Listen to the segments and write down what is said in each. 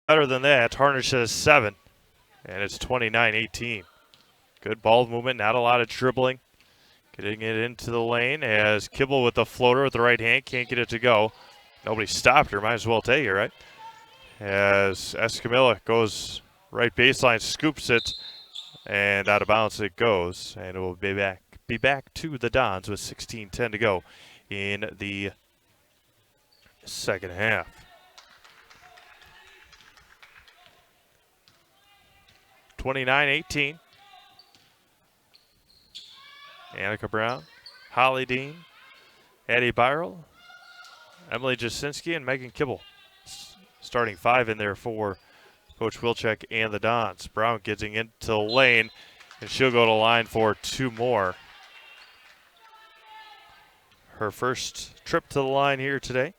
Better than that. Harnish has 7, and it's 29-18. Good ball movement, not a lot of dribbling. Getting it into the lane as Kibble with the floater with the right hand, can't get it to go. Nobody stopped her, might as well take it, right? As Escamilla goes right baseline, scoops it, and out of bounds it goes. And it will be back to the Dons with 16:10 to go in the second half. (29-18). Annika Brown, Holly Dean, Addie Byrle, Emily Jasinski, and Megan Kibble. Starting 5 in there for Coach Wilczek and the Dons. Brown getting into the lane, and she'll go to line for 2 more. Her first trip to the line here today,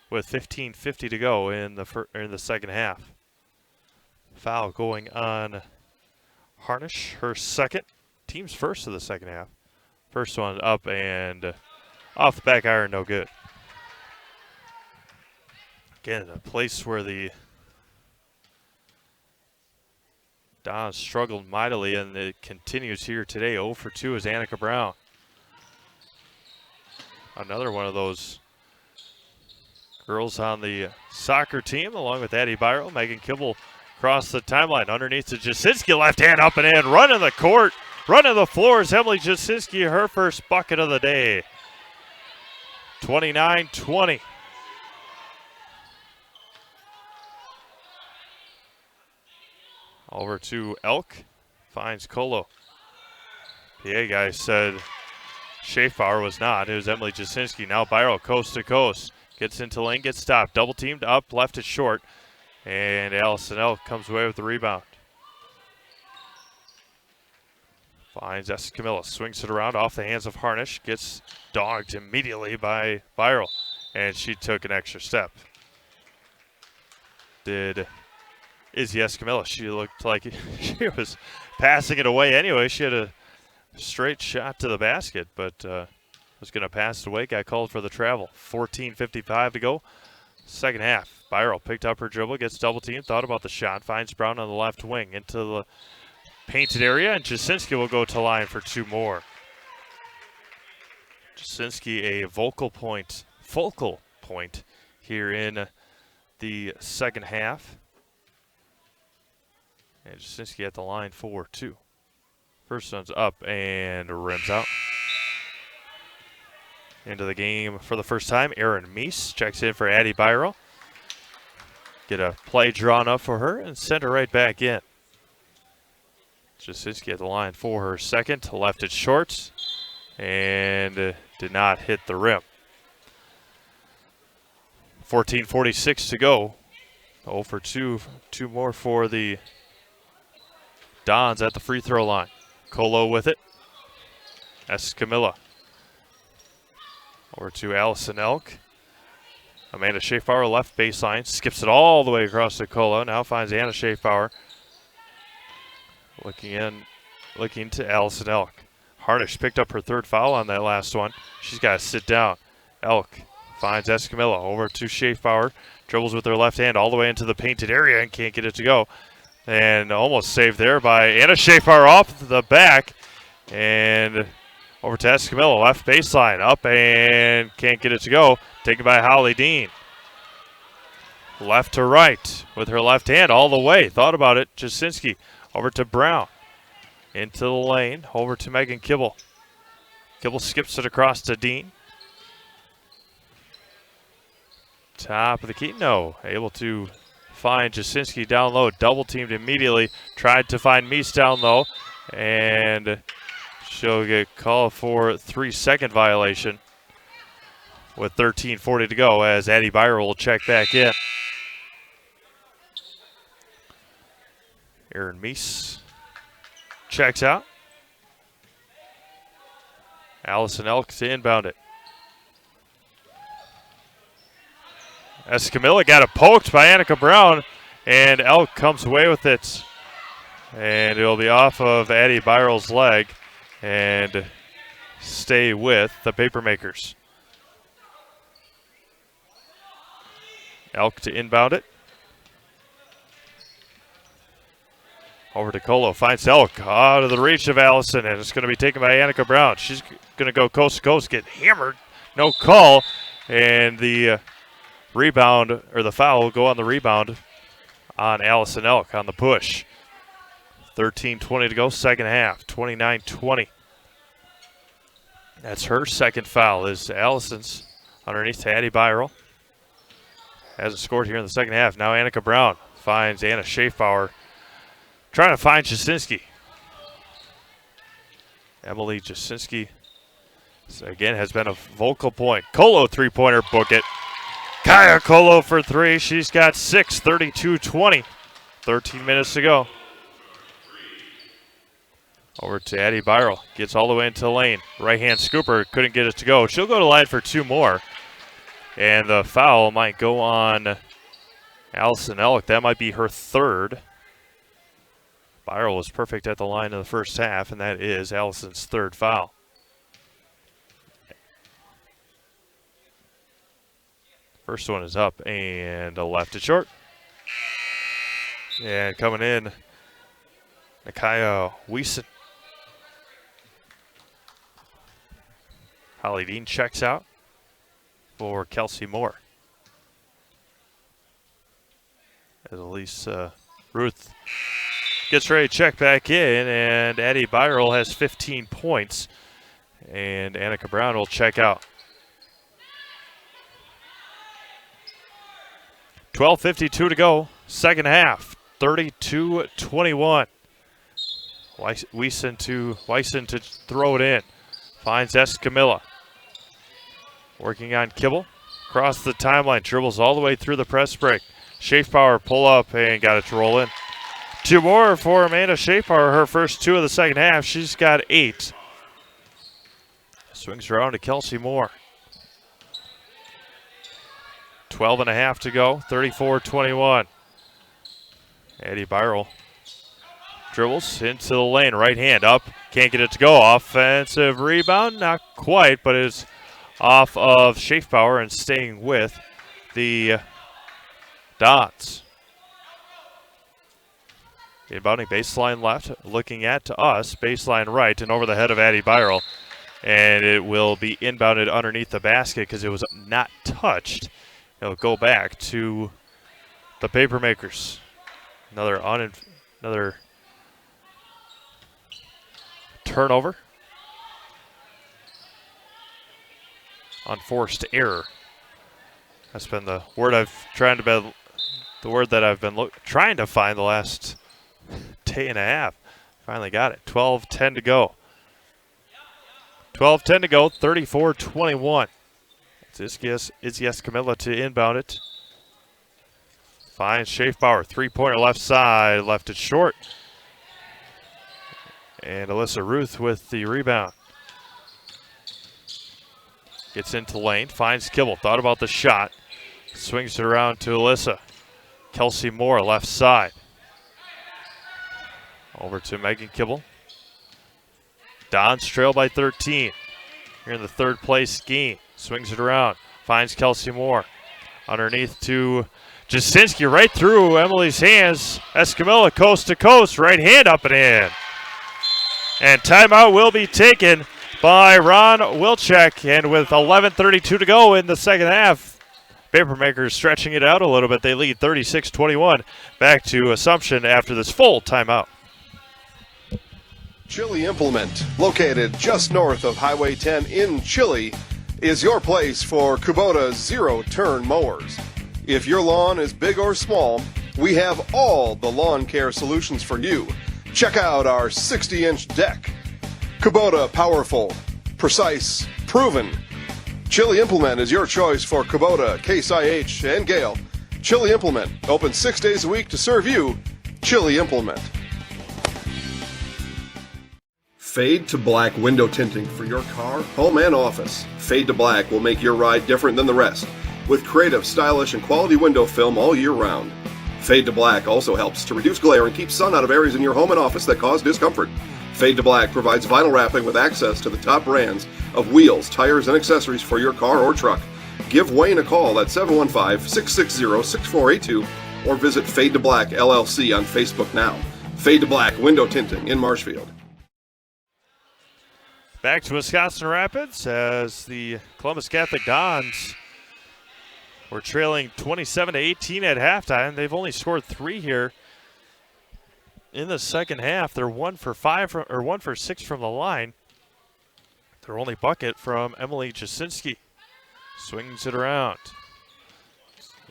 with 15:50 to go in the second half. Foul going on Harnish, her second, team's first of the second half. First one up and off the back iron, no good. Again, a place where the Dons struggled mightily, and it continues here today. 0 for 2 is Annika Brown. Another one of those girls on the soccer team, along with Addie Byrle. Megan Kibble across the timeline, underneath to Jasinski, left hand up and in, running the court, running the floors. Emily Jasinski, her first bucket of the day. 29-20. Over to Elk, finds Colo. PA guy said Schaefbauer was not. It was Emily Jasinski. Now Byrle coast to coast. Gets into lane, gets stopped. Double teamed up, left it short. And Allison Elk comes away with the rebound. Finds Escamilla, swings it around off the hands of Harnish. Gets dogged immediately by Byrle. And she took an extra step. Did Izzy Escamilla. She looked like she was passing it away anyway. She had a straight shot to the basket, but was going to pass it away. Got called for the travel. 14:55 to go. Second half. Byrle picked up her dribble, gets double teamed, thought about the shot, finds Brown on the left wing into the painted area, and Jasinski will go to line for 2 more. Jasinski, a focal point here in the second half. And Jasinski at the line for 2. First one's up and rims out. Into the game for the first time, Erin Meese checks in for Addie Byrle. Get a play drawn up for her and send her right back in. Jasinski at the line for her second, left it short and did not hit the rim. 14:46 to go. 0 for 2, 2 more for the Dons at the free throw line. Colo with it. Escamilla. Over to Allison Elk. Amanda Schaefbauer left baseline. Skips it all the way across to Colo. Now finds Anna Schaefbauer. Looking to Allison Elk. Harnish picked up her 3rd foul on that last one. She's got to sit down. Elk finds Escamilla. Over to Schaefbauer. Dribbles with her left hand all the way into the painted area and can't get it to go. And almost saved there by Anna Schaefbauer off the back. And over to Escamilla, left baseline, up and can't get it to go. Taken by Holly Dean. Left to right with her left hand all the way. Thought about it. Jasinski over to Brown. Into the lane, over to Megan Kibble. Kibble skips it across to Dean. Top of the key, no. Able to find Jasinski down low. Double teamed immediately. Tried to find Meese down low. And she'll get called for 3-second violation with 13:40 to go as Addie Byrle will check back in. Erin Meese checks out. Allison Elk to inbound it. Escamilla got it poked by Annika Brown, and Elk comes away with it. And it'll be off of Addie Byrle's leg and stay with the Papermakers. Elk to inbound it. Over to Colo, finds Elk out of the reach of Allison, and it's going to be taken by Annika Brown. She's going to go coast to coast, get hammered, no call, and the rebound, or the foul will go on the rebound on Allison Elk on the push. 13:20 to go, second half, 29-20. That's her second foul, is Allison's underneath to Addie Byral. Hasn't scored here in the second half. Now Annika Brown finds Anna Schaefbauer, trying to find Jasinski. Emily Jasinski, again, has been a vocal point. Colo three-pointer, book it. Kaya Colo for three. She's got 6, 32-20. 13 minutes to go. Over to Addie Byral. Gets all the way into the lane. Right-hand scooper, couldn't get it to go. She'll go to line for two more. And the foul might go on Allison Elk. That might be her third. Byral was perfect at the line in the first half, and that is Allison's third foul. First one is up and left it short. And coming in, Nakaya Wiesen. Holly Dean checks out for Kelsey Moore. As Elise Ruth gets ready to check back in, and Addie Byral has 15 points, and Annika Brown will check out. 12:52 to go, second half, 32-21. Wiesen to throw it in. Finds Escamilla. Working on Kibble. Across the timeline, dribbles all the way through the press break. Schaefbauer pull up and got it to roll in. Two more for Amanda Schaefbauer, her first two of the second half. She's got 8. Swings around to Kelsey Moore. 12:30 to go, 34-21. Addie Byral dribbles into the lane, right hand up, can't get it to go. Offensive rebound, not quite, but it's off of Schaefbauer and staying with the Dons. Inbounding baseline left, looking at us, baseline right, and over the head of Addie Byral. And it will be inbounded underneath the basket because it was not touched. It'll go back to the Papermakers. Another turnover. Unforced error. That's been the word that I've been trying to find the last day and a half. Finally got it. 12:10 to go. 12:10 to go. 34-21. It's Camilla to inbound it. Finds Schaefbauer. Three-pointer left side. Left it short. And Alyssa Ruth with the rebound. Gets into lane. Finds Kibble. Thought about the shot. Swings it around to Alyssa. Kelsey Moore left side. Over to Megan Kibble. Dons trail by 13. Here in the third place game. Swings it around. Finds Kelsey Moore. Underneath to Jasinski, right through Emily's hands. Escamilla coast to coast. Right hand up and in. And timeout will be taken by Ron Wilczek. And with 11:32 to go in the second half, Papermakers stretching it out a little bit. They lead 36-21. Back to Assumption after this full timeout. Chili Implement, located just north of Highway 10 in Chili, is your place for Kubota zero-turn mowers. If your lawn is big or small, we have all the lawn care solutions for you. Check out our 60-inch deck. Kubota powerful, precise, proven. Chili Implement is your choice for Kubota, Case IH, and Gale. Chili Implement, open 6 days a week to serve you. Chili Implement. Fade to black window tinting for your car, home, and office. Fade to black will make your ride different than the rest, with creative, stylish, and quality window film all year round. Fade to black also helps to reduce glare and keep sun out of areas in your home and office that cause discomfort. Fade to black provides vinyl wrapping with access to the top brands of wheels, tires, and accessories for your car or truck. Give Wayne a call at 715-660-6482 or visit Fade to Black LLC on Facebook now. Fade to Black Window Tinting in Marshfield. Back to Wisconsin Rapids as the Columbus Catholic Dons were trailing 27-18 at halftime. They've only scored 3 here in the second half. They're 1 for 6 from the line. Their only bucket from Emily Jasinski. Swings it around.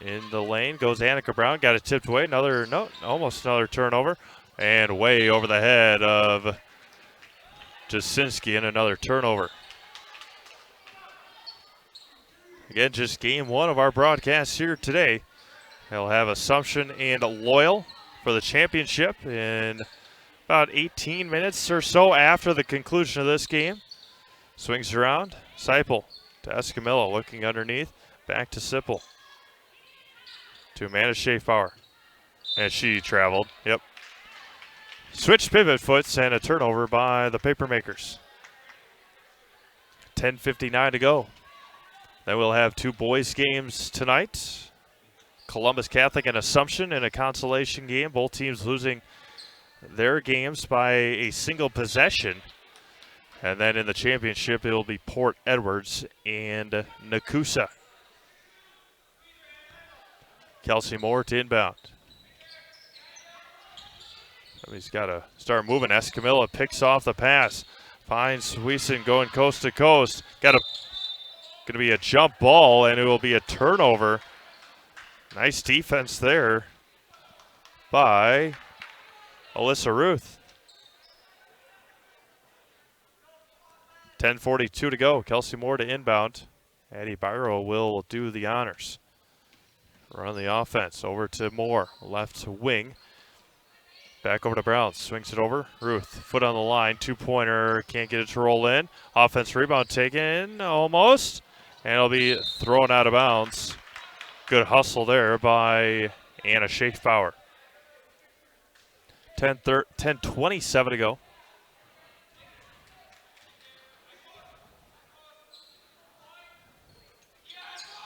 In the lane goes Annika Brown. Got it tipped away. Almost another turnover. And way over the head of Jasinski and another turnover. Again, just game 1 of our broadcast here today. They'll have Assumption and Loyal for the championship in about 18 minutes or so after the conclusion of this game. Swings around. Seipel to Escamilla, looking underneath. Back to Sipple. To Amanda Schaefbauer. And she traveled. Yep. Switch pivot foots and a turnover by the Papermakers. 10:59 to go. Then we'll have 2 boys games tonight. Columbus Catholic and Assumption in a consolation game. Both teams losing their games by a single possession. And then in the championship, it will be Port Edwards and Nekoosa. Kelsey Moore to inbound. He's got to start moving. Escamilla picks off the pass. Finds Wiesen going coast to coast. Going to be a jump ball, and it will be a turnover. Nice defense there by Alyssa Ruth. 10:42 to go. Kelsey Moore to inbound. Addie Byro will do the honors. Run the offense. Over to Moore. Left wing. Back over to Brown. Swings it over. Ruth. Foot on the line. 2-pointer. Can't get it to roll in. Offense rebound taken. Almost. And it'll be thrown out of bounds. Good hustle there by Anna Schaefbauer. 10:27 to go.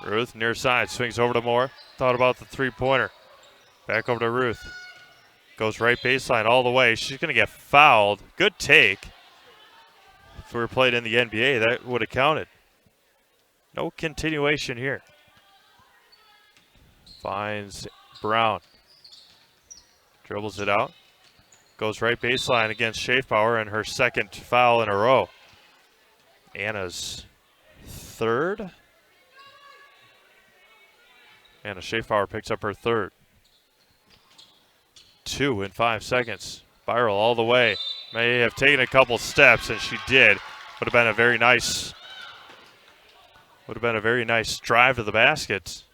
Ruth near side. Swings over to Moore. Thought about the 3-pointer. Back over to Ruth. Goes right baseline all the way. She's going to get fouled. Good take. If we were played in the NBA, that would have counted. No continuation here. Finds Brown. Dribbles it out. Goes right baseline against Schaefbauer and her second foul in a row. Anna's third. Anna Schaefbauer picks up her third. 2 in 5 seconds. Viral all the way. May have taken a couple steps, and she did. Would have been a very nice drive to the basket.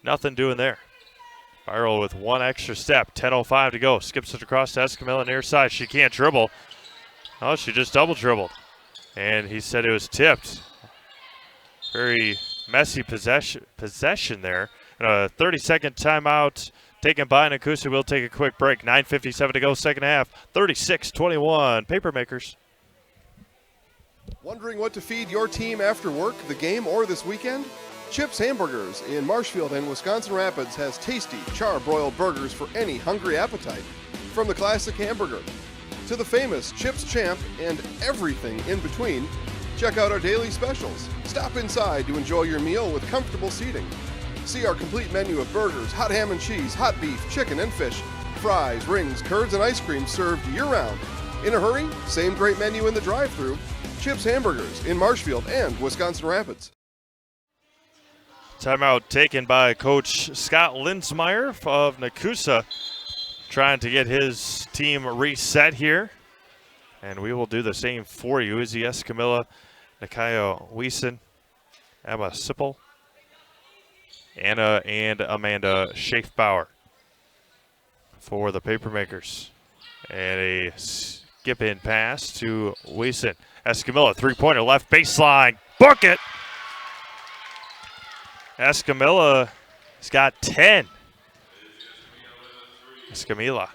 Nothing doing there. Viral with 1 extra step. 10:05 to go. Skips it across to Escamilla near side. She can't dribble. Oh, she just double dribbled. And he said it was tipped. Very messy possession there. And a 30-second timeout taken by Nekoosa. We'll take a quick break. 9:57 to go, second half. 36-21, Papermakers. Wondering what to feed your team after work, the game, or this weekend? Chips Hamburgers in Marshfield and Wisconsin Rapids has tasty, char-broiled burgers for any hungry appetite. From the classic hamburger to the famous Chips Champ and everything in between, check out our daily specials. Stop inside to enjoy your meal with comfortable seating. See our complete menu of burgers, hot ham and cheese, hot beef, chicken and fish, fries, rings, curds, and ice cream served year-round. In a hurry? Same great menu in the drive-thru. Chips Hamburgers in Marshfield and Wisconsin Rapids. Timeout taken by Coach Scott Linsmeyer of Nekoosa, trying to get his team reset here. And we will do the same for you. Izzy Escamilla, Nakaya Wiesen, Emma Sipple, Anna and Amanda Schaefbauer for the Papermakers. And a skip-in pass to Wiesen. Escamilla, 3-pointer, left baseline. Book it! Escamilla's got 10. Escamilla.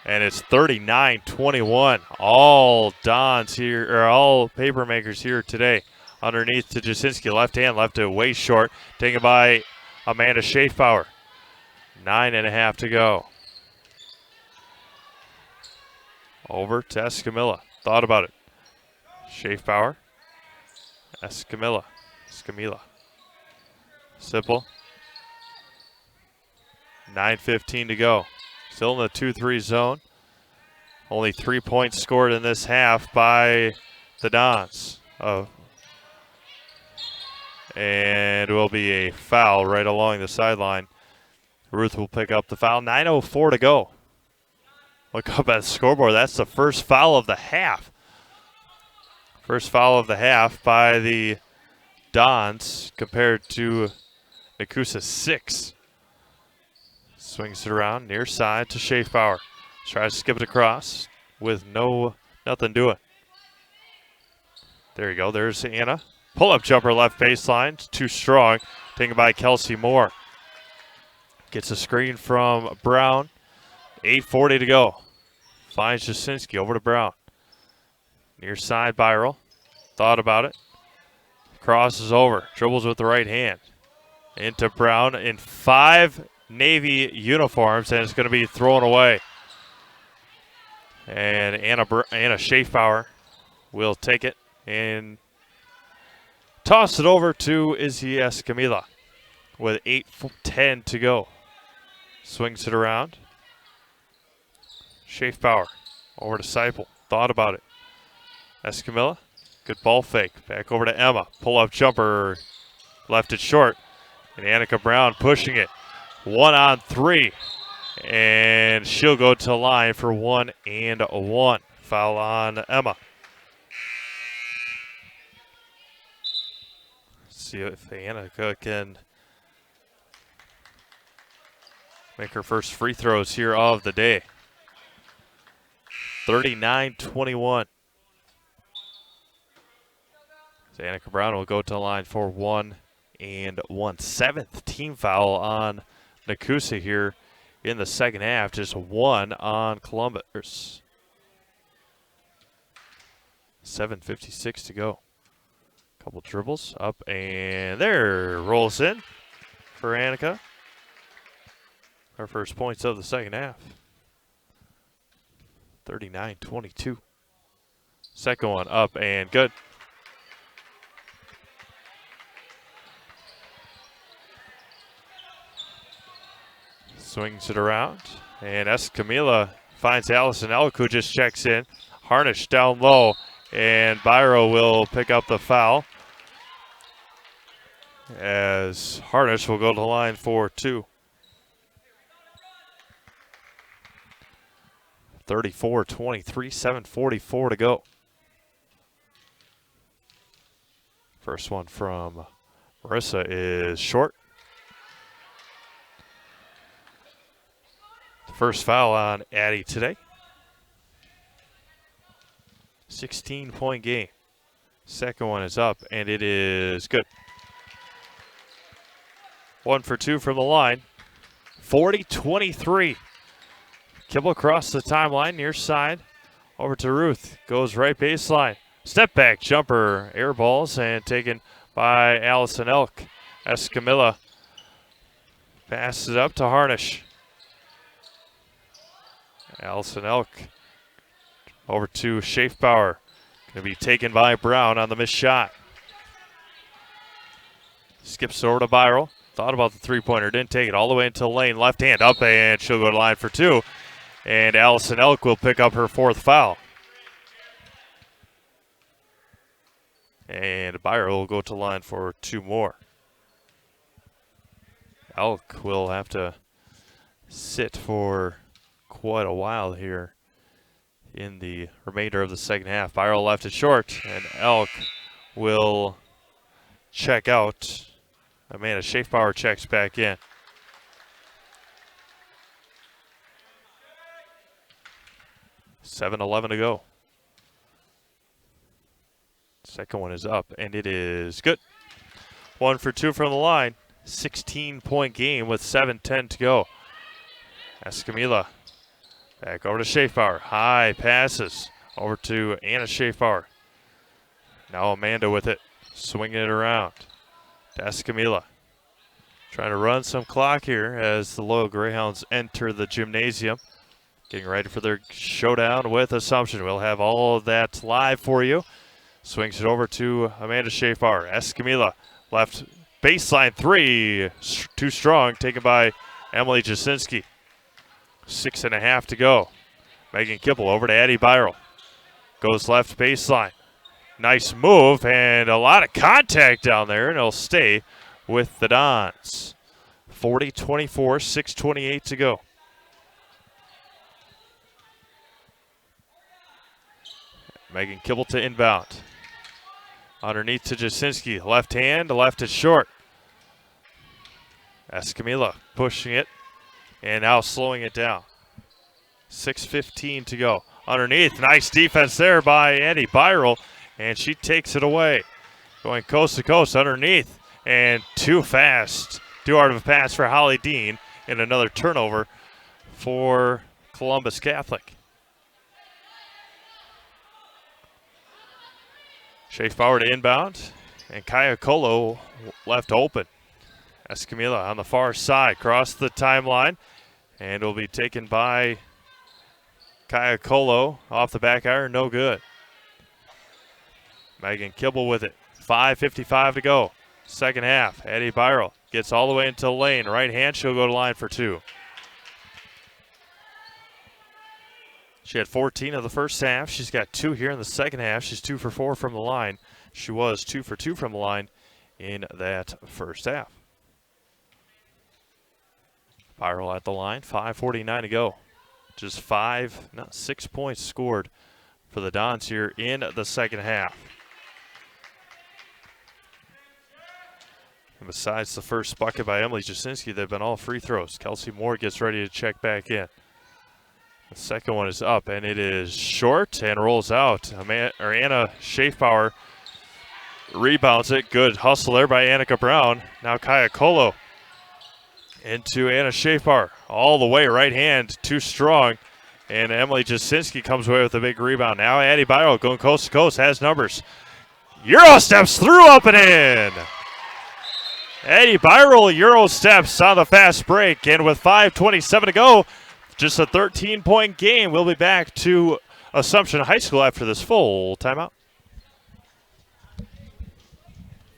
And it's 39-21. All Dons here, or all Papermakers here today. Underneath to Jasinski, left hand, left it way short. Taken by Amanda Schaefbauer. 9.5 to go. Over to Escamilla. Thought about it. Schaefbauer. Escamilla. Sipple. 9:15 to go. Still in the 2-3 zone. Only 3 points scored in this half by the Dons. And it will be a foul right along the sideline. Ruth will pick up the foul. 9:04 to go. Look up at the scoreboard. That's the first foul of the half. First foul of the half by the Dons compared to Nekoosa 6. Swings it around near side to Schaefbauer. Tries to skip it across with nothing doing. There you go. There's Anna. Pull-up jumper left baseline. Too strong. Taken by Kelsey Moore. Gets a screen from Brown. 8:40 to go. Finds Jasinski over to Brown. Near side Byral. Thought about it. Crosses over. Dribbles with the right hand. Into Brown in 5 Navy uniforms, and it's going to be thrown away. And Anna Schaefbauer will take it and toss it over to Izzy Escamilla with 8:10 to go. Swings it around. Schaefbauer over to Seipel. Thought about it. Escamilla, good ball fake. Back over to Emma. Pull-up jumper, left it short. And Annika Brown pushing it. 1-on-3. And she'll go to the line for 1 and 1. Foul on Emma. See if Annika can make her first free throws here of the day. 39-21. So Annika Brown will go to the line for 1 and 1. 7th team foul on Nekoosa here in the second half. Just 1 on Columbus. 7:56 to go. Couple dribbles up and there. Rolls in for Annika. Her first points of the second half. 39-22. Second one up and good. Swings it around. And Escamilla finds Allison Elk, who just checks in. Harnish down low. And Byro will pick up the foul, as Harnish will go to the line for 2. 34-23, 7:44 to go. First one from Marissa is short. The first foul on Addie today. 16-point game. Second one is up, and it is good. 1 for 2 from the line. 40-23. Kibble across the timeline, near side. Over to Ruth. Goes right baseline. Step back jumper, air balls, and taken by Allison Elk. Escamilla passes it up to Harnish. Allison Elk over to Schaefbauer. Going to be taken by Brown on the missed shot. Skips over to Byral. Thought about the three-pointer. Didn't take it all the way into the lane. Left hand up, and she'll go to the line for 2. And Allison Elk will pick up her 4th foul. And Byral will go to the line for 2 more. Elk will have to sit for quite a while here in the remainder of the second half. Byral left it short, and Elk will check out. Amanda Schaefbauer checks back in. $7:11 to go. Second one is up, and it is good. 1 for 2 from the line. 16-point game with 7:10 to go. Escamilla Back over to Schaefbauer. High passes over to Anna Schaefbauer. Now Amanda with it. Swinging it around. To Escamilla. Trying to run some clock here as the Loyal Greyhounds enter the gymnasium. Getting ready for their showdown with Assumption. We'll have all of that live for you. Swings it over to Amanda Schaefbauer. Escamilla left baseline three. Too strong. Taken by Emily Jasinski. 6.5 to go. Megan Kibble over to Addie Byral. Goes left baseline. Nice move and a lot of contact down there, and it'll stay with the Dons. 40-24, 6:28 to go. Megan Kibble to inbound. Underneath to Jasinski. Left hand, left it short. Escamilla pushing it and now slowing it down. 6:15 to go. Underneath, nice defense there by Addie Byral, and she takes it away. Going coast to coast underneath, and too fast. Too hard of a pass for Holly Dean, and another turnover for Columbus Catholic. Schaefbauer to inbound, and Kaya Colo left open. Escamilla on the far side, cross the timeline, and will be taken by Kaya Colo off the back iron, no good. Megan Kibble with it. 5:55 to go. Second half. Addie Byral gets all the way into the lane. Right hand, she'll go to line for two. She had 14 of the first half. She's got 2 here in the second half. She's 2 for 4 from the line. She was 2 for 2 from the line in that first half. Byral at the line. 5:49 to go. Just 6 points scored for the Dons here in the second half. And besides the first bucket by Emily Jasinski, they've been all free throws. Kelsey Moore gets ready to check back in. The second one is up, and it is short and rolls out. Anna Schaefbauer rebounds it. Good hustle there by Annika Brown. Now Kaya Colo into Anna Schaefbauer. All the way, right hand, too strong. And Emily Jasinski comes away with a big rebound. Now Addie Byral going coast to coast, has numbers. Euro steps through, up and in. Addie Byral Euro steps on the fast break, and with 5:27 to go, just a 13-point game. We'll be back to Assumption High School after this full timeout.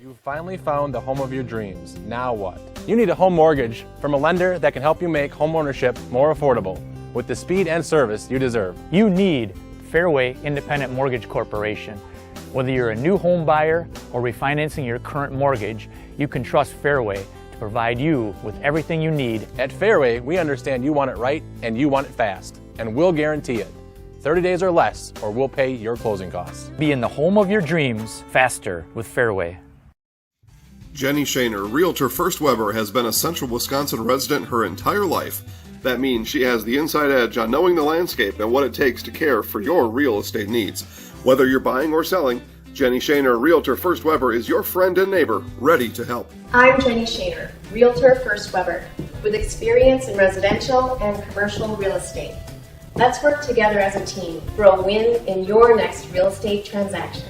You finally found the home of your dreams. Now what? You need a home mortgage from a lender that can help you make homeownership more affordable with the speed and service you deserve. You need Fairway Independent Mortgage Corporation. Whether you're a new home buyer or refinancing your current mortgage, you can trust Fairway to provide you with everything you need. At Fairway, we understand you want it right and you want it fast, and we'll guarantee it. 30 days or less, or we'll pay your closing costs. Be in the home of your dreams faster with Fairway. Jenny Shaner, Realtor First Weber, has been a Central Wisconsin resident her entire life. That means she has the inside edge on knowing the landscape and what it takes to care for your real estate needs. Whether you're buying or selling, Jenny Shaner, Realtor First Weber, is your friend and neighbor, ready to help. I'm Jenny Shaner, Realtor First Weber, with experience in residential and commercial real estate. Let's work together as a team for a win in your next real estate transaction.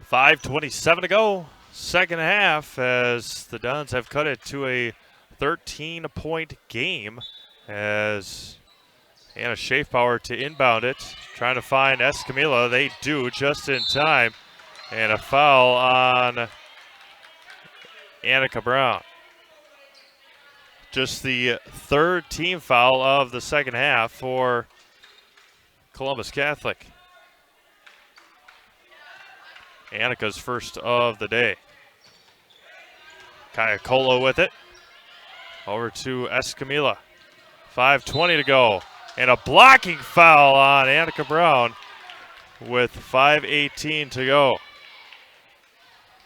$5:27 to go. Second half, as the Dons have cut it to a 13-point game, as Anna Schaefbauer to inbound it, trying to find Escamilla. They do just in time, and a foul on Annika Brown. Just the third team foul of the second half for Columbus Catholic. Annika's first of the day. Kaya Colo with it. Over to Escamilla. 5:20 to go. And a blocking foul on Annika Brown with 5:18 to go.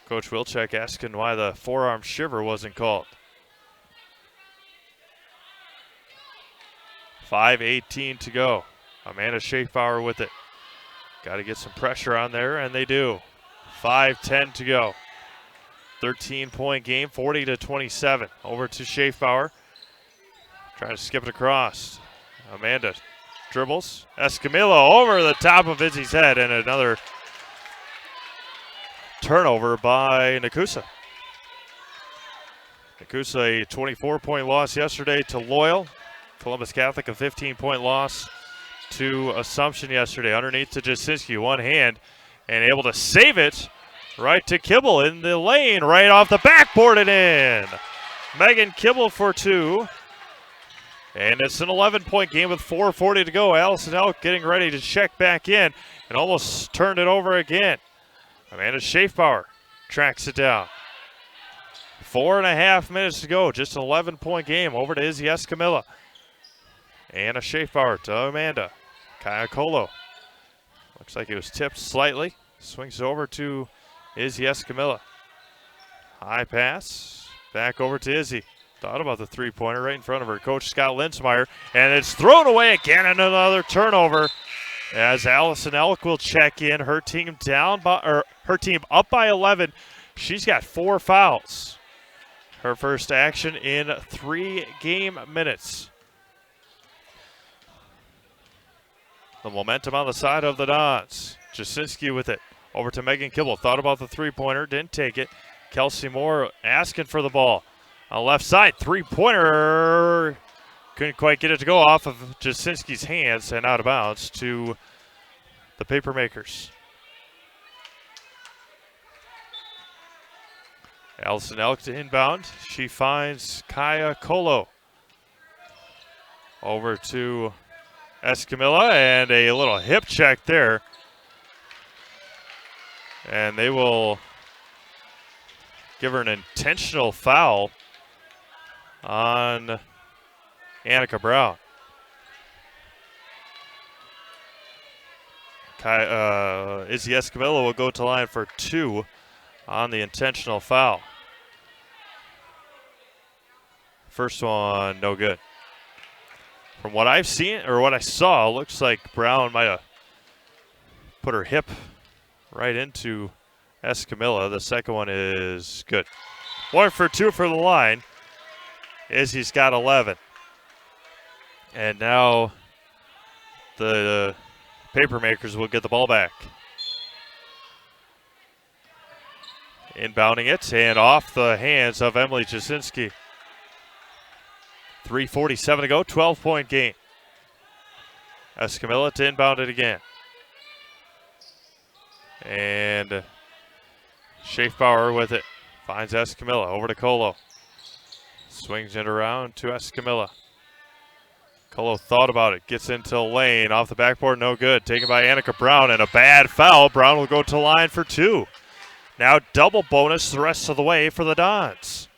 Coach Wilczek asking why the forearm shiver wasn't called. 5:18 to go. Amanda Schaefbauer with it. Got to get some pressure on there, and they do. 5:10 to go. 13-point game, 40-27. Over to Schaefbauer. Trying to skip it across. Amanda dribbles. Escamilla over the top of Izzy's head, and another turnover by Nekoosa. Nekoosa, a 24-point loss yesterday to Loyal. Columbus Catholic, a 15-point loss to Assumption yesterday. Underneath to Jasinski, one hand, and able to save it right to Kibble in the lane, right off the backboard and in. Megan Kibble for 2. And it's an 11-point game with 4:40 to go. Allison Elk getting ready to check back in and almost turned it over again. Amanda Schaefbauer tracks it down. 4.5 minutes to go. Just an 11-point game. Over to Izzy Escamilla. Anna Schaefbauer to Amanda. Kaya Colo. Looks like it was tipped slightly. Swings it over to Izzy Escamilla. High pass. Back over to Izzy. Thought about the three-pointer right in front of her. Coach Scott Linsmeyer. And it's thrown away again, and another turnover as Allison Elk will check in. Her team her team up by 11. She's got 4 fouls. Her first action in 3 game minutes. The momentum on the side of the Dons. Jasinski with it. Over to Megan Kibble. Thought about the three-pointer. Didn't take it. Kelsey Moore asking for the ball. On the left side, three-pointer. Couldn't quite get it to go off of Jasinski's hands and out of bounds to the Papermakers. Allison Elk to inbound. She finds Kaya Colo. Over to Escamilla, and a little hip check there. And they will give her an intentional foul on Annika Brown. Izzy Escamilla will go to line for 2 on the intentional foul. First one, no good. From what I've seen, or what I saw, looks like Brown might have put her hip right into Escamilla. The second one is good. 1 for 2 for the line. Izzy's got 11. And now the Papermakers will get the ball back. Inbounding it and off the hands of Emily Jasinski. 3:47 to go, 12-point game. Escamilla to inbound it again. And Schaefbauer with it. Finds Escamilla. Over to Colo. Swings it around to Escamilla. Colo thought about it. Gets into the lane. Off the backboard, no good. Taken by Annika Brown, and a bad foul. Brown will go to line for 2. Now double bonus the rest of the way for the Dons.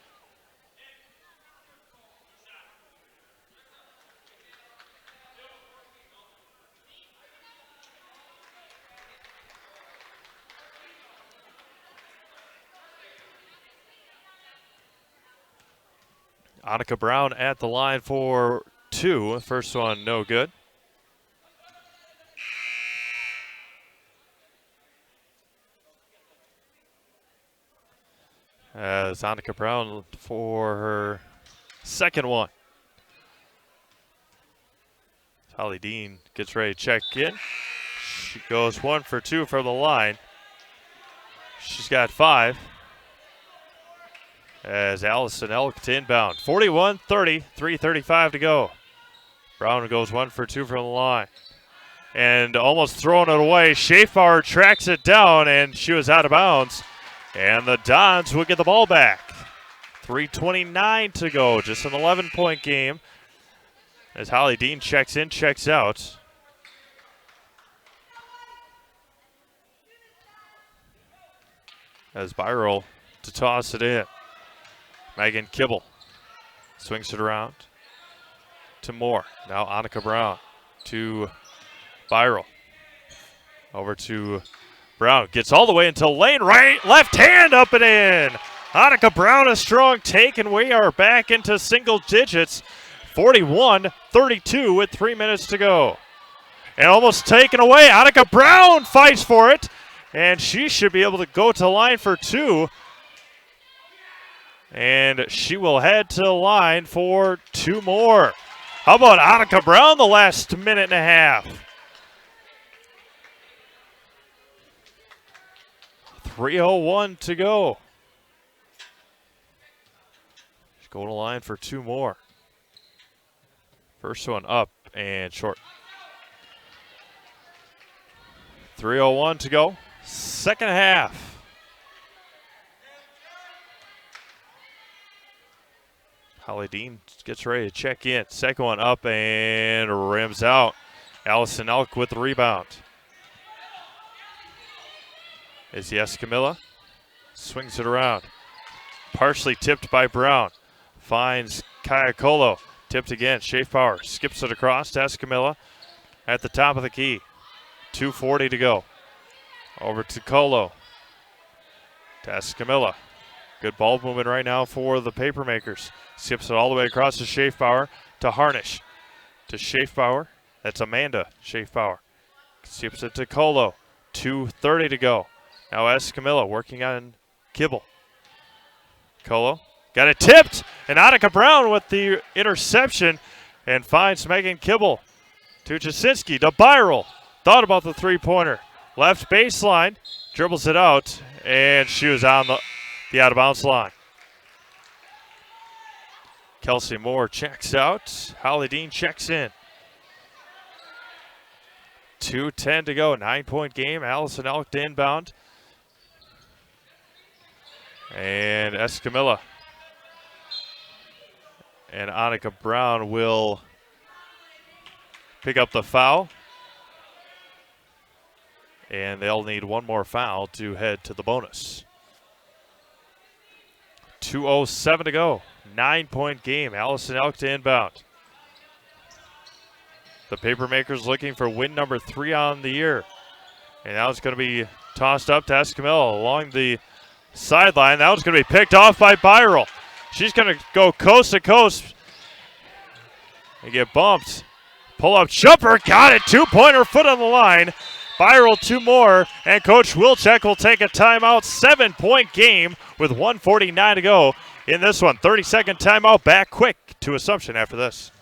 Annika Brown at the line for 2. First one, no good. As Annika Brown for her second one. Holly Dean gets ready to check in. She goes 1 for 2 for the line. She's got 5. As Allison Elk to inbound. 41-30, 3:35 to go. Brown goes 1 for 2 from the line. And almost throwing it away. Schaefbauer tracks it down, and she was out of bounds. And the Dons will get the ball back. 3:29 to go. Just an 11-point game. As Holly Dean checks in, checks out. As Byrell to toss it in. Megan Kibble swings it around to Moore. Now Annika Brown to Byrell. Over to Brown. Gets all the way until lane right. Left hand up and in. Annika Brown a strong take, and we are back into single digits. 41-32 with 3 minutes to go. And almost taken away. Annika Brown fights for it. And she should be able to go to line for 2. And she will head to the line for 2 more. How about Annika Brown the last minute and a half? 3:01 to go. She's going to line for 2 more. First one up and short. 3:01 to go. Second half. Holly Dean gets ready to check in. Second one up and rims out. Allison Elk with the rebound. Is Camilla. Swings it around. Partially tipped by Brown. Finds Kaya Colo. Tipped again. Shafe Power skips it across to Escamilla at the top of the key. 2:40 to go. Over to Colo. To Escamilla. Good ball movement right now for the Papermakers. Skips it all the way across to Shafe Power. To Harnish. To Shafe Power. That's Amanda Shafe Power. Skips it to Colo. 2:30 to go. Now Escamilla working on Kibble. Colo got it tipped, and Annika Brown with the interception and finds Megan Kibble. To Jasinski, to Byrel. Thought about the 3-pointer. Left baseline, dribbles it out, and she was on the out-of-bounds line. Kelsey Moore checks out. Holly Dean checks in. 2:10 to go, 9-point game. Allison Elk to inbound. And Escamilla and Annika Brown will pick up the foul. And they'll need 1 more foul to head to the bonus. 2:07 to go. 9-point game. Allison Elk to inbound. The Papermakers looking for win number 3 on the year. And now it's going to be tossed up to Escamilla along the sideline. That was going to be picked off by Byrel. She's going to go coast to coast and get bumped. Pull up jumper. Got it. 2-pointer, foot on the line. Byrel 2 more, and Coach Wilczek will take a timeout. 7-point game with 1:49 to go in this one. 30-second timeout. Back quick to Assumption after this.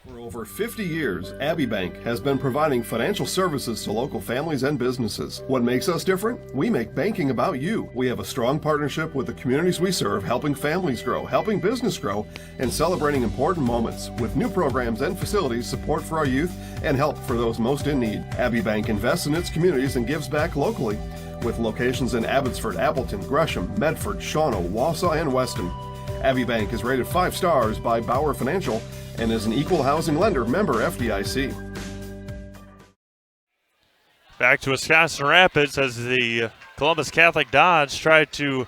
For over 50 years, Abbey Bank has been providing financial services to local families and businesses. What makes us different? We make banking about you. We have a strong partnership with the communities we serve, helping families grow, helping business grow, and celebrating important moments. With new programs and facilities, support for our youth, and help for those most in need. Abbey Bank invests in its communities and gives back locally. With locations in Abbotsford, Appleton, Gresham, Medford, Shawano, Wausau, and Weston. Abbey Bank is rated 5 stars by Bauer Financial and is an equal housing lender, member FDIC. Back to Wisconsin Rapids as the Columbus Catholic Dons tried to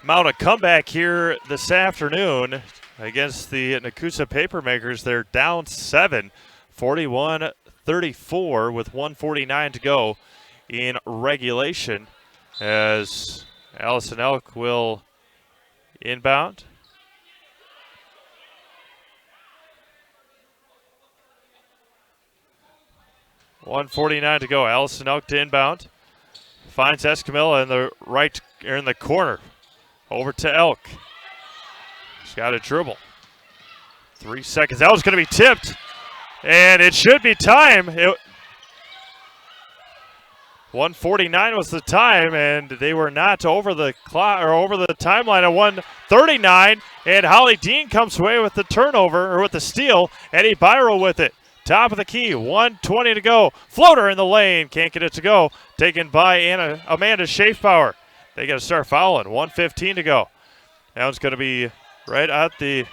mount a comeback here this afternoon against the Nekoosa Papermakers. They're down 7, 41-34 with 1:49 to go in regulation as Allison Elk will inbound. .149 to go. Allison Elk to inbound. Finds Escamilla in the corner. Over to Elk. She's got a dribble. 3 seconds. That was going to be tipped. And it should be time. 1:49 was the time, and they were not over the clock or over the timeline at 1:39. And Holly Dean comes away with the turnover or with the steal. Eddie Byrel with it. Top of the key, 1:20 to go. Floater in the lane, can't get it to go. Taken by Amanda Schaefbauer. They got to start fouling. 1:15 to go. That one's going to be right at the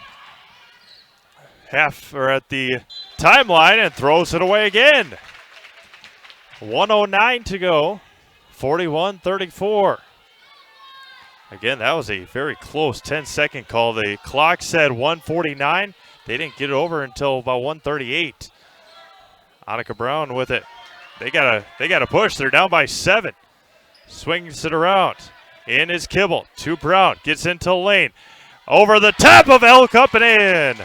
at the timeline and throws it away again. 1:09 to go. 41-34. Again, that was a very close 10-second call. The clock said 1:49. They didn't get it over until about 1:38. Annika Brown with it. They gotta push. They're down by 7. Swings it around. In is Kibble. To Brown. Gets into the lane. Over the top of Elk, up and in.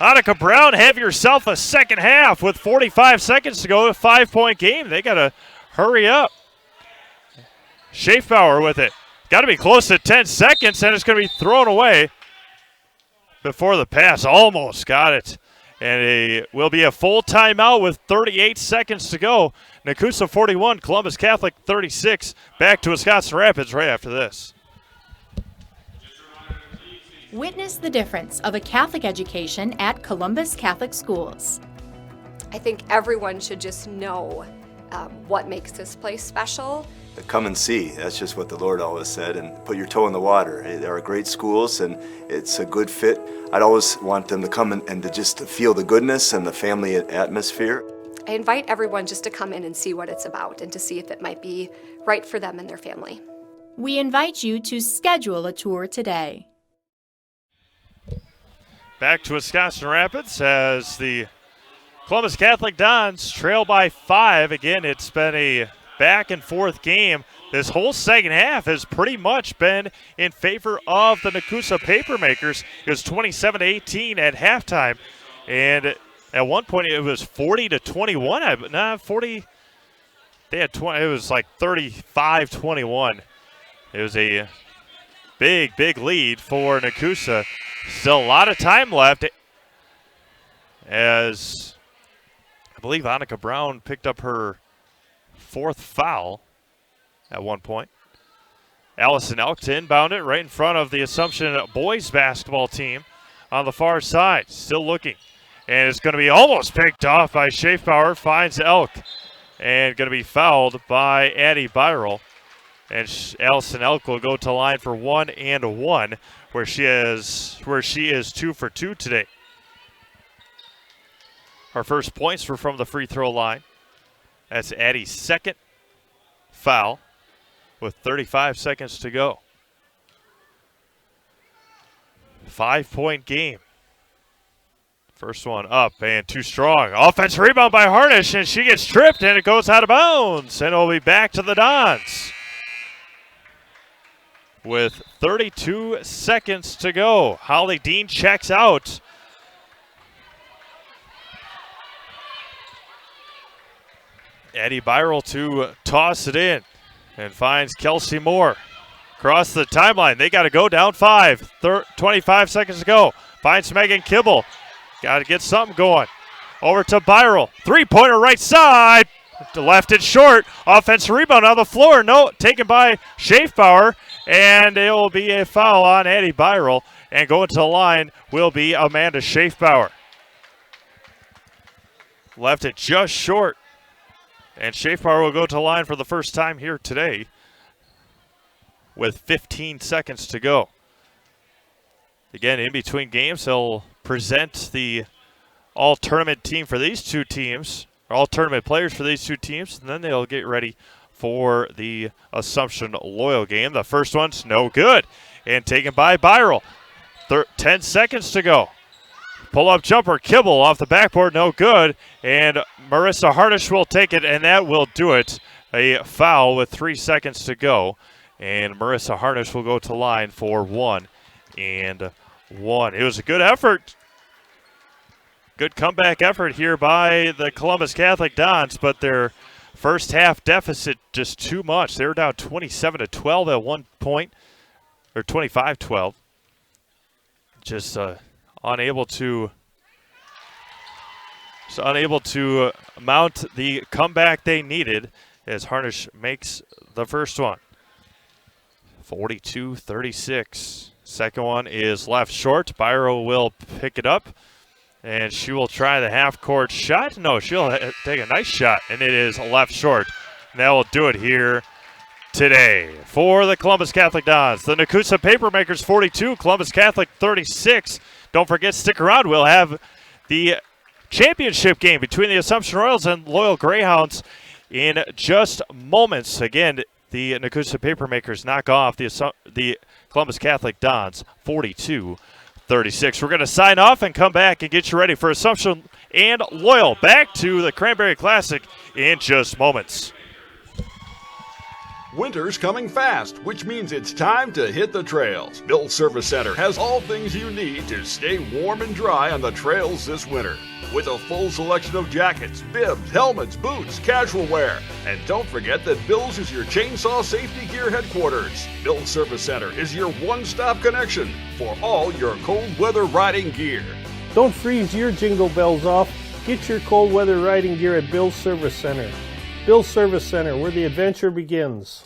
Annika Brown, have yourself a second half with 45 seconds to go. A 5-point game. They gotta hurry up. Schaefbauer with it. got to be close to 10 seconds, and it's going to be thrown away before the pass. Almost got it. And it will be a full timeout with 38 seconds to go. Nekoosa 41, Columbus Catholic 36. Back to Wisconsin Rapids right after this. Witness the difference of a Catholic education at Columbus Catholic Schools. I think everyone should just know what makes this place special. Come and see. That's just what the Lord always said, and put your toe in the water. There are great schools, and it's a good fit. I'd always want them to come and to just to feel the goodness and the family atmosphere. I invite everyone just to come in and see what it's about and to see if it might be right for them and their family. We invite you to schedule a tour today. Back to Wisconsin Rapids as the Columbus Catholic Dons trail by 5. Again, it's been a back and forth game. This whole second half has pretty much been in favor of the Nekoosa Papermakers. It was 27-18 at halftime, and at one point it was 40-21. 40. They had 20. It was like 35-21. It was a big lead for Nekoosa. Still a lot of time left, as I believe Annika Brown picked up her 4th foul at one point. Allison Elk to inbound it right in front of the Assumption boys basketball team on the far side. Still looking. And it's going to be almost picked off by Schaefbauer. Finds Elk. And going to be fouled by Addie Byrel. And Allison Elk will go to line for 1 and 1, where she is 2 for 2 today. Her first points were from the free throw line. That's Addie's 2nd foul with 35 seconds to go. 5-point game. First one up and too strong. Offensive rebound by Harnish, and she gets tripped, and it goes out of bounds. And it'll be back to the Dons with 32 seconds to go. Holly Dean checks out. Addie Byrel to toss it in and finds Kelsey Moore. Across the timeline, they got to go down 5. 25 seconds to go. Finds Megan Kibble. Got to get something going. Over to Byrel. 3-pointer right side. To left it short. Offensive rebound on the floor. No, taken by Schaefbauer. And it will be a foul on Addie Byrel. And going to the line will be Amanda Schaefbauer. Left it just short. And Schaefbauer will go to the line for the first time here today with 15 seconds to go. Again, in between games, they'll present the all-tournament team for these two teams, or all-tournament players for these two teams, and then they'll get ready for the Assumption Loyal game. The first one's no good, and taken by Byrel. 10 seconds to go. Pull-up jumper, Kibble off the backboard, no good. And Marissa Hardish will take it, and that will do it. A foul with 3 seconds to go. And Marissa Hardish will go to line for 1 and 1. It was a good effort. Good comeback effort here by the Columbus Catholic Dons, but their first half deficit just too much. They were down 27-12 at one point, or 25-12. Just unable to mount the comeback they needed as Harnish makes the first one. 42-36. Second one is left short. Byro will pick it up, and she will try the half-court shot. No, she'll take a nice shot, and it is left short. And that will do it here today for the Columbus Catholic Dons. The Nekoosa Papermakers 42, Columbus Catholic 36. Don't forget, stick around. We'll have the championship game between the Assumption Royals and Loyal Greyhounds in just moments. Again, the Nekoosa Papermakers knock off the Columbus Catholic Dons 42-36. We're going to sign off and come back and get you ready for Assumption and Loyal. Back to the Cranberry Classic in just moments. Winter's coming fast, which means it's time to hit the trails. Bill's Service Center has all things you need to stay warm and dry on the trails this winter. With a full selection of jackets, bibs, helmets, boots, casual wear. And don't forget that Bill's is your chainsaw safety gear headquarters. Bill's Service Center is your one-stop connection for all your cold weather riding gear. Don't freeze your jingle bells off. Get your cold weather riding gear at Bill's Service Center. Bill's Service Center, where the adventure begins.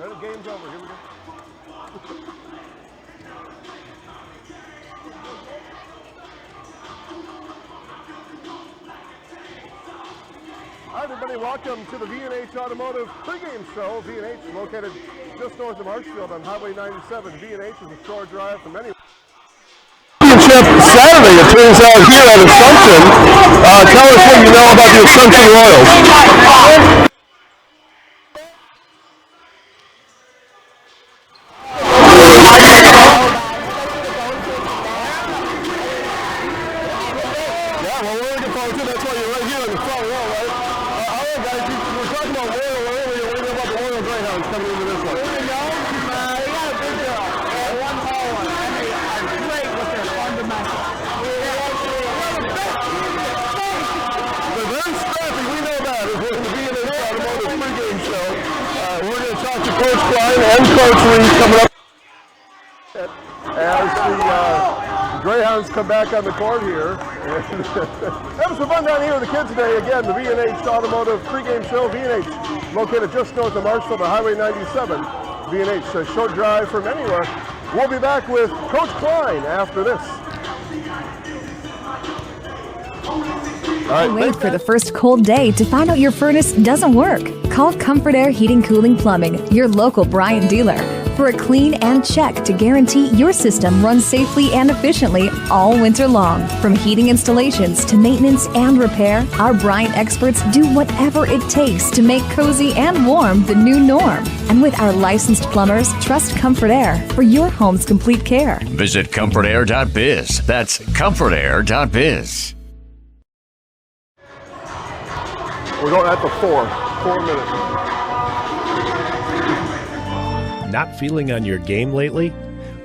The game's over. Here we go. Hi, everybody. Welcome to the V&H Automotive pregame show. V&H is located just north of Marshfield on Highway 97. V&H is a short drive from anywhere. Saturday, it turns out, here at Assumption. Tell us what you know about the Assumption Royals. Yeah, well, we're looking forward to it. That's why you're right here in the front row, right? All right, guys, we were talking about Royal earlier. What do you know about the Royal Greyhounds coming into this one? They got a big girl, one tall one, and they are great with their fundamentals. They're very scrappy, we know that. As we're in the V&H Automotive pregame show. We're going to talk to Coach Klein and Coach Reese coming up as the Greyhounds come back on the court here. Having some fun down here with the kids today. Again, the V&H Automotive pregame show. V&H located just north of Marshfield on Highway 97. V&H, a short drive from anywhere. We'll be back with Coach Klein after this. Wait for the first cold day to find out your furnace doesn't work. Call Comfort Air Heating, Cooling, Plumbing, your local Bryant dealer, for a clean and check to guarantee your system runs safely and efficiently all winter long. From heating installations to maintenance and repair, our Bryant experts do whatever it takes to make cozy and warm the new norm. And with our licensed plumbers, trust Comfort Air for your home's complete care. Visit comfortair.biz. That's comfortair.biz. We're going at the 4 minutes. Not feeling on your game lately?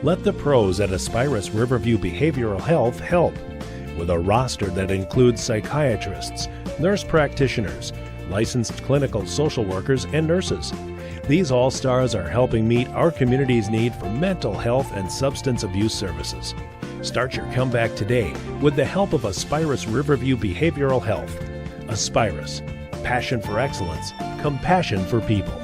Let the pros at ASPIRUS Riverview Behavioral Health help. With a roster that includes psychiatrists, nurse practitioners, licensed clinical social workers, and nurses. These all-stars are helping meet our community's need for mental health and substance abuse services. Start your comeback today with the help of ASPIRUS Riverview Behavioral Health. ASPIRUS. Passion for excellence, compassion for people.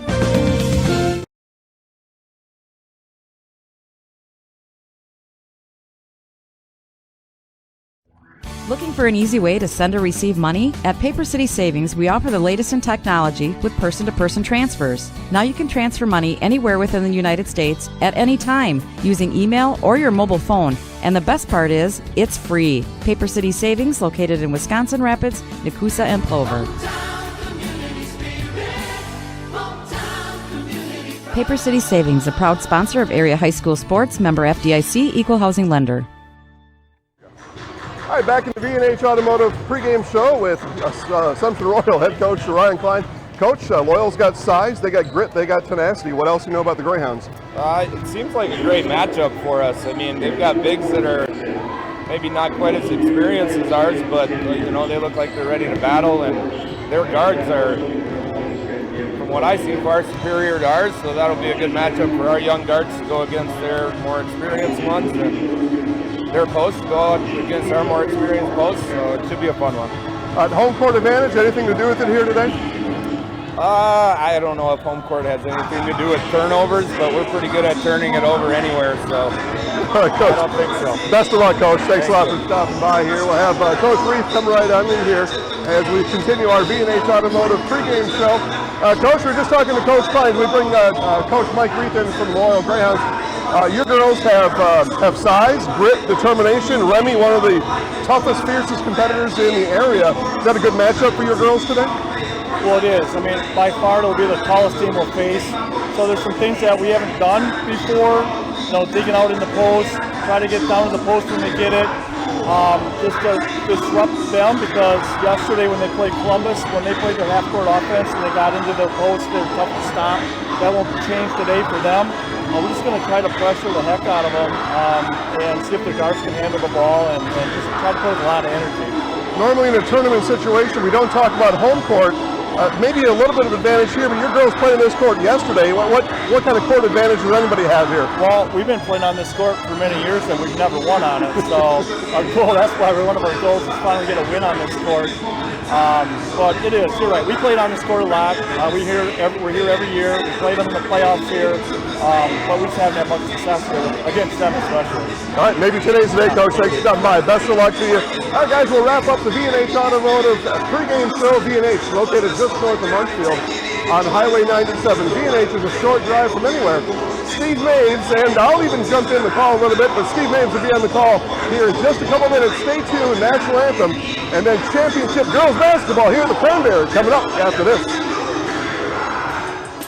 Looking for an easy way to send or receive money? At Paper City Savings, we offer the latest in technology with person-to-person transfers. Now you can transfer money anywhere within the United States at any time using email or your mobile phone. And the best part is, it's free. Paper City Savings, located in Wisconsin Rapids, Nekoosa, and Plover. Paper City Savings, a proud sponsor of area high school sports, member FDIC, equal housing lender. All right, back in the V&H Automotive pregame show with Assumption Royal head coach Ryan Klein. Coach, Loyal's got size, they got grit, they got tenacity. What else do you know about the Greyhounds? It seems like a great matchup for us. I mean, they've got bigs that are maybe not quite as experienced as ours, but you know, they look like they're ready to battle, and their guards are, from what I see, far superior to ours, so that'll be a good matchup for our young guards to go against their more experienced ones, and their posts to go out against our more experienced posts, so it should be a fun one. Home court advantage, anything to do with it here today? I don't know if home court has anything to do with turnovers, but we're pretty good at turning it over anywhere, so Coach, I don't think so. Best of luck, Coach. Thanks a lot for stopping by here. We'll have Coach Reese come right on in here as we continue our V&H Automotive pregame show. Coach, we were just talking to Coach Klein. We bring Coach Mike Reith in from Loyal Greyhounds. Your girls have size, grit, determination. Remy, one of the toughest, fiercest competitors in the area. Is that a good matchup for your girls today? Well, it is. I mean, by far it'll be the tallest team we'll face. So there's some things that we haven't done before. You know, digging out in the post, try to get down to the post when they get it. Just to disrupt them, because yesterday when they played Columbus, when they played their half-court offense and they got into their post, they were tough to stop. That won't change today for them. We're just going to try to pressure the heck out of them and see if their guards can handle the ball and just try to put a lot of energy. Normally in a tournament situation, we don't talk about home court. Maybe a little bit of advantage here, but your girls played on this court yesterday. What kind of court advantage does anybody have here? Well, we've been playing on this court for many years and we've never won on it. So our goal, that's why one of our goals is finally get a win on this court. But it is, you're right. We played on the score a lot. We're here every year. We play them in the playoffs here. But we just haven't had much success here against them especially. All right, maybe today's the day, Coach. Thanks for stopping by. Best of luck to you. All right, guys, we'll wrap up the V&H Automotive pregame show. V&H, located just north of Marshfield on Highway 97. V&H is a short drive from anywhere. Steve Maves, and I'll even jump in the call a little bit, but Steve Maves will be on the call here in just a couple minutes. Stay tuned, National Anthem, and then Championship Girls Basketball here at the Cranberry coming up after this.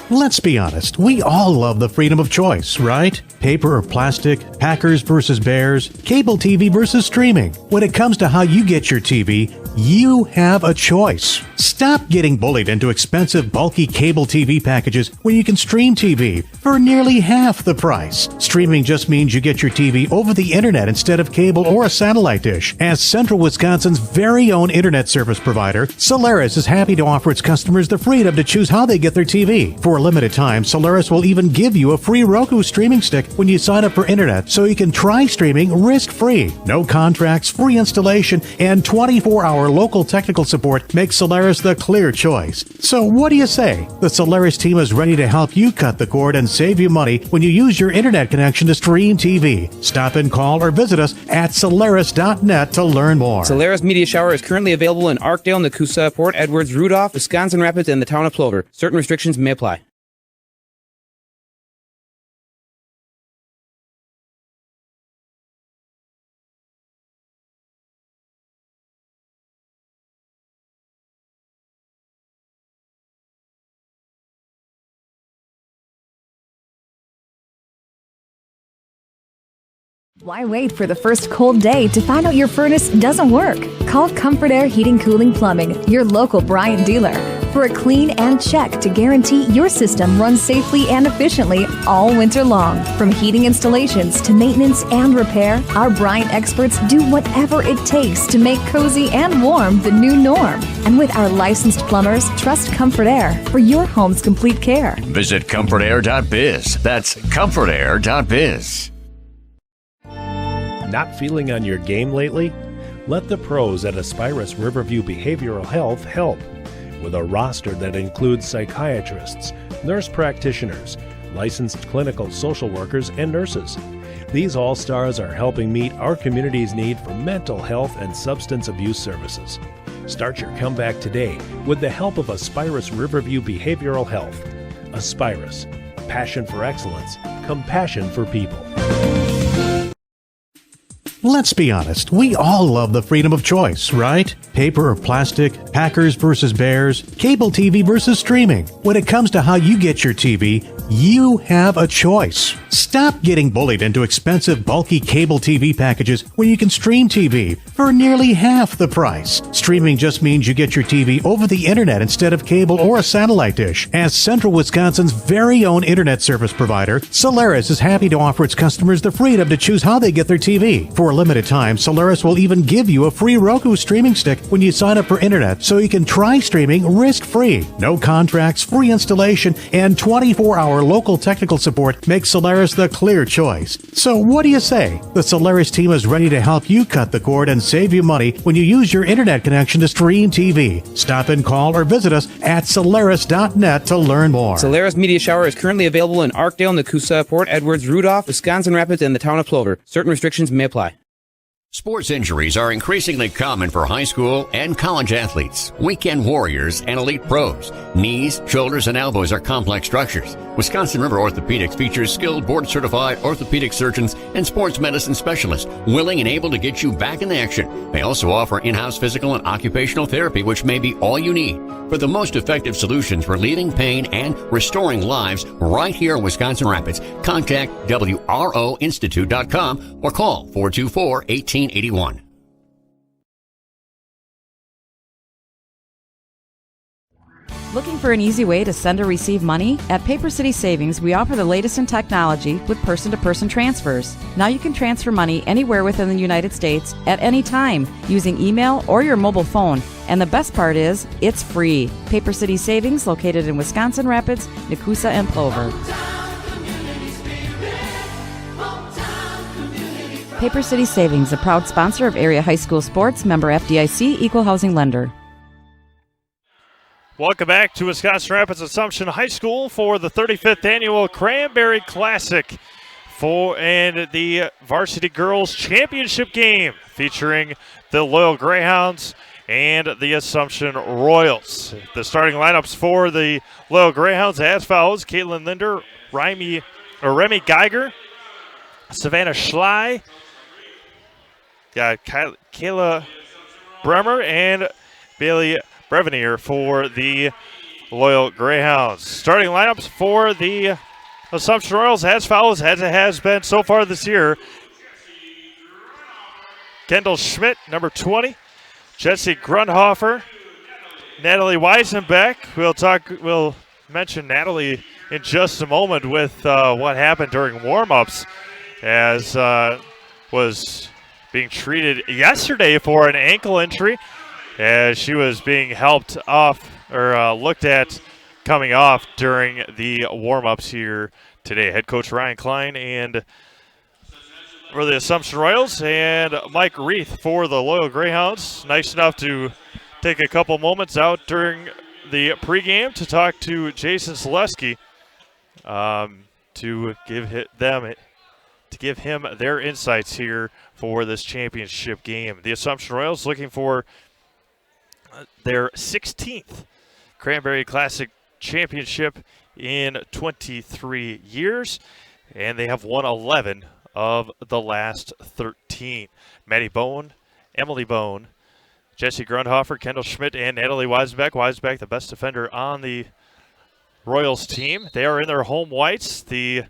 Let's be honest, we all love the freedom of choice, right? Paper or plastic, Packers versus Bears, cable TV versus streaming. When it comes to how you get your TV, you have a choice. Stop getting bullied into expensive, bulky cable TV packages when you can stream TV for nearly half the price. Streaming just means you get your TV over the internet instead of cable or a satellite dish. As Central Wisconsin's very own internet service provider, Solaris is happy to offer its customers the freedom to choose how they get their TV. For a limited time, Solaris will even give you a free Roku streaming stick when you sign up for internet, so you can try streaming risk-free. No contracts, free installation, and 24-hour local technical support makes Solaris the clear choice. So what do you say? The Solaris team is ready to help you cut the cord and save you money when you use your internet connection to stream TV. Stop and call or visit us at Solaris.net to learn more. Solaris Media Shower is currently available in Arkdale, Nekoosa, Port Edwards, Rudolph, Wisconsin Rapids, and the town of Plover. Certain restrictions may apply. Why wait for the first cold day to find out your furnace doesn't work? Call Comfort Air Heating Cooling Plumbing, your local Bryant dealer, for a clean and check to guarantee your system runs safely and efficiently all winter long. From heating installations to maintenance and repair, our Bryant experts do whatever it takes to make cozy and warm the new norm. And with our licensed plumbers, trust Comfort Air for your home's complete care. Visit comfortair.biz. That's comfortair.biz. Not feeling on your game lately? Let the pros at ASPIRUS Riverview Behavioral Health help. With a roster that includes psychiatrists, nurse practitioners, licensed clinical social workers, and nurses. These all-stars are helping meet our community's need for mental health and substance abuse services. Start your comeback today with the help of ASPIRUS Riverview Behavioral Health. ASPIRUS. Passion for excellence. Compassion for people. Let's be honest, we all love the freedom of choice, right? Paper or plastic, Packers versus Bears, cable TV versus streaming. When it comes to how you get your TV, you have a choice. Stop getting bullied into expensive, bulky cable TV packages when you can stream TV for nearly half the price. Streaming just means you get your TV over the internet instead of cable or a satellite dish. As Central Wisconsin's very own internet service provider, Solaris is happy to offer its customers the freedom to choose how they get their TV. For a limited time, Solaris will even give you a free Roku streaming stick when you sign up for internet, so you can try streaming risk-free. No contracts, free installation, and 24-hour local technical support makes Solaris the clear choice. So what do you say? The Solaris team is ready to help you cut the cord and save you money when you use your internet connection to stream TV. Stop and call or visit us at Solaris.net to learn more. Solaris Media Shower is currently available in Arkdale, Nekoosa, Port Edwards, Rudolph, Wisconsin Rapids, and the town of Plover. Certain restrictions may apply. Sports injuries are increasingly common for high school and college athletes, weekend warriors, and elite pros. Knees, shoulders, and elbows are complex structures. Wisconsin River Orthopaedics features skilled board-certified orthopedic surgeons and sports medicine specialists willing and able to get you back in action. They also offer in-house physical and occupational therapy, which may be all you need. For the most effective solutions for relieving pain and restoring lives right here in Wisconsin Rapids, contact WROinstitute.com or call 424-1881. Looking for an easy way to send or receive money? At Paper City Savings, we offer the latest in technology with person-to-person transfers. Now you can transfer money anywhere within the United States at any time using email or your mobile phone. And the best part is, it's free. Paper City Savings, located in Wisconsin Rapids, Nekoosa, and Plover. Paper City Savings, a proud sponsor of area high school sports, member FDIC, equal housing lender. Welcome back to Wisconsin Rapids Assumption High School for the 35th annual Cranberry Classic and the Varsity Girls Championship game featuring the Loyal Greyhounds and the Assumption Royals. The starting lineups for the Loyal Greyhounds as follows: Caitlin Linder, Remy Geiger, Savannah Schley, Kayla Bremer, and Bailey Brevenier for the Loyal Greyhounds. Starting lineups for the Assumption Royals as follows, as it has been so far this year: Kendall Schmidt, number 20, Jesse Grundhofer, Natalie Weisenbeck. We'll mention Natalie in just a moment with what happened during warm-ups, as was being treated yesterday for an ankle injury, as she was being helped off or looked at coming off during the warm-ups here today. Head coach Ryan Klein and for the Assumption Royals, and Mike Reith for the Loyal Greyhounds. Nice enough to take a couple moments out during the pregame to talk to Jason Selesky to give him their insights here for this championship game. The Assumption Royals looking for their 16th Cranberry Classic championship in 23 years, and they have won 11 of the last 13. Maddie Bone, Emily Bone, Jesse Grundhofer, Kendall Schmidt, and Natalie Weisenbeck. Weisenbeck, the best defender on the Royals team. They are in their home whites. The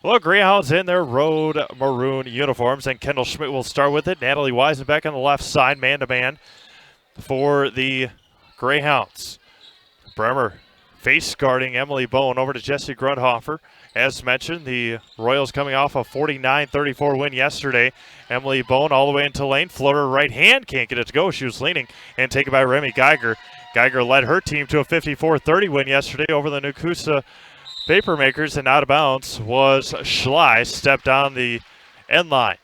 Loyal Greyhounds in their road maroon uniforms, and Kendall Schmidt will start with it. Natalie Weisenbeck on the left side, man-to-man for the Greyhounds. Bremer face guarding Emily Bone over to Jesse Grundhofer. As mentioned, the Royals coming off a 49-34 win yesterday. Emily Bone all the way into lane. Floater right hand, can't get it to go. She was leaning and taken by Remy Geiger. Geiger led her team to a 54-30 win yesterday over the Nekoosa Papermakers, and out of bounds was Schley, stepped on the end line.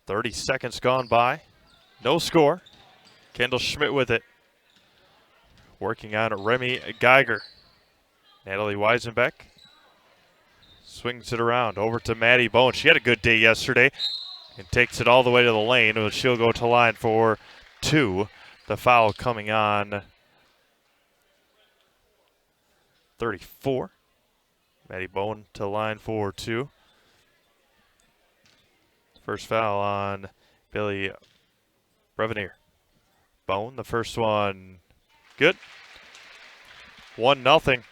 .30 seconds gone by. No score. Kendall Schmidt with it. Working on Remy Geiger. Natalie Weisenbeck swings it around over to Maddie Bone. She had a good day yesterday and takes it all the way to the lane. She'll go to line for 2. The foul coming on 34. Maddie Bone to line for 2. First foul on Billy Brevenier. Bone, the first one, good. 1-0.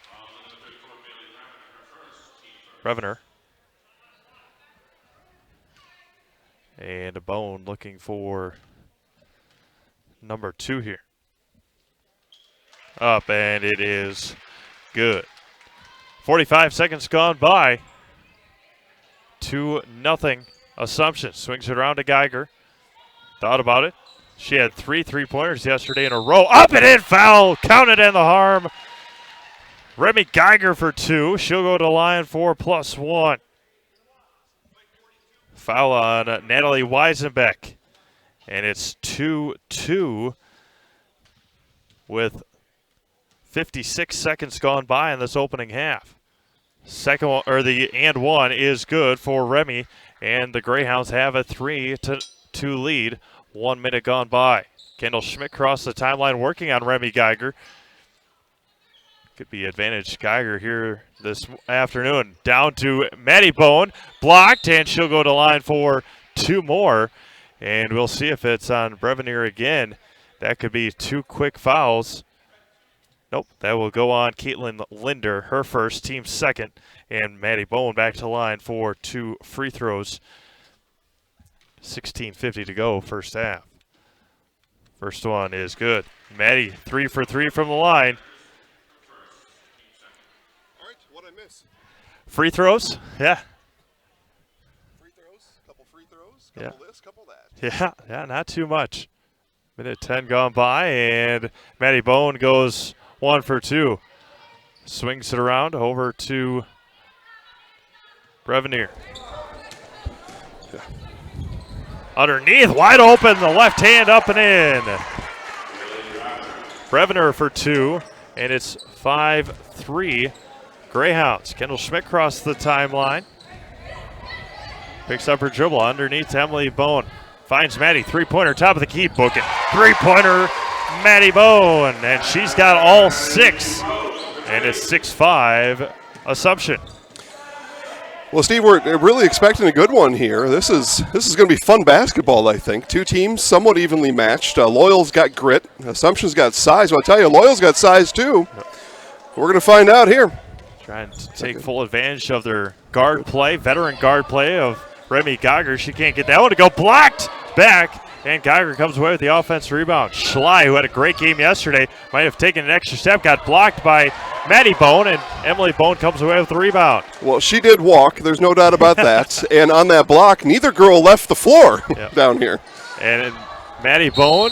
Brevenier. And a Bone looking for number 2 here. Up, and it is good. 45 seconds gone by. 2-0. Assumption swings it around to Geiger. Thought about it. She had 3 3-pointers yesterday in a row. Up and in, foul. Counted in the harm. Remy Geiger for 2. She'll go to line for +1. Foul on Natalie Weisenbeck. And it's 2-2 with 56 seconds gone by in this opening half. Second one, or the and one is good for Remy, and the Greyhounds have a 3-2 lead. 1 minute gone by. Kendall Schmidt crossed the timeline working on Remy Geiger. Could be advantage Geiger here this afternoon. Down to Maddie Bone, blocked, and she'll go to line for 2 more. And we'll see if it's on Brevenier again. That could be 2 quick fouls. Nope, that will go on Caitlin Linder, her first, team second, and Maddie Bone back to line for 2 free throws. 16:50 to go, first half. First one is good. Maddie, 3 for 3 from the line. All right, what'd I miss? Free throws, yeah. Free throws, couple free throws, couple this, couple that. Yeah, not too much. Minute 10 gone by, and Maddie Bone goes 1 for 2. Swings it around over to Brevenier. Underneath, wide open, the left hand up and in. Brevenier for 2, and it's 5-3 Greyhounds. Kendall Schmidt crossed the timeline. Picks up her dribble underneath Emily Bone. Finds Maddie, three-pointer, top of the key, book it. Three-pointer, Maddie Bone, and she's got all 6. And it's 6-5 Assumption. Well, Steve, we're really expecting a good one here. This is going to be fun basketball, I think. Two teams somewhat evenly matched. Loyal's got grit. Assumption's got size. Well, I'll tell you, Loyal's got size too. We're going to find out here. Trying to take full advantage of their guard play, veteran guard play of Remy Geiger. She can't get that one to go. Blocked back, and Geiger comes away with the offensive rebound. Schley, who had a great game yesterday, might have taken an extra step, got blocked by Maddie Bone, and Emily Bone comes away with the rebound. Well, she did walk. There's no doubt about that. And on that block, neither girl left the floor down here. And Maddie Bone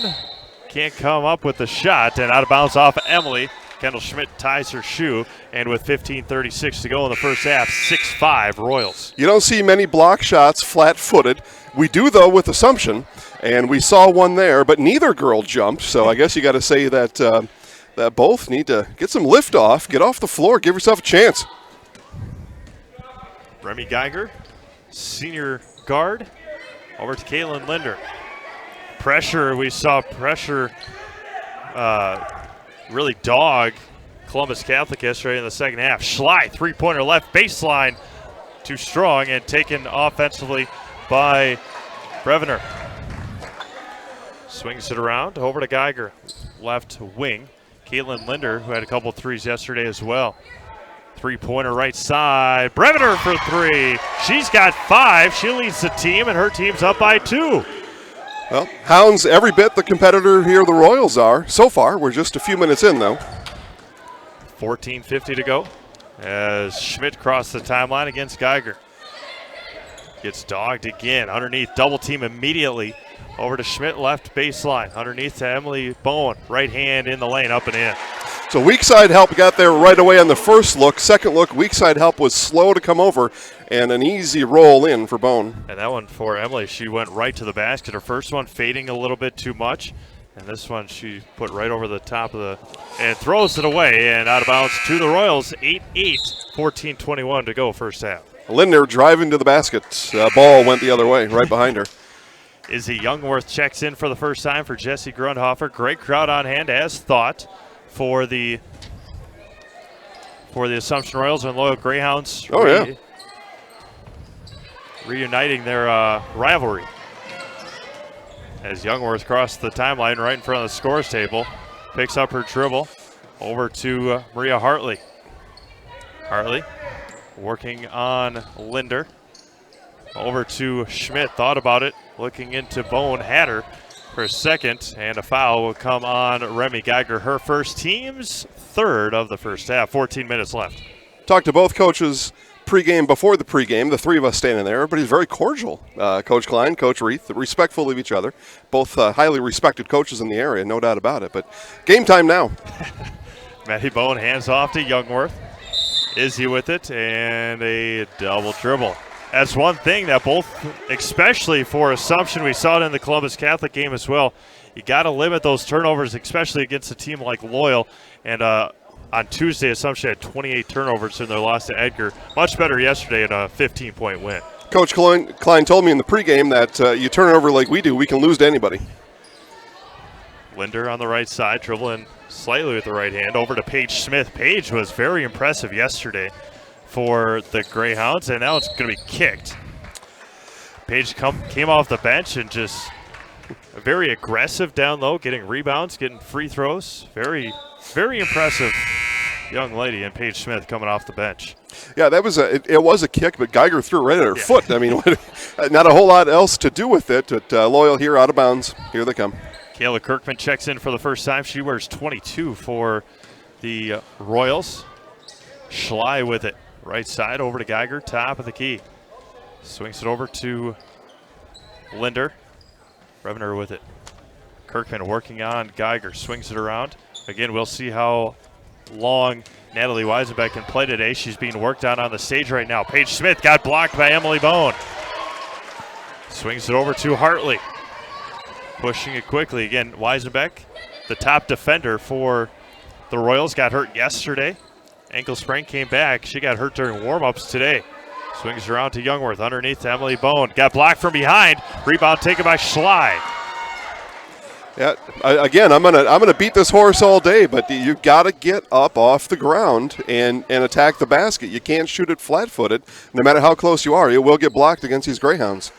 can't come up with the shot, and out of bounds off Emily. Kendall Schmidt ties her shoe, and with 15:36 to go in the first half, 6-5 Royals. You don't see many block shots flat-footed. We do, though, with Assumption, and we saw one there, but neither girl jumped, so I guess you got to say that that both need to get some lift off, get off the floor, give yourself a chance. Remy Geiger, senior guard, over to Caitlin Linder. Pressure, we saw pressure really dog Columbus Catholic yesterday in the second half. Schley, three-pointer left baseline, too strong, and taken offensively by Brevenier. Swings it around, over to Geiger, left wing. Caitlin Linder, who had a couple threes yesterday as well. Three-pointer right side, Brevenier for 3. She's got 5. She leads the team, and her team's up by 2. Well, Hounds every bit the competitor here the Royals are so far. We're just a few minutes in, though. 14:50 to go as Schmidt crossed the timeline against Geiger. Gets dogged again. Underneath, double team immediately. Over to Schmidt, left baseline. Underneath to Emily Bowen. Right hand in the lane, up and in. So weak side help got there right away on the first look. Second look, weak side help was slow to come over, and an easy roll in for Bone. And that one for Emily, she went right to the basket. Her first one fading a little bit too much. And this one she put right over the top of the, and throws it away and out of bounds to the Royals. 8-8, 14:21 to go first half. Linder driving to the basket. Ball went the other way, right behind her. Izzy Youngworth checks in for the first time for Jesse Grundhofer. Great crowd on hand, as thought, for the Assumption Royals and Loyal Greyhounds. Oh, yeah. Reuniting their rivalry. As Youngworth crossed the timeline right in front of the scores table, picks up her dribble over to Maria Hartley. Hartley working on Linder. Over to Schmidt, thought about it, looking into Bone, had her for a second, and a foul will come on Remy Geiger, her first, team's third of the first half. 14 minutes left. Talked to both coaches pregame, before the pregame, the three of us standing there. Everybody's very cordial. Coach Klein, Coach Reith, respectful of each other. Both highly respected coaches in the area, no doubt about it. But game time now. Maddie Bone hands off to Youngworth. Izzy with it, and a double dribble. That's one thing that both, especially for Assumption, we saw it in the Columbus Catholic game as well. You got to limit those turnovers, especially against a team like Loyal. And on Tuesday, Assumption had 28 turnovers in their loss to Edgar. Much better yesterday in a 15-point win. Coach Klein told me in the pregame that you turn it over like we do, we can lose to anybody. Linder on the right side, dribbling slightly with the right hand. Over to Paige Smith. Paige was very impressive yesterday for the Greyhounds, and now it's going to be kicked. Paige came off the bench and just very aggressive down low, getting rebounds, getting free throws. Very, very impressive young lady, and Paige Smith coming off the bench. Yeah, that was it was a kick, but Geiger threw it right at her foot. I mean, not a whole lot else to do with it. But Loyal here out of bounds. Here they come. Kayla Kirkman checks in for the first time. She wears 22 for the Royals. Schley with it. Right side over to Geiger, top of the key. Swings it over to Linder. Brevenier with it. Kirkman working on Geiger, swings it around. Again, we'll see how long Natalie Weisenbeck can play today. She's being worked on the stage right now. Paige Smith got blocked by Emily Bone. Swings it over to Hartley. Pushing it quickly. Again, Weisenbeck, the top defender for the Royals, got hurt yesterday. Ankle sprain, came back. She got hurt during warm-ups today. Swings around to Youngworth. Underneath to Emily Bone. Got blocked from behind. Rebound taken by Schley. Yeah, again, I'm gonna beat this horse all day, but you got to get up off the ground and attack the basket. You can't shoot it flat-footed. No matter how close you are, it will get blocked against these Greyhounds.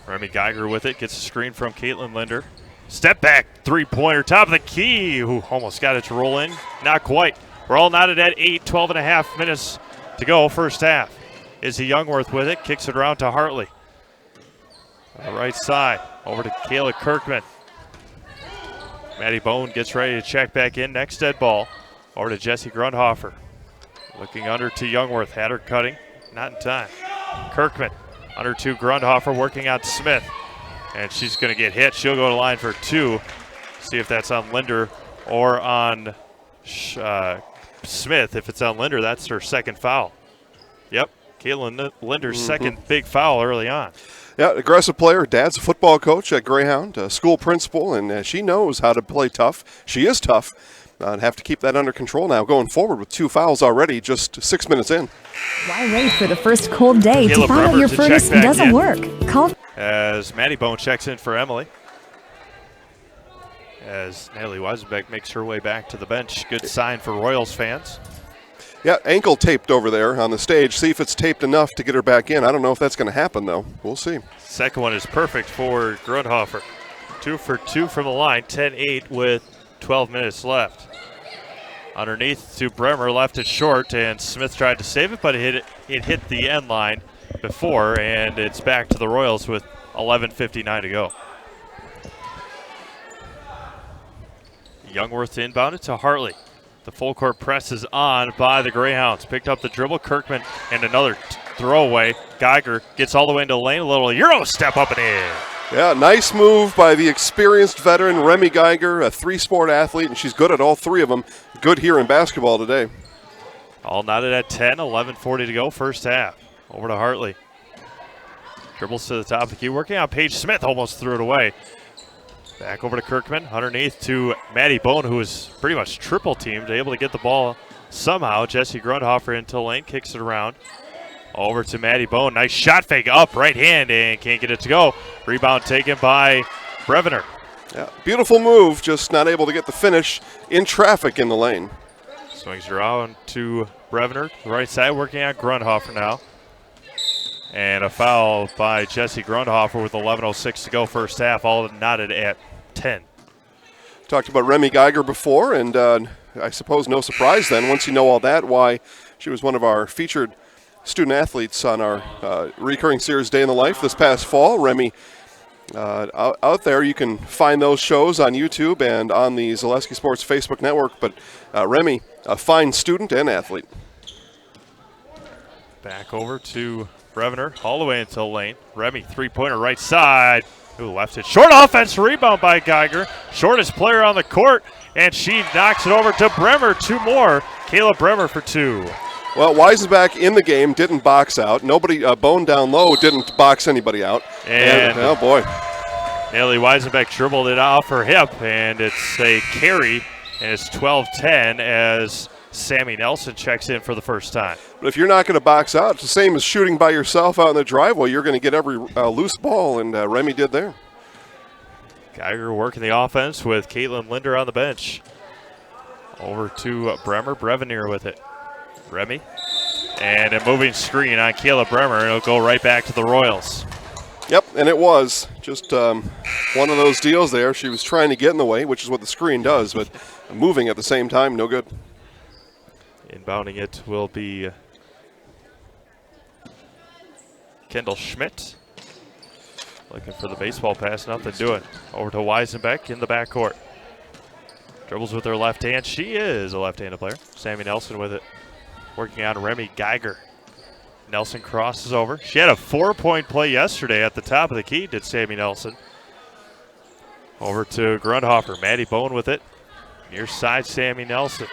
Remy Geiger with it, gets a screen from Caitlin Linder. Step back, three-pointer, top of the key. Ooh, almost got it to roll in. Not quite. We're all knotted at 12 and a half minutes to go, first half. Izzy Youngworth with it, kicks it around to Hartley. On the right side, over to Kayla Kirkman. Maddie Bone gets ready to check back in. Next dead ball. Over to Jesse Grundhofer. Looking under to Youngworth. Had her cutting. Not in time. Kirkman under to Grundhofer, working on Smith. And she's going to get hit. She'll go to line for two. See if that's on Linder or on Smith. If it's on Linder, that's her second foul. Yep. Caitlin Linder's second big foul early on. Yeah, aggressive player. Dad's a football coach at Greyhound, a school principal, and she knows how to play tough. She is tough. Have to keep that under control now, going forward with 2 fouls already, just 6 minutes in. Why wait for the first cold day Caleb to find out Bremer your to furnace check back doesn't in. work? Call As Maddie Bone checks in for Emily. As Natalie Weisenbeck makes her way back to the bench. Good sign for Royals fans. Yeah, ankle taped over there on the stage. See if it's taped enough to get her back in. I don't know if that's going to happen, though. We'll see. Second one is perfect for Grundhofer. 2 for 2 from the line, 10-8 with 12 minutes left. Underneath to Bremer, left it short, and Smith tried to save it, but it hit the end line before, and it's back to the Royals with 11:59 to go. Youngworth inbounded to Hartley. The full court press is on by the Greyhounds. Picked up the dribble, Kirkman, and another throwaway. Geiger gets all the way into the lane, a little Euro step up and in. Yeah, nice move by the experienced veteran Remy Geiger, a three-sport athlete, and she's good at all three of them. Good here in basketball today. All knotted at 10, 11:40 to go, first half. Over to Hartley. Dribbles to the top of the key, working on Paige Smith, almost threw it away. Back over to Kirkman, underneath to Maddie Bone, who was pretty much triple teamed, able to get the ball somehow. Jesse Grundhofer into the lane, kicks it around. Over to Maddie Bone, nice shot fake up, right hand, and can't get it to go. Rebound taken by Brevener. Yeah, beautiful move, just not able to get the finish in traffic in the lane. Swings around to Brevener, the right side, working on Grundhofer now. And a foul by Jesse Grundhofer with 11:06 to go, first half, all knotted at 10. Talked about Remy Geiger before, and I suppose no surprise then, once you know all that, why she was one of our featured student athletes on our recurring series Day in the Life this past fall. Remy, out there, you can find those shows on YouTube and on the Zaleski Sports Facebook network, but Remy, a fine student and athlete. Back over to Brevener, all the way into the lane. Remy, three-pointer right side. Ooh, left it short. Offense rebound by Geiger. Shortest player on the court, and she knocks it over to Bremer. Two more. Kayla Bremer for two. Well, Weisenbeck in the game, didn't box out. Nobody, Bone down low, didn't box anybody out. And oh, boy. Natalie Weisenbeck dribbled it off her hip, and it's a carry, and it's 12-10 as Sammy Nelson checks in for the first time. But if you're not going to box out, it's the same as shooting by yourself out in the driveway. You're going to get every loose ball, and Remy did there. Geiger working the offense with Caitlin Linder on the bench. Over to Bremer, Brevener with it. Remy, and a moving screen on Kayla Bremer. It'll go right back to the Royals. Yep, and it was just one of those deals there. She was trying to get in the way, which is what the screen does, but moving at the same time, no good. Inbounding it will be Kendall Schmidt. Looking for the baseball pass, nothing doing. Over to Weisenbeck in the backcourt. Dribbles with her left hand. She is a left-handed player. Sammy Nelson with it. Working on Remy Geiger. Nelson crosses over. She had a 4-point play yesterday at the top of the key, did Sammy Nelson. Over to Grundhofer. Maddie Bone with it. Near side, Sammy Nelson.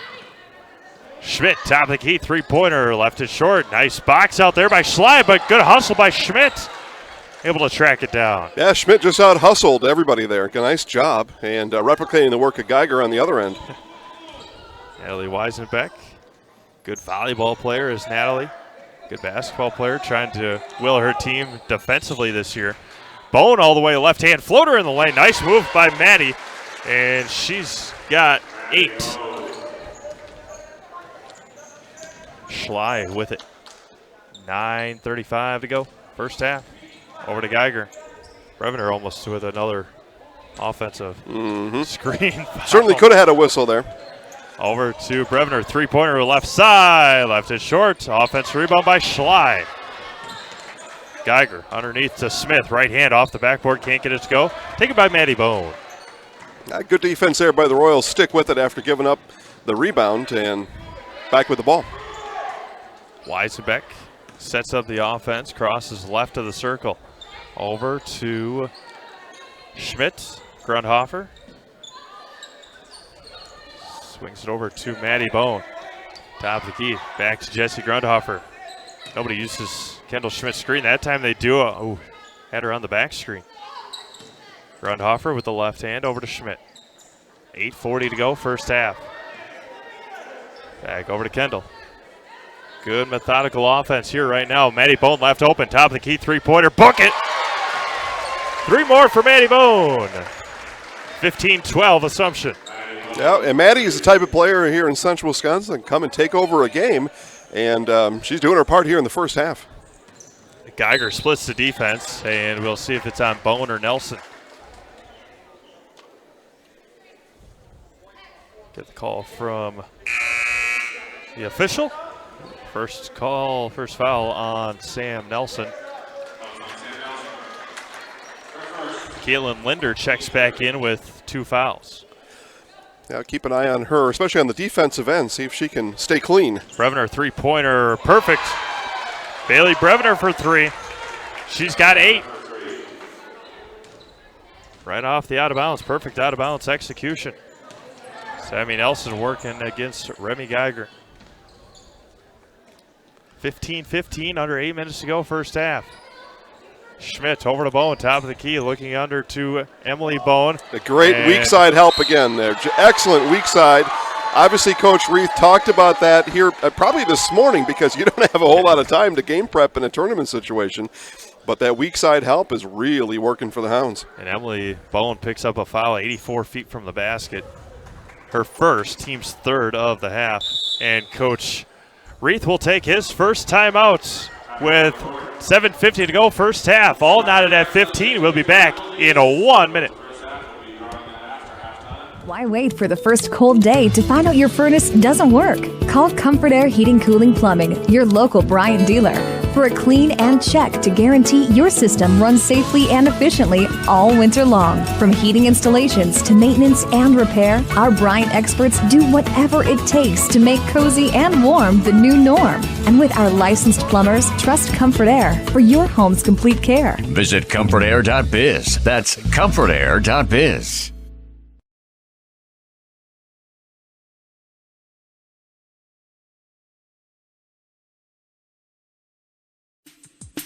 Schmidt, top of the key, three-pointer, left it short. Nice box out there by Schley, but good hustle by Schmidt. Able to track it down. Yeah, Schmidt just out-hustled everybody there. Nice job, and replicating the work of Geiger on the other end. Natalie Weisenbeck, good volleyball player is Natalie. Good basketball player, trying to will her team defensively this year. Bone all the way left-hand floater in the lane. Nice move by Maddie, and she's got 8. Schley with it. 9:35 to go, first half. Over to Geiger. Brevner almost with another offensive screen. Certainly could have had a whistle there. Over to Brevner, three-pointer left side, left it short. Offensive rebound by Schley. Geiger underneath to Smith, right hand off the backboard, can't get it to go. Taken by Maddie Bone. Good defense there by the Royals. Stick with it after giving up the rebound and back with the ball. Weisenbeck sets up the offense, crosses left of the circle. Over to Schmidt, Grundhofer. Swings it over to Maddie Bone. Top of the key, back to Jesse Grundhofer. Nobody uses Kendall Schmidt's screen. That time they do. Had her on the back screen. Grundhofer with the left hand over to Schmidt. 8:40 to go, first half. Back over to Kendall. Good methodical offense here right now. Maddie Bone left open, top of the key, three-pointer, book it. 3 more for Maddie Bone. 15-12 Assumption. Yeah, and Maddie is the type of player here in Central Wisconsin that can come and take over a game, and she's doing her part here in the first half. Geiger splits the defense, and we'll see if it's on Bone or Nelson. Get the call from the official. First foul on Sam Nelson. Caitlin Linder checks back in with 2 fouls. Yeah, keep an eye on her, especially on the defensive end, see if she can stay clean. Brevner three-pointer, perfect. Bailey Brevner for 3. She's got 8. Right off the out-of-bounds, perfect out-of-bounds execution. Sammy Nelson working against Remy Geiger. 15-15, under 8 minutes to go, first half. Schmidt over to Bone, top of the key, looking under to Emily Bone. A great weak side help again there. Excellent weak side. Obviously, Coach Reith talked about that here probably this morning because you don't have a whole lot of time to game prep in a tournament situation. But that weak side help is really working for the Hounds. And Emily Bone picks up a foul 84 feet from the basket. Her first, team's 3rd of the half. And Coach Reith will take his first timeout with 7:50 to go, first half. All knotted at 15. We'll be back in 1 minute. Why wait for the first cold day to find out your furnace doesn't work? Call Comfort Air Heating Cooling Plumbing, your local Bryant dealer, for a clean and check to guarantee your system runs safely and efficiently all winter long. From heating installations to maintenance and repair, our Bryant experts do whatever it takes to make cozy and warm the new norm. And with our licensed plumbers, trust Comfort Air for your home's complete care. Visit comfortair.biz. That's comfortair.biz.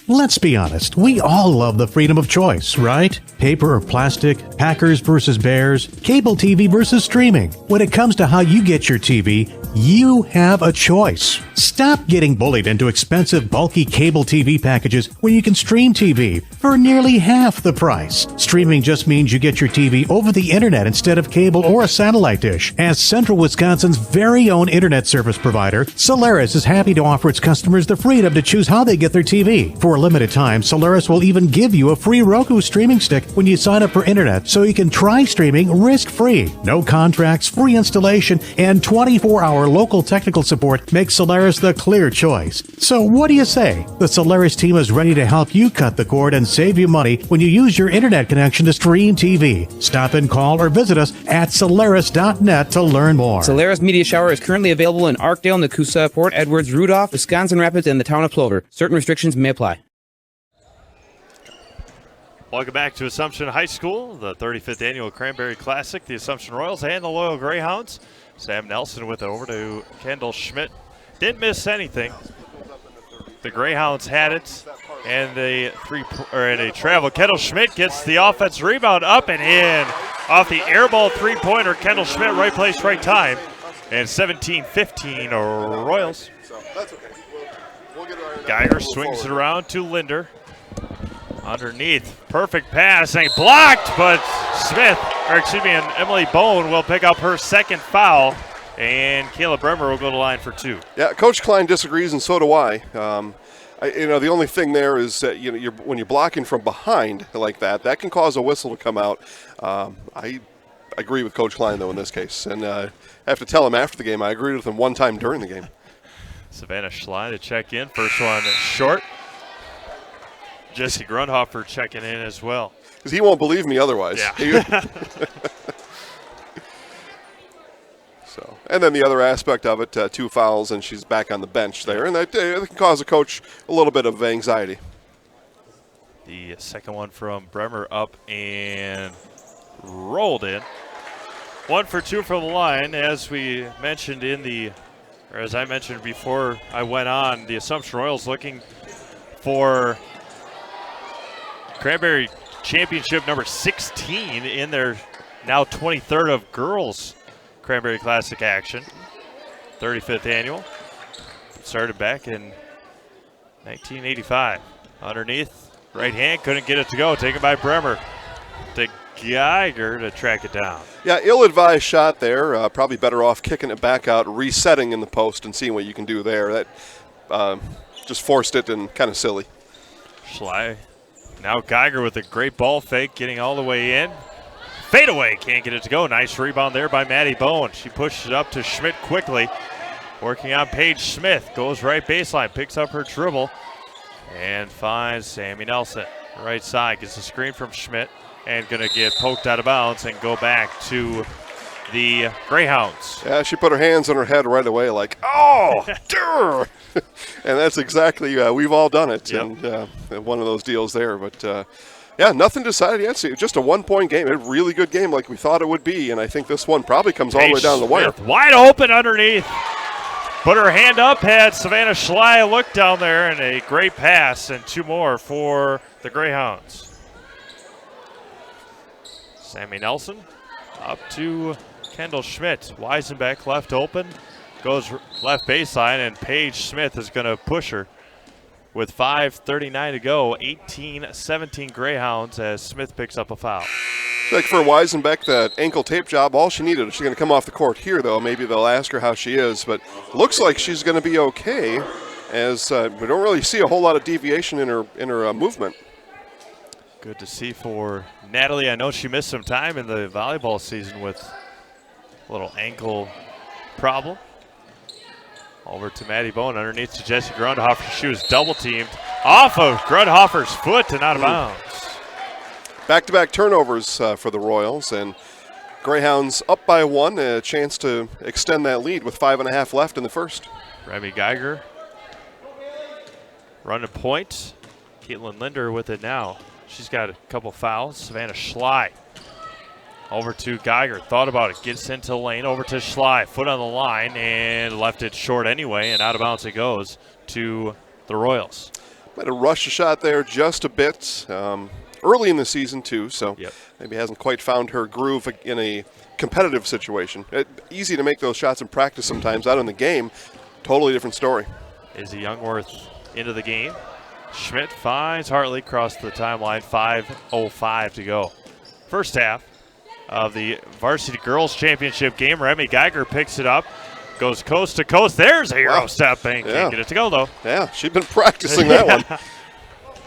Let's be honest, we all love the freedom of choice, right? Paper or plastic, Packers versus Bears, cable TV versus streaming. When it comes to how you get your TV, you have a choice. Stop getting bullied into expensive, bulky cable TV packages when you can stream TV for nearly half the price. Streaming just means you get your TV over the internet instead of cable or a satellite dish. As Central Wisconsin's very own internet service provider, Solaris is happy to offer its customers the freedom to choose how they get their TV. For a limited time, Solaris will even give you a free Roku streaming stick when you sign up for internet so you can try streaming risk-free. No contracts, free installation, and 24-hour local technical support makes Solaris the clear choice. So what do you say? The Solaris team is ready to help you cut the cord and save you money when you use your internet connection to stream TV. Stop and call or visit us at Solaris.net to learn more. Solaris Media Shower is currently available in Arkdale, Nekoosa, Port Edwards, Rudolph, Wisconsin Rapids, and the town of Plover. Certain restrictions may apply. Welcome back to Assumption High School, the 35th Annual Cranberry Classic, the Assumption Royals, and the Loyal Greyhounds. Sam Nelson with it over to Kendall Schmidt. Didn't miss anything. The Greyhounds had it, and a travel. Kendall Schmidt gets the offensive rebound up and in. Off the air ball three-pointer, Kendall Schmidt, right place, right time. And 17-15 Royals. Geiger swings it around to Linder. Underneath, perfect pass, and blocked, but and Emily Bone will pick up her second foul, and Kayla Bremer will go to line for 2. Yeah, Coach Klein disagrees, and so do I. The only thing there is that when you're blocking from behind like that, that can cause a whistle to come out. I agree with Coach Klein, though, in this case, and I have to tell him after the game I agreed with him one time during the game. Savannah Schlein to check in. First one short. Jesse Grundhofer checking in as well. Because he won't believe me otherwise. Yeah. And then the other aspect of it, 2 fouls, and she's back on the bench there. And that can cause a coach a little bit of anxiety. The second one from Bremer up and rolled in. 1 for 2 from the line. As I mentioned before I went on, the Assumption Royals looking for Cranberry Championship number 16 in their now 23rd of girls Cranberry Classic action. 35th annual. Started back in 1985. Underneath, right hand, couldn't get it to go. Taken by Bremer. To Geiger to track it down. Yeah, ill-advised shot there. Probably better off kicking it back out, resetting in the post, and seeing what you can do there. That just forced it and kind of silly. Schley. Now Geiger with a great ball fake, getting all the way in. Fade away, can't get it to go. Nice rebound there by Maddie Bone. She pushed it up to Schmidt quickly. Working on Paige Smith. Goes right baseline, picks up her dribble, and finds Sammy Nelson. Right side, gets a screen from Schmidt, and going to get poked out of bounds and go back to the Greyhounds. Yeah, she put her hands on her head right away like, oh, durr. And that's exactly, we've all done it. Yep. And one of those deals there. But, yeah, nothing decided yet. So just a 1-point game. A really good game like we thought it would be. And I think this one probably comes all the way down the wire. Wide open underneath. Put her hand up, had Savannah Schley look down there, and a great pass, and 2 more for the Greyhounds. Sammy Nelson up to Kendall Schmidt. Weisenbeck left open, goes left baseline, and Paige Smith is going to push her with 5:39 to go. 18-17 Greyhounds as Smith picks up a foul. Like for Weisenbeck, that ankle tape job, all she needed. She's going to come off the court here, though. Maybe they'll ask her how she is, but looks like she's going to be okay, as we don't really see a whole lot of deviation in her movement. Good to see for Natalie. I know she missed some time in the volleyball season with a little ankle problem. Over to Maddie Bone, underneath to Jesse Grundhofer. She was double teamed off of Grundhofer's foot and out of bounds. Back-to-back turnovers for the Royals, and Greyhounds up by 1, a chance to extend that lead with 5.5 left in the first. Remy Geiger running point. Caitlin Linder with it now. She's got a couple fouls. Savannah Schley over to Geiger. Thought about it. Gets into the lane. Over to Schley. Foot on the line and left it short anyway, and out of bounds it goes to the Royals. Might have rushed a shot there just a bit. Early in the season, too, so maybe hasn't quite found her groove in a competitive situation. Easy to make those shots in practice sometimes. Out in the game, totally different story. Izzy Youngworth into the game. Schmidt finds Hartley across the timeline. 5:05 to go. First half of the Varsity Girls Championship game. Remy Geiger picks it up. Goes coast to coast. There's a hero step. And can't get it to go, though. Yeah, she's been practicing that one.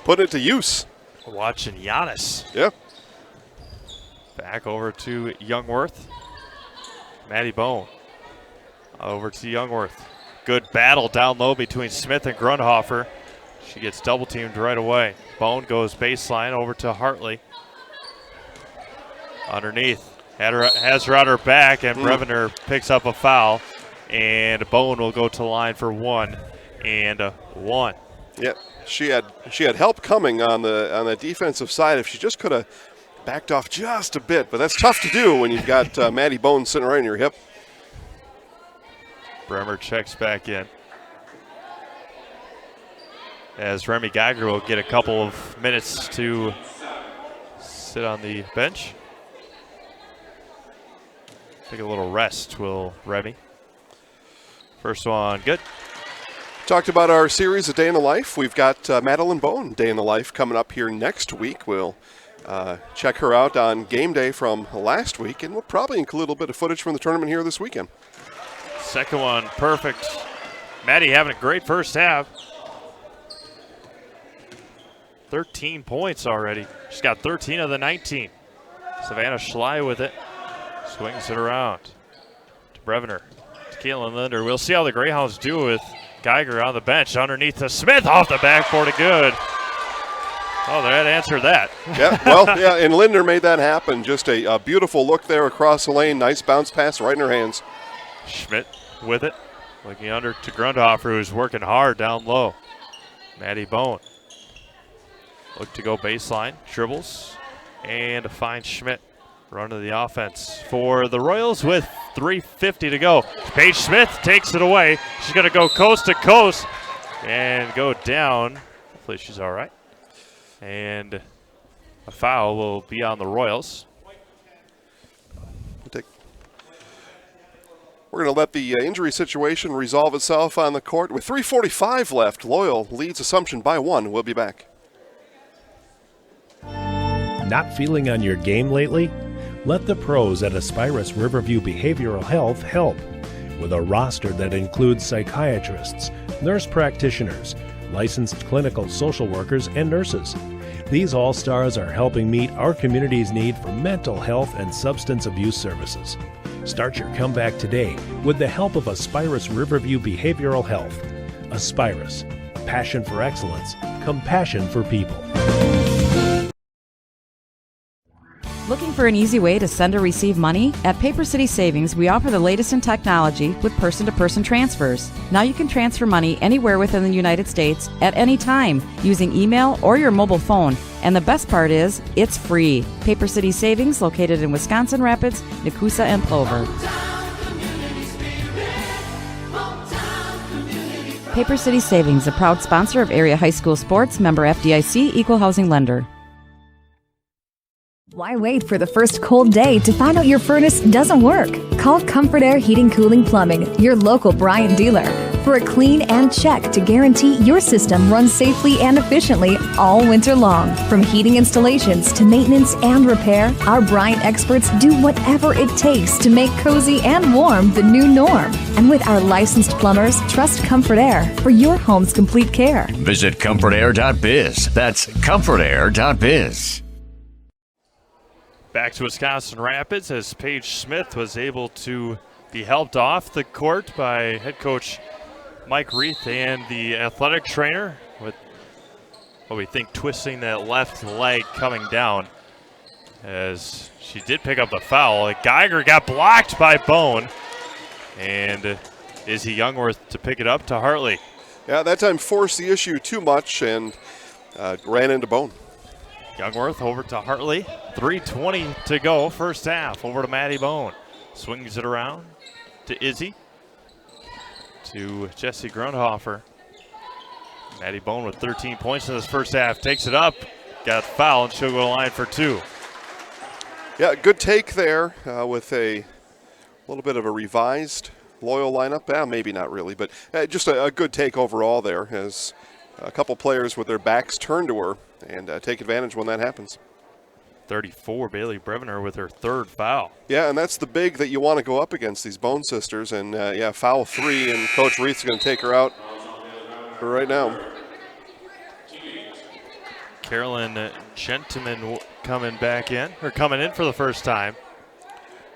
Put it to use. Watching Giannis. Yeah. Back over to Youngworth. Maddie Bone. Over to Youngworth. Good battle down low between Smith and Grundhofer. She gets double teamed right away. Bone goes baseline over to Hartley. Underneath. Has her on her back, and Breviner picks up a foul. And Bone will go to the line for 1 and 1. Yep. She had help coming on the defensive side. If she just could have backed off just a bit, but that's tough to do when you've got Maddie Bone sitting right in your hip. Bremer checks back in, as Remy Geiger will get a couple of minutes to sit on the bench. Take a little rest, will Remy. First one, good. Talked about our series, A Day in the Life. We've got Madeline Bone, Day in the Life, coming up here next week. We'll check her out on game day from last week, and we'll probably include a little bit of footage from the tournament here this weekend. Second one, perfect. Maddie having a great first half. 13 points already. She's got 13 of the 19. Savannah Schley with it. Swings it around to Brevner, to Keelan Linder. We'll see how the Greyhounds do with Geiger on the bench. Underneath to Smith, off the backboard, good. Oh, that answered that. Yeah, well, yeah, and Linder made that happen. Just a beautiful look there across the lane. Nice bounce pass right in her hands. Schmidt with it. Looking under to Grundhofer, who's working hard down low. Maddie Bone. Look to go baseline. Dribbles. And finds Schmidt. Run to the offense for the Royals with 3:50 to go. Paige Smith takes it away. She's going to go coast to coast and go down. Hopefully she's all right. And a foul will be on the Royals. We're going to let the injury situation resolve itself on the court. With 3:45 left, Loyal leads Assumption by 1. We'll be back. Not feeling on your game lately? Let the pros at ASPIRUS Riverview Behavioral Health help. With a roster that includes psychiatrists, nurse practitioners, licensed clinical social workers, and nurses. These all-stars are helping meet our community's need for mental health and substance abuse services. Start your comeback today with the help of ASPIRUS Riverview Behavioral Health. ASPIRUS. Passion for excellence. Compassion for people. Looking for an easy way to send or receive money? At Paper City Savings, we offer the latest in technology with person-to-person transfers. Now you can transfer money anywhere within the United States at any time using email or your mobile phone. And the best part is, it's free. Paper City Savings, located in Wisconsin Rapids, Nekoosa, and Plover. Paper City Savings, a proud sponsor of area high school sports, member FDIC, equal housing lender. Why wait for the first cold day to find out your furnace doesn't work? Call Comfort Air Heating Cooling Plumbing, your local Bryant dealer, for a clean and check to guarantee your system runs safely and efficiently all winter long. From heating installations to maintenance and repair, our Bryant experts do whatever it takes to make cozy and warm the new norm. And with our licensed plumbers, trust Comfort Air for your home's complete care. Visit comfortair.biz. That's comfortair.biz. Back to Wisconsin Rapids as Paige Smith was able to be helped off the court by head coach Mike Reith and the athletic trainer with what we think twisting that left leg coming down, as she did pick up the foul. Geiger got blocked by Bone, and Izzy Youngworth to pick it up to Hartley. Yeah, that time forced the issue too much and ran into Bone. Youngworth over to Hartley. 3:20 to go, first half. Over to Maddie Bone. Swings it around to Izzy. To Jesse Grundhofer. Maddie Bone with 13 points in this first half. Takes it up. Got fouled, and she'll go to the line for 2. Yeah, good take there with a little bit of a revised Loyal lineup. Maybe not really, but just a good take overall there, as a couple players with their backs turned to her and take advantage when that happens. 34, Bailey Brevner with her third foul. Yeah, and that's the big that you want to go up against, these Bone sisters. And yeah, foul 3, and Coach Reith's going to take her out right now. Carolyn Gentleman coming in for the first time.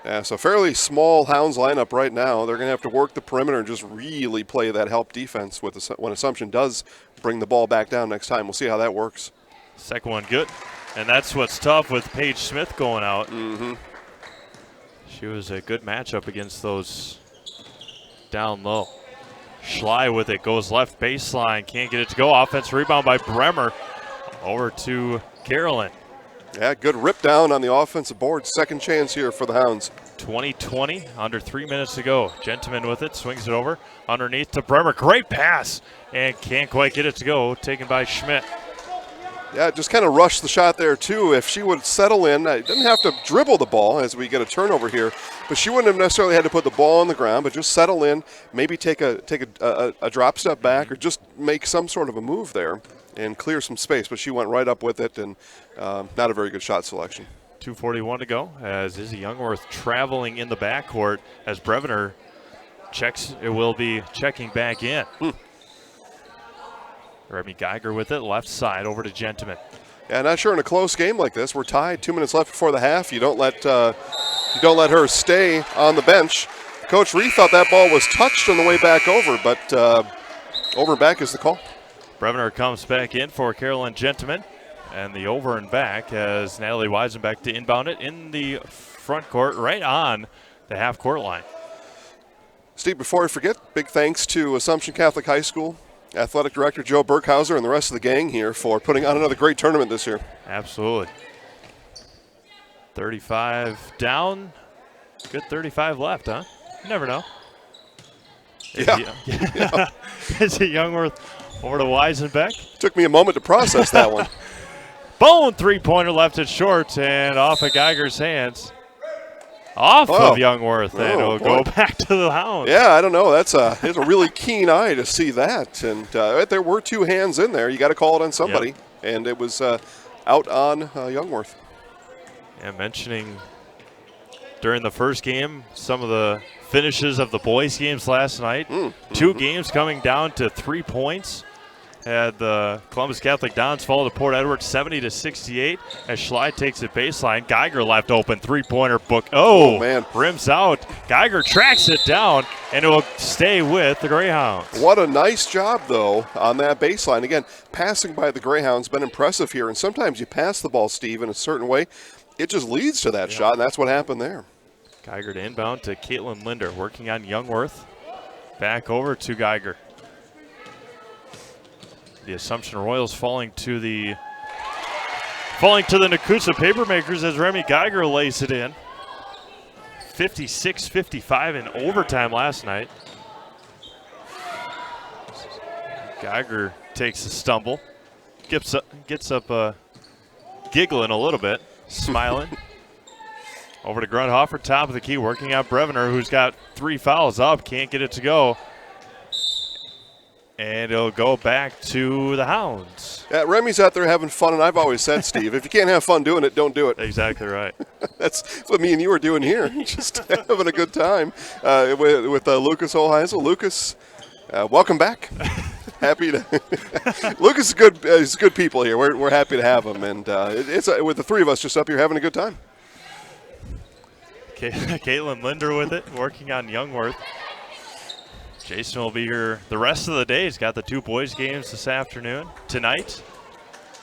Yeah, so fairly small Hounds lineup right now. They're going to have to work the perimeter and just really play that help defense when Assumption does bring the ball back down next time. We'll see how that works. Second one good. And that's what's tough with Paige Smith going out. Mm-hmm. She was a good matchup against those down low. Schley with it, goes left baseline, can't get it to go. Offense rebound by Bremer. Over to Carolyn. Yeah, good rip down on the offensive board. Second chance here for the Hounds. 20-20, under 3 minutes to go. Gentleman with it, swings it over underneath to Bremer. Great pass, and can't quite get it to go. Taken by Schmidt. Yeah, just kind of rushed the shot there, too. If she would settle in, didn't have to dribble the ball as we get a turnover here, but she wouldn't have necessarily had to put the ball on the ground, but just settle in, maybe take a drop step back or just make some sort of a move there and clear some space. But she went right up with it, and not a very good shot selection. 2:41 to go as Izzy Youngworth traveling in the backcourt as Brevner checks. It will be checking back in. Remy Geiger with it, left side over to Gentleman. Yeah, not sure in a close game like this. We're tied, 2 minutes left before the half. You don't let her stay on the bench. Coach Reed thought that ball was touched on the way back over, but over and back is the call. Brevner comes back in for Carolyn Gentleman, and the over and back as Natalie Weisenbeck to inbound it in the front court right on the half court line. Steve, before I forget, big thanks to Assumption Catholic High School Athletic Director Joe Burkhauser and the rest of the gang here for putting on another great tournament this year. Absolutely. 35 down. Good 35 left, huh? You never know. Yeah. It's a Youngworth over to Weisenbeck. Took me a moment to process that one. Bone three-pointer left it short and off of Geiger's hands. Off of Youngworth, and it'll go back to the Hounds. Yeah, I don't know. It's a really keen eye to see that. And there were two hands in there. You got to call it on somebody. Yep. And it was out on Youngworth. Yeah, mentioning during the first game some of the finishes of the boys' games last night. Two games coming down to 3 points. Had the Columbus Catholic Dons fall to Port Edward 70-68 as Schley takes it baseline. Geiger left open, three-pointer book. Oh, man. Rims out. Geiger tracks it down, and it will stay with the Greyhounds. What a nice job, though, on that baseline. Again, passing by the Greyhounds been impressive here, and sometimes you pass the ball, Steve, in a certain way. It just leads to that shot, and that's what happened there. Geiger to inbound to Caitlin Linder, working on Youngworth. Back over to Geiger. The Assumption Royals falling to the Nekoosa Papermakers as Remy Geiger lays it in. 56-55 in overtime last night. Geiger takes a stumble, gets up giggling a little bit, smiling. Over to Grundhofer, top of the key, working out Brevner, who's got 3 fouls up, can't get it to go. And it'll go back to the Hounds. Yeah, Remy's out there having fun, and I've always said, Steve, if you can't have fun doing it, don't do it. Exactly right. That's what me and you are doing here, just having a good time with Lucas Hoheisel. Lucas, welcome back. Happy to. Lucas is good. He's good people here. We're happy to have him, and it's with the three of us just up here having a good time. Caitlin Linder with it, working on Youngworth. Jason will be here the rest of the day. He's got the 2 boys games this afternoon. Tonight,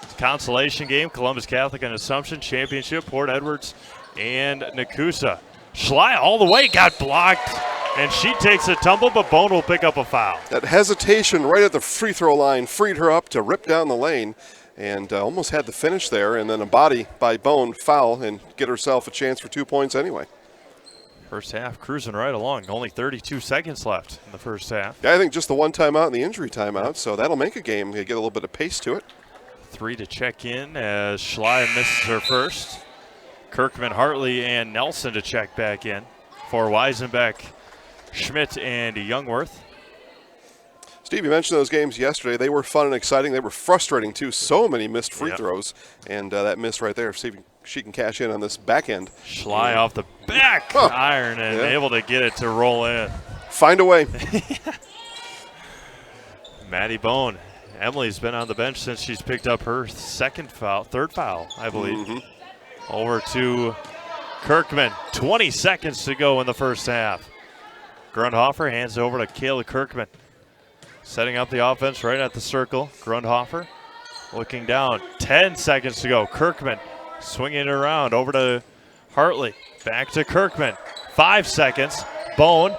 it's a consolation game, Columbus Catholic and Assumption Championship, Port Edwards and Nekoosa. Schley all the way, got blocked, and she takes a tumble, but Bone will pick up a foul. That hesitation right at the free throw line freed her up to rip down the lane and almost had the finish there, and then a body by Bone foul and get herself a chance for 2 points anyway. First half cruising right along. Only 32 seconds left in the first half. Yeah, I think just the one timeout and the injury timeout, so that'll make a game. You get a little bit of pace to it. 3 to check in as Schley misses her first. Kirkman, Hartley, and Nelson to check back in for Weisenbeck, Schmidt, and Youngworth. Steve, you mentioned those games yesterday. They were fun and exciting. They were frustrating, too. So many missed free throws, and that miss right there. See if she can cash in on this back end. Schley off the back iron and able to get it to roll in. Find a way. Maddie Bone. Emily's been on the bench since she's picked up her third foul, I believe. Over to Kirkman. 20 seconds to go in the first half. Grundhofer hands it over to Kayla Kirkman. Setting up the offense right at the circle. Grundhofer looking down. 10 seconds to go. Kirkman swinging it around over to Hartley. Back to Kirkman. 5 seconds. Bone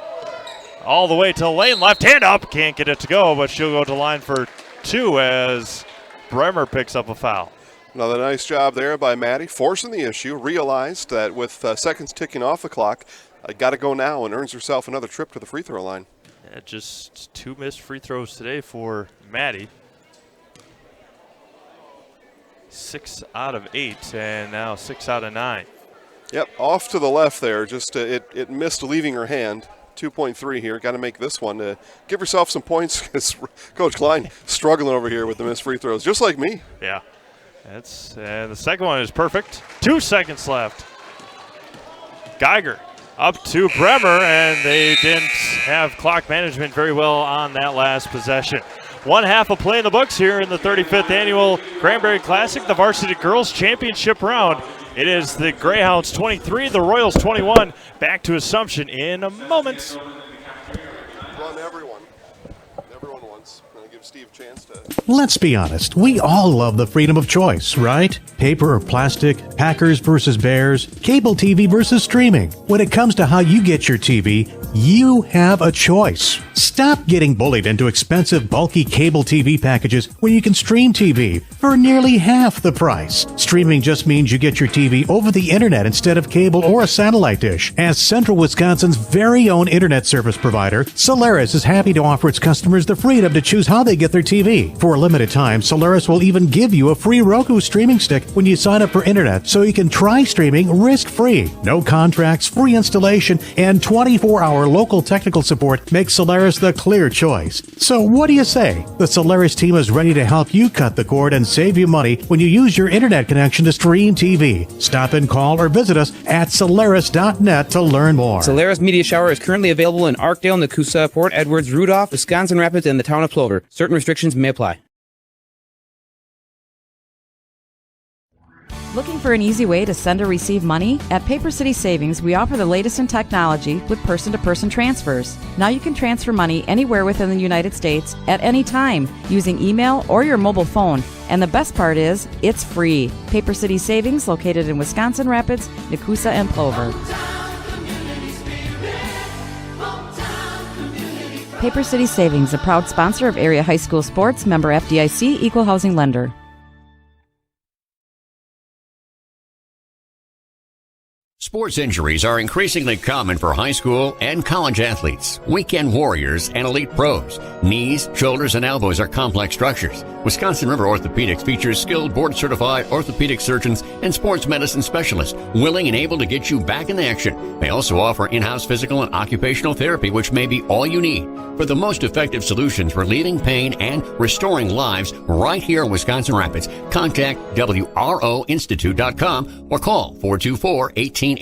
all the way to the lane. Left hand up. Can't get it to go, but she'll go to line for 2 as Bremer picks up a foul. Another nice job there by Maddie, forcing the issue. Realized that with seconds ticking off the clock, got to go now and earns herself another trip to the free throw line. Yeah, just 2 missed free throws today for Maddie. 6 out of 8, and now 6 out of 9. Yep, off to the left there. Just it missed leaving her hand. 2.3 here. Got to make this one to give herself some points, because Coach Klein struggling over here with the missed free throws, just like me. Yeah. The second one is perfect. 2 seconds left. Geiger up to Bremer, and they didn't have clock management very well on that last possession. 1/2 of play in the books here in the 35th annual Cranberry Classic, the Varsity Girls Championship round. It is the Greyhounds 23, the Royals 21. Back to Assumption in a moment. Run everyone. Everyone wants. I'm going to give Steve a chance to. Let's be honest, we all love the freedom of choice, right? Paper or plastic, Packers versus Bears, cable TV versus streaming. When it comes to how you get your TV, you have a choice. Stop getting bullied into expensive, bulky cable TV packages when you can stream TV for nearly half the price. Streaming just means you get your TV over the internet instead of cable or a satellite dish. As Central Wisconsin's very own internet service provider, Solaris is happy to offer its customers the freedom to choose how they get their TV. For a limited time, Solaris will even give you a free Roku streaming stick when you sign up for internet, so you can try streaming risk-free. No contracts, free installation, and 24-hour local technical support make Solaris the clear choice. So what do you say? The Solaris team is ready to help you cut the cord and save you money when you use your internet connection to stream TV. Stop and call or visit us at Solaris.net to learn more. Solaris Media Shower is currently available in Arkdale, Nekoosa, Port Edwards, Rudolph, Wisconsin Rapids, and the town of Plover. Certain restrictions may apply. Looking for an easy way to send or receive money? At Paper City Savings, we offer the latest in technology with person-to-person transfers. Now you can transfer money anywhere within the United States at any time using email or your mobile phone. And the best part is, it's free. Paper City Savings, located in Wisconsin Rapids, Nekoosa, and Plover. Paper City Savings, a proud sponsor of area high school sports, member FDIC, equal housing lender. Sports injuries are increasingly common for high school and college athletes, weekend warriors, and elite pros. Knees, shoulders, and elbows are complex structures. Wisconsin River Orthopaedics features skilled board-certified orthopedic surgeons and sports medicine specialists willing and able to get you back in action. They also offer in-house physical and occupational therapy, which may be all you need for the most effective solutions relieving pain and restoring lives right here in Wisconsin Rapids. Contact WROinstitute.com or call 424-1881.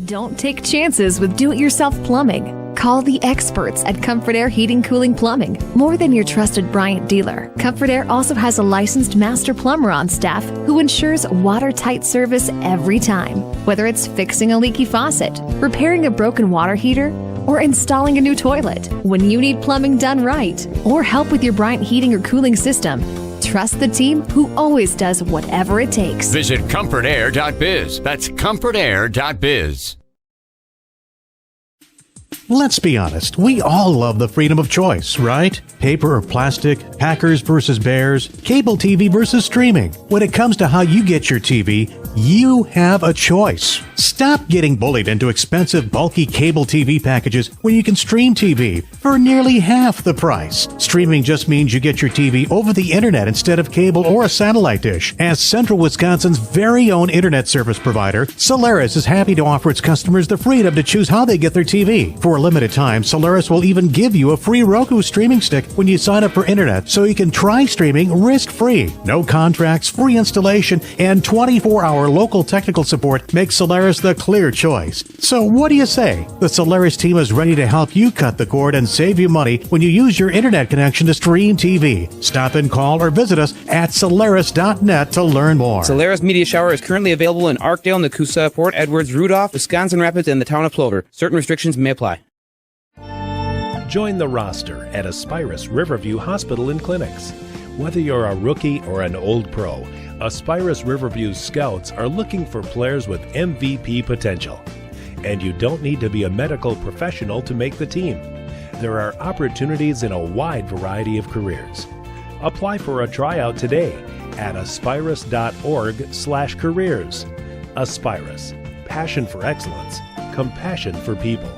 Don't take chances with do-it-yourself plumbing. Call the experts at Comfort Air Heating Cooling Plumbing. More than your trusted Bryant dealer, Comfort Air also has a licensed master plumber on staff who ensures watertight service every time. Whether it's fixing a leaky faucet, repairing a broken water heater, or installing a new toilet. When you need plumbing done right, or help with your Bryant heating or cooling system, trust the team who always does whatever it takes. Visit comfortair.biz. That's comfortair.biz. Let's be honest, we all love the freedom of choice, right? Paper or plastic, Packers versus Bears, cable TV versus streaming. When it comes to how you get your TV, you have a choice. Stop getting bullied into expensive, bulky cable TV packages when you can stream TV for nearly half the price. Streaming just means you get your TV over the internet instead of cable or a satellite dish. As Central Wisconsin's very own internet service provider, Solaris is happy to offer its customers the freedom to choose how they get their TV. For a limited time, Solaris will even give you a free Roku streaming stick when you sign up for internet, so you can try streaming risk-free. No contracts, free installation, and 24-hour local technical support make Solaris the clear choice. So what do you say? The Solaris team is ready to help you cut the cord and save you money when you use your internet connection to stream TV. Stop and call or visit us at Solaris.net to learn more. Solaris Media Shower is currently available in Arkdale, Nekoosa, Port Edwards, Rudolph, Wisconsin Rapids, and the town of Plover. Certain restrictions may apply. Join the roster at ASPIRUS Riverview Hospital and Clinics. Whether you're a rookie or an old pro, ASPIRUS Riverview Scouts are looking for players with MVP potential. And you don't need to be a medical professional to make the team. There are opportunities in a wide variety of careers. Apply for a tryout today at aspirus.org/careers. Aspirus, passion for excellence, compassion for people.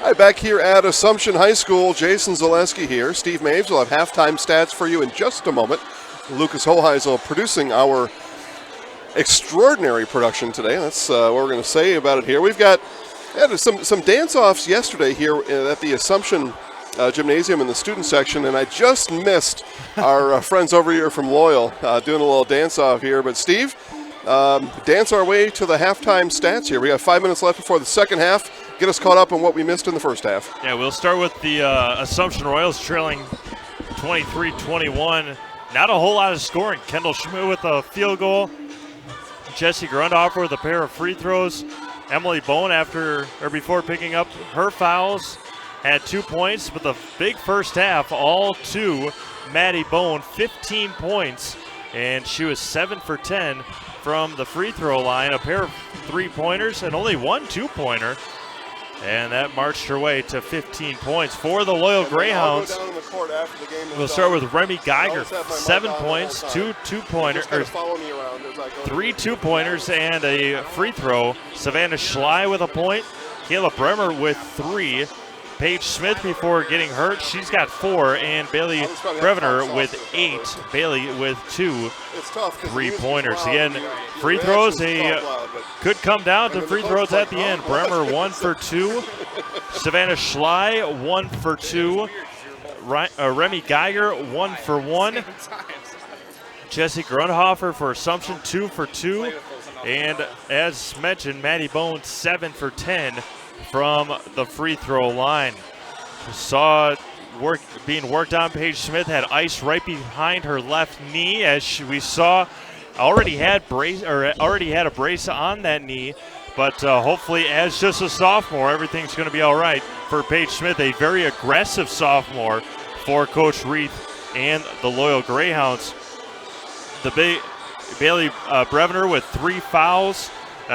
Hi, back here at Assumption High School. Jason Zaleski here. Steve Maves will have halftime stats for you in just a moment. Lucas Hoheisel producing our extraordinary production today. That's what we're going to say about it here. We've got some dance-offs yesterday here at the Assumption Gymnasium in the student section, and I just missed our friends over here from Loyal doing a little dance-off here. But Steve, dance our way to the halftime stats here. We got 5 minutes left before the second half. Get us caught up on what we missed in the first half. Yeah, we'll start with the Assumption Royals trailing 23-21. Not a whole lot of scoring. Kendall Schmidt with a field goal. Jesse Grundhofer with a pair of free throws. Emily Bone before picking up her fouls had 2 points, but the big first half, all to Maddie Bone, 15 points, and she was 7 for 10 from the free throw line, a pair of 3-pointers and only 1 2-pointer. And that marched her way to 15 points for the Loyal Greyhounds. We'll start with Remy Geiger, 7 points, 2 2-pointers, 3 2-pointers, and a free throw. Savannah Schley with a point. Kayla Bremer with 3. Paige Smith before getting hurt, she's got 4, and Bailey Brevener with 8. Bailey with 2 3-pointers. Again, free throws, they could come down to free throws at the end. Bremer 1 for 2. Savannah Schley 1 for 2. Remy Geiger 1 for 1. Jesse Grundhofer for Assumption 2 for 2. And as mentioned, Maddie Bone 7 for 10 from the free throw line. Saw being worked on. Paige Smith had ice right behind her left knee, as we saw. Already had a brace on that knee, but hopefully, as just a sophomore, everything's going to be all right for Paige Smith, a very aggressive sophomore for Coach Reith and the Loyal Greyhounds. Bailey Brevener with 3 fouls.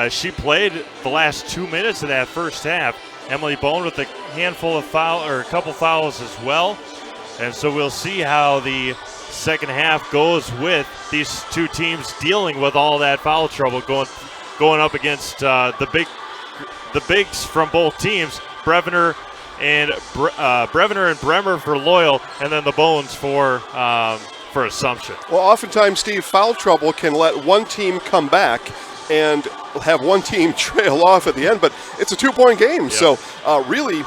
She played the last 2 minutes of that first half. Emily Bone with a couple fouls as well. And so we'll see how the second half goes with these two teams dealing with all that foul trouble going up against the bigs from both teams. Brevener and Bremer for Loyal, and then the Bones for Assumption. Well, oftentimes, Steve, foul trouble can let one team come back and have one team trail off at the end, but it's a 2-point game. Yep. So really,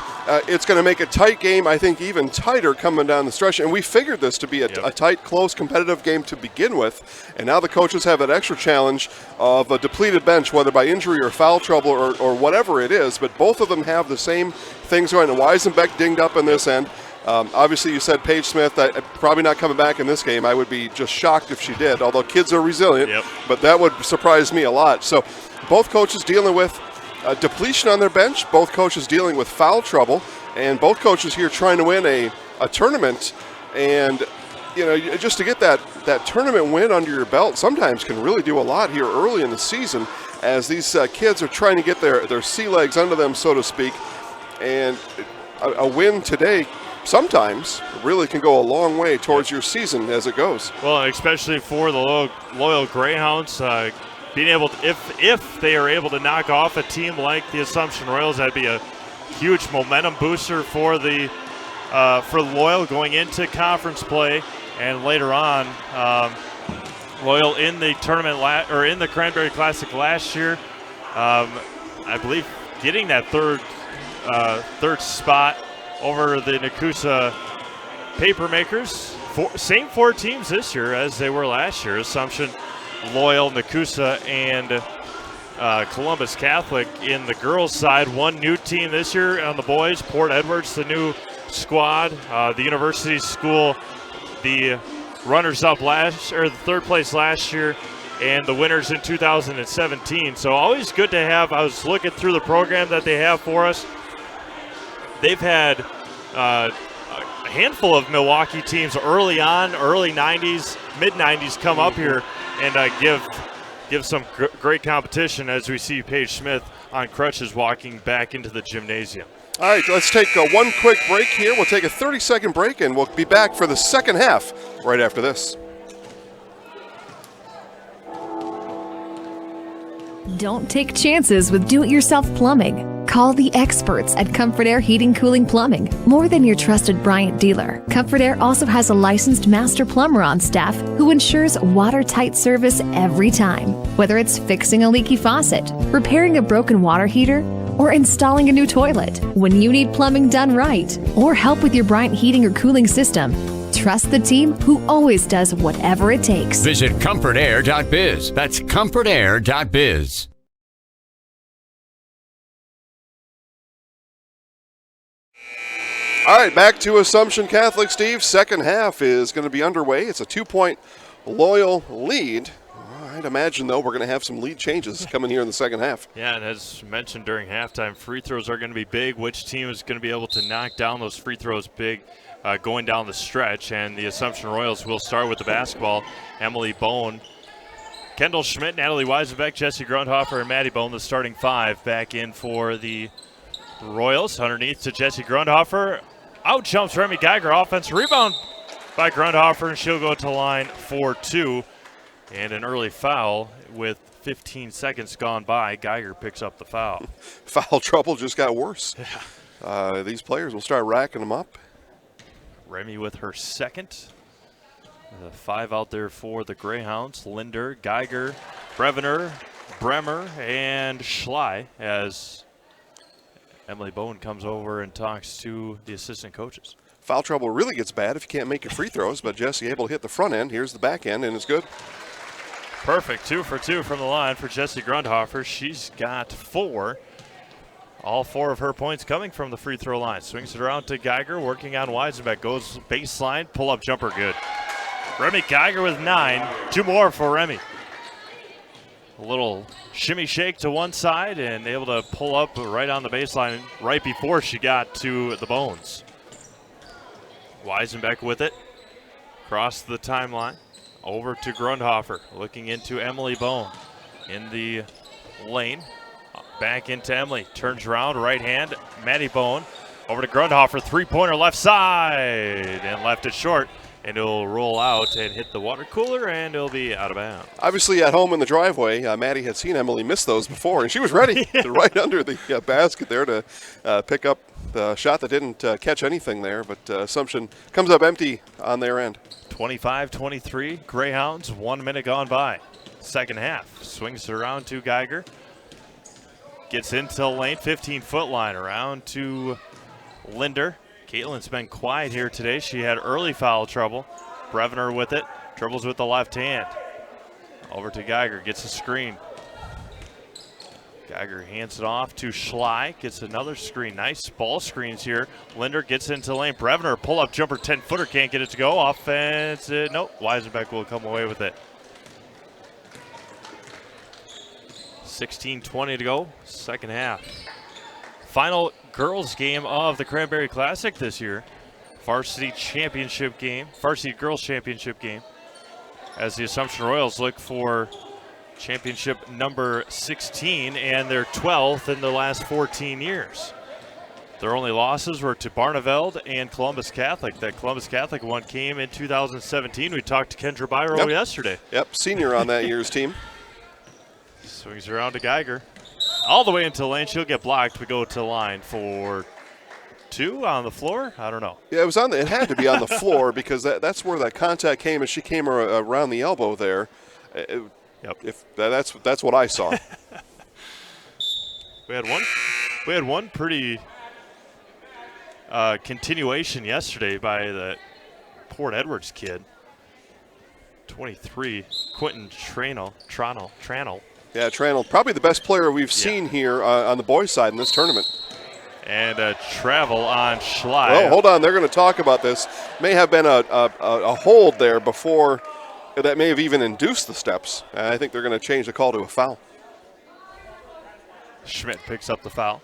it's going to make a tight game, I think even tighter coming down the stretch. And we figured this to be a tight, close, competitive game to begin with. And now the coaches have that extra challenge of a depleted bench, whether by injury or foul trouble or whatever it is. But both of them have the same things going. And Weisenbeck dinged up in this end. Obviously, you said Paige Smith, probably not coming back in this game. I would be just shocked if she did, although kids are resilient, but that would surprise me a lot. So both coaches dealing with depletion on their bench, both coaches dealing with foul trouble, and both coaches here trying to win a tournament. And, just to get that tournament win under your belt sometimes can really do a lot here early in the season as these kids are trying to get their sea legs under them, so to speak. And a win today sometimes really can go a long way towards your season as it goes. Well, especially for the Loyal Greyhounds, being able to, if they are able to knock off a team like the Assumption Royals, that'd be a huge momentum booster for Loyal going into conference play, and later on, Loyal in the tournament in the Cranberry Classic last year, I believe getting that third spot over the Nekoosa Papermakers. Same 4 teams this year as they were last year. Assumption, Loyal, Nekoosa, and Columbus Catholic in the girls' side. One new team this year on the boys. Port Edwards, the new squad. The University School, the runners-up the third place last year, and the winners in 2017. So always good to have. I was looking through the program that they have for us. They've had a handful of Milwaukee teams early on, early 90s, mid-90s come up here and give give some great competition as we see Paige Smith on crutches walking back into the gymnasium. All right, let's take one quick break here. We'll take a 30-second break, and we'll be back for the second half right after this. Don't take chances with do-it-yourself plumbing. Call the experts at Comfort Air Heating Cooling Plumbing. More than your trusted Bryant dealer, Comfort Air also has a licensed master plumber on staff who ensures watertight service every time. Whether it's fixing a leaky faucet, repairing a broken water heater, or installing a new toilet. When you need plumbing done right, or help with your Bryant heating or cooling system, trust the team who always does whatever it takes. Visit comfortair.biz. That's comfortair.biz. All right, back to Assumption Catholic, Steve. Second half is going to be underway. It's a 2-point Loyal lead. I'd imagine, though, we're going to have some lead changes coming here in the second half. Yeah, and as mentioned during halftime, free throws are going to be big. Which team is going to be able to knock down those free throws big going down the stretch? And the Assumption Royals will start with the basketball. Emily Bone, Kendall Schmidt, Natalie Weisenbeck, Jessie Grundhofer, and Maddie Bone, the starting five, back in for the Royals. Underneath to Jessie Grundhofer. Out jumps Remy Geiger. Offense rebound by Grundhofer, and she'll go to line for two. And an early foul with 15 seconds gone by. Geiger picks up the foul. Foul trouble just got worse. These players will start racking them up. Remy with her second. The five out there for the Greyhounds. Linder, Geiger, Brevener, Bremer, and Schley as Emily Bone comes over and talks to the assistant coaches. Foul trouble really gets bad if you can't make your free throws, but Jessie able to hit the front end. Here's the back end, and it's good. Perfect, 2 for 2 from the line for Jessie Grundhofer. She's got 4. All 4 of her points coming from the free throw line. Swings it around to Geiger, working on Weisenbeck. Goes baseline, pull-up jumper, good. Remy Geiger with 9. 2 more for Remy. A little shimmy shake to one side and able to pull up right on the baseline right before she got to the Bones. Weisenbeck with it. Across the timeline. Over to Grundhofer, looking into Emily Bone in the lane. Back into Emily, turns around, right hand, Maddie Bone. Over to Grundhofer, three-pointer left side, and left it short. And it'll roll out and hit the water cooler, and it'll be out of bounds. Obviously, at home in the driveway, Maddie had seen Emily miss those before, and she was ready to right under the basket there to pick up the shot that didn't catch anything there. But Assumption comes up empty on their end. 25-23, Greyhounds, 1 minute gone by. Second half, swings it around to Geiger. Gets into the lane, 15-foot line, around to Linder. Caitlin's been quiet here today. She had early foul trouble. Brevener with it, dribbles with the left hand. Over to Geiger, gets a screen. Geiger hands it off to Schley, gets another screen. Nice ball screens here. Linder gets into lane. Brevener, pull-up jumper, 10-footer, can't get it to go. Offense, nope, Weisenbeck will come away with it. 16:20 to go, second half. Final girls game of the Cranberry Classic this year. Varsity championship game, varsity girls championship game. As the Assumption Royals look for championship number 16 and their 12th in the last 14 years. Their only losses were to Barneveld and Columbus Catholic. That Columbus Catholic one came in 2017. We talked to Kendra Byro yesterday. Yep, senior on that year's team. Swings around to Geiger. All the way into the lane. She'll get blocked. We go to the line for 2 on the floor. I don't know. Yeah, it had to be on the floor because that's where that contact came as she came around the elbow there. Yep. If that's what I saw. We had one pretty continuation yesterday by the Port Edwards kid. 23, Quentin Tranel. Yeah, Tranel, probably the best player we've seen here on the boys' side in this tournament. And a travel on Schley. Well, hold on, they're going to talk about this. May have been a hold there before that may have even induced the steps. I think they're going to change the call to a foul. Schmidt picks up the foul.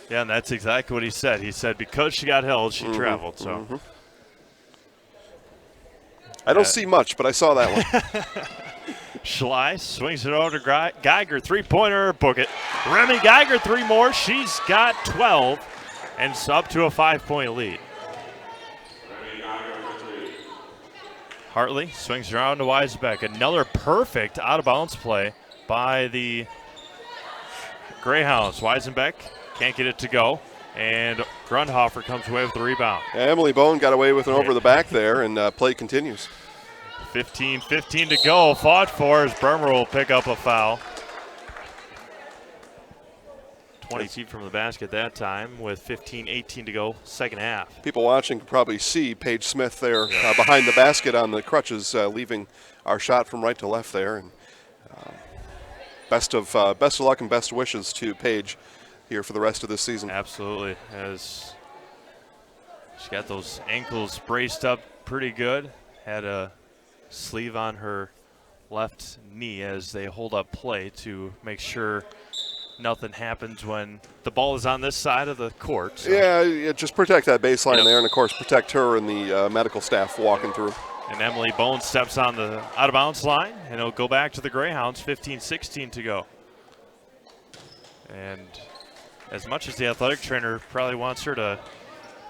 Yeah, and that's exactly what he said. He said because she got held, she traveled. So I don't see much, but I saw that one. Schley swings it over to Geiger, three-pointer, book it. Remy Geiger, 3 more. She's got 12, and it's up to a 5-point lead. Hartley swings around to Weisenbeck. Another perfect out-of-bounds play by the Greyhounds. Weisenbeck can't get it to go, and Grundhofer comes away with the rebound. Yeah, Emily Bone got away with an over the back there, and play continues. 15 to go. Fought for as Bremer will pick up a foul. 20 feet from the basket that time with 15-18 to go, second half. People watching can probably see Paige Smith there behind the basket on the crutches, leaving our shot from right to left there. And best of luck and best wishes to Paige here for the rest of this season. Absolutely, as she got those ankles braced up pretty good. Had a sleeve on her left knee as they hold up play to make sure nothing happens when the ball is on this side of the court. So. Yeah, just protect that baseline there, and of course protect her and the medical staff walking through. And Emily Bone steps on the out-of-bounds line, and it'll go back to the Greyhounds, 15-16 to go. And as much as the athletic trainer probably wants her to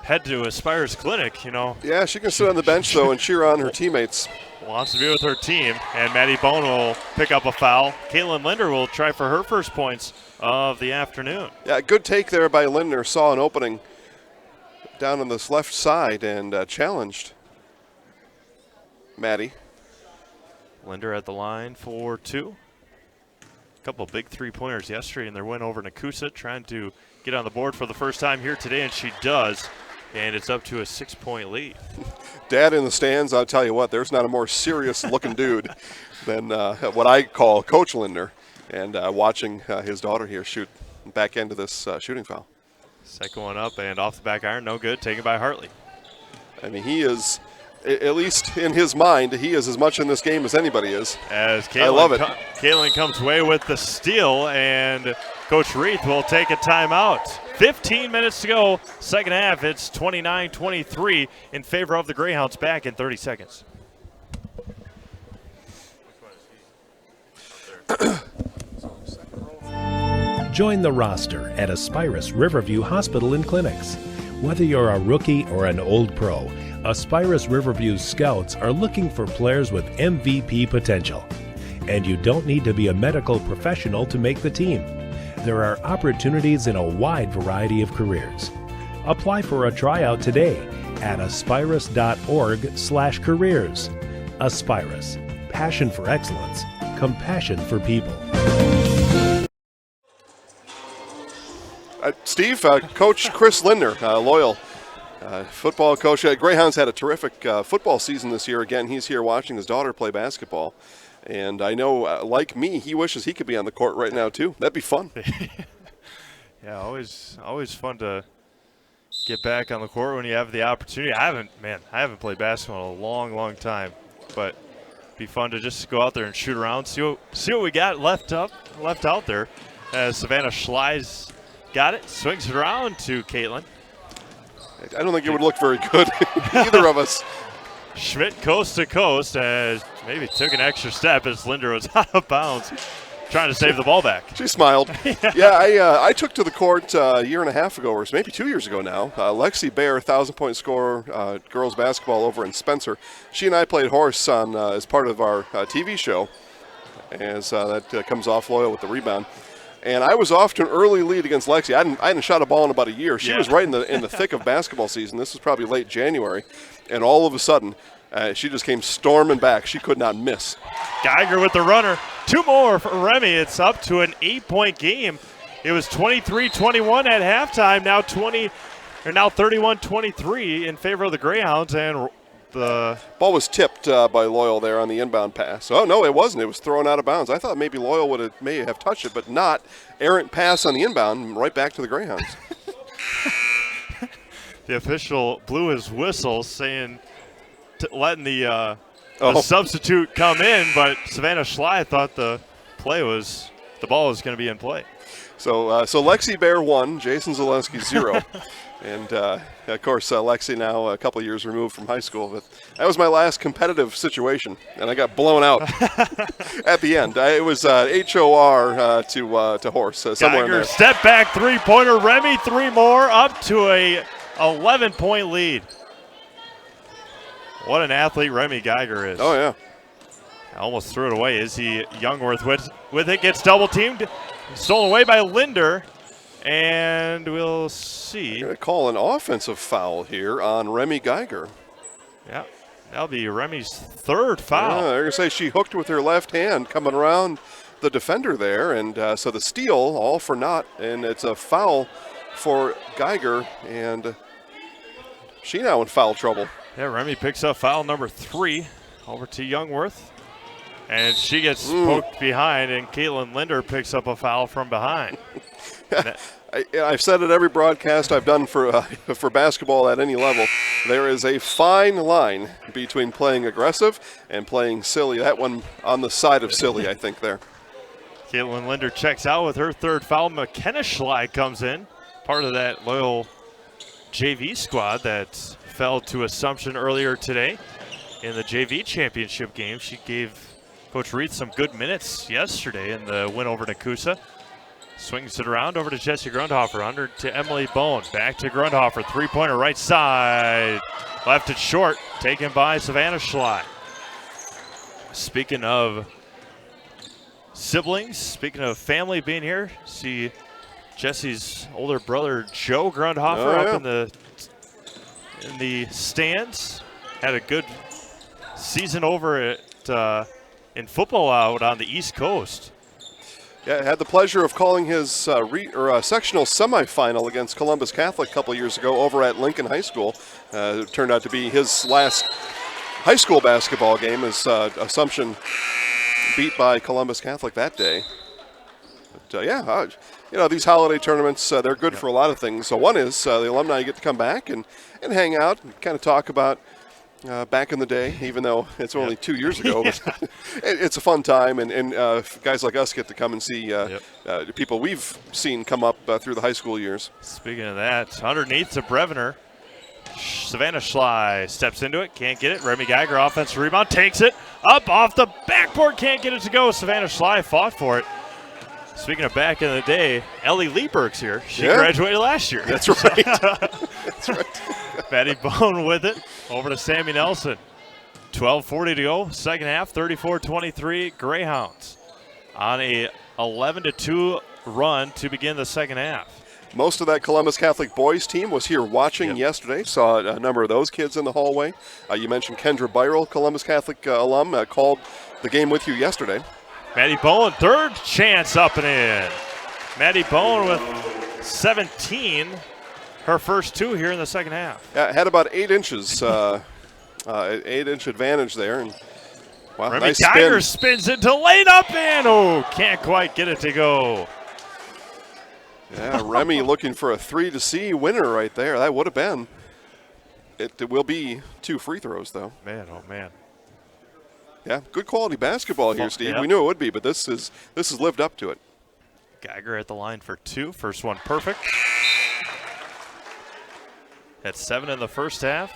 head to Aspirus Clinic, you know. Yeah, she can sit on the bench, though, and cheer on her teammates. Wants to be with her team, and Maddie Bone will pick up a foul. Caitlin Linder will try for her first points of the afternoon. Yeah, good take there by Linder. Saw an opening down on this left side and challenged Maddie. Linder at the line for 2. A couple of big three-pointers yesterday in their win over Nekoosa, trying to get on the board for the first time here today, and she does. And it's up to a 6-point lead. Dad in the stands, I'll tell you what, there's not a more serious-looking dude than what I call Coach Linder. And watching his daughter here shoot back into this shooting foul. Second one up and off the back iron, no good, taken by Hartley. I mean, he is, at least in his mind, he is as much in this game as anybody is. As I love it. Caitlin comes away with the steal, and Coach Reith will take a timeout. 15 minutes to go, second half. It's 29-23 in favor of the Greyhounds. Back in 30 seconds. Join the roster at Aspirus Riverview Hospital and Clinics. Whether you're a rookie or an old pro, Aspirus Riverview's scouts are looking for players with MVP potential. And you don't need to be a medical professional to make the team. There are opportunities in a wide variety of careers. Apply for a tryout today at aspirus.org/careers. Aspirus, passion for excellence, compassion for people. Steve, Coach Chris Linder, loyal football coach. Greyhounds had a terrific football season this year. Again, he's here watching his daughter play basketball. And I know, like me, he wishes he could be on the court right now, too. That'd be fun. Yeah, always fun to get back on the court when you have the opportunity. I haven't played basketball in a long time. But it'd be fun to just go out there and shoot around, see what we got left out there. As Savannah Schley's got it, swings it around to Caitlin. I don't think it would look very good, either of us. Schmidt coast to coast as maybe took an extra step as Linder was out of bounds, trying to save the ball back. She smiled. Yeah, I took to the court a year and a half ago, or maybe 2 years ago now. Lexi Bear, 1,000-point scorer, girls basketball over in Spencer. She and I played horse on as part of our TV show, as that comes off Loyal with the rebound. And I was off to an early lead against Lexi. I hadn't shot a ball in about a year. She was right in the thick of basketball season. This was probably late January. And all of a sudden, she just came storming back. She could not miss. Geiger with the runner. 2 more for Remy. It's up to an 8-point game. It was 23-21 at halftime. Now 31-23 in favor of the Greyhounds. And the ball was tipped by Loyal there on the inbound pass. Oh, no, it wasn't. It was thrown out of bounds. I thought maybe Loyal may have touched it, but not. Errant pass on the inbound, right back to the Greyhounds. The official blew his whistle, saying letting the substitute come in, but Savannah Schley thought the ball was going to be in play. So Lexi Bear 1, Jason Zielinski 0. And, of course, Lexi now a couple years removed from high school. But that was my last competitive situation, and I got blown out at the end. It was HOR to horse, somewhere in there. Step back three-pointer. Remy, 3 more, up to a 11-point lead. What an athlete Remy Geiger is. Oh, yeah. Almost threw it away. Izzy Youngworth with it, gets double-teamed. Stolen away by Linder. And we'll see. They're going to call an offensive foul here on Remy Geiger. Yeah, that'll be Remy's 3rd foul. Yeah, they're going to say she hooked with her left hand coming around the defender there. And so the steal, all for naught. And it's a foul for Geiger. And she now in foul trouble. Yeah, Remy picks up foul number 3 over to Youngworth. And she gets poked behind, and Caitlin Linder picks up a foul from behind. I've said it every broadcast I've done for basketball at any level. There is a fine line between playing aggressive and playing silly. That one on the side of silly, I think, there. Caitlin Linder checks out with her 3rd foul. McKenna Schley comes in, part of that loyal JV squad that fell to Assumption earlier today in the JV championship game. She gave Coach Reed some good minutes yesterday in the win over Nekoosa. Swings it around over to Jesse Grundhofer, under to Emily Bone, back to Grundhofer, 3-pointer right side, left it short, taken by Savannah Schley. Speaking of siblings, speaking of family being here, see Jesse's older brother Joe Grundhofer up in the stands. Had a good season over at in football out on the East Coast. Yeah, had the pleasure of calling his sectional semifinal against Columbus Catholic a couple years ago over at Lincoln High School. It turned out to be his last high school basketball game as Assumption beat by Columbus Catholic that day. But, these holiday tournaments, they're good for a lot of things. So one is the alumni get to come back and hang out and kind of talk about back in the day, even though it's only 2 years ago. But it's a fun time, and guys like us get to come and see people we've seen come up through the high school years. Speaking of that, underneath to Brevener, Savannah Schley steps into it, can't get it. Remy Geiger, offensive rebound, takes it up off the backboard, can't get it to go. Savannah Schley fought for it. Speaking of back in the day, Ellie Lieberg's here. She graduated last year. That's right. That's right. Maddie Bone with it. Over to Sammy Nelson. 12:40 to go. Second half, 34-23. Greyhounds on a 11-2 run to begin the second half. Most of that Columbus Catholic boys team was here watching yesterday. Saw a number of those kids in the hallway. You mentioned Kendra Byral, Columbus Catholic alum, called the game with you yesterday. Maddie Bone, 3rd chance up and in. Maddie Bone with 17, her first 2 here in the second half. Had about 8 inches, 8-inch advantage there. And wow, Remy nice Geiger spin. spins into lane up and can't quite get it to go. Yeah, Remy looking for a 3-to-C winner right there. That would have been. It will be 2 free throws though. Man, oh man. Yeah, good quality basketball here, Steve. Yeah. We knew it would be, but this has lived up to it. Geiger at the line for 2. First one perfect. Had 7 in the first half.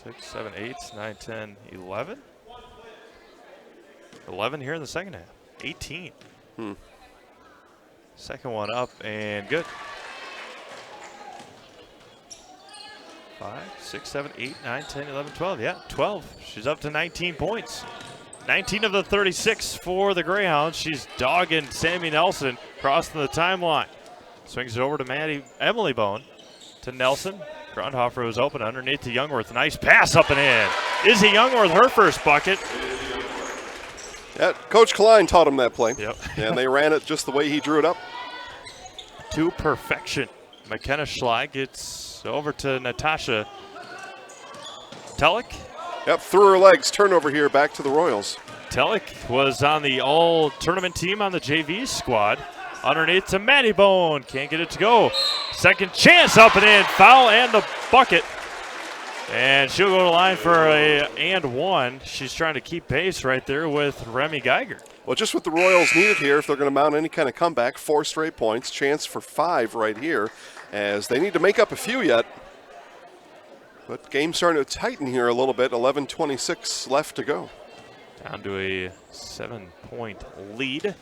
6, 7, 8, 9, 10, 11. 11 here in the second half. 18. Second one up and good. 5, 6, 7, 8, 9, 10, 11, 12. Yeah, 12. She's up to 19 points. 19 of the 36 for the Greyhounds. She's dogging Sammy Nelson, crossing the timeline. Swings it over to Emily Bone, to Nelson. Grundhofer was open underneath to Youngworth. Nice pass up and in. Izzy Youngworth, her first bucket. Yeah, Coach Klein taught him that play. Yep. And they ran it just the way he drew it up. To perfection. McKenna Schley gets over to Natasha Tellick. Yep, through her legs, turnover here, back to the Royals. Tellick was on the all-tournament team on the JV squad. Underneath to Maddie Bone, can't get it to go. Second chance up and in, foul and the bucket. And she'll go to the line for a and 1. She's trying to keep pace right there with Remy Geiger. Well, just what the Royals needed here if they're going to mount any kind of comeback. 4 straight points, chance for 5 right here, as they need to make up a few yet. But game's starting to tighten here a little bit. 11:26 left to go. Down to a 7-point lead.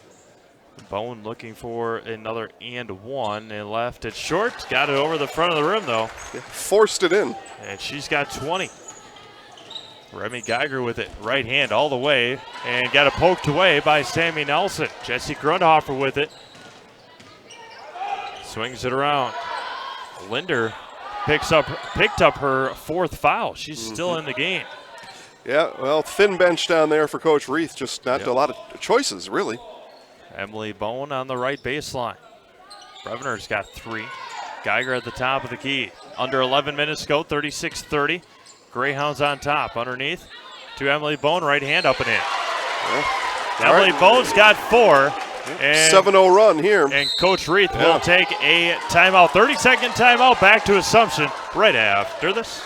Bone looking for another and one, and left it short. Got it over the front of the rim, though. Yeah, forced it in. And she's got 20. Remy Geiger with it, right hand all the way, and got it poked away by Sammy Nelson. Jesse Grundhofer with it. Swings it around. Linder picked up her 4th foul. She's still in the game. Yeah, well, thin bench down there for Coach Reith. Just not a lot of choices, really. Emily Bone on the right baseline. Brevener's got 3. Geiger at the top of the key. Under 11 minutes to go, 36-30. Greyhounds on top. Underneath to Emily Bone, right hand up and in. Yeah. Emily Bone's got 4. And 7-0 run here. And Coach Reith will take a timeout, 30-second timeout, back to Assumption right after this.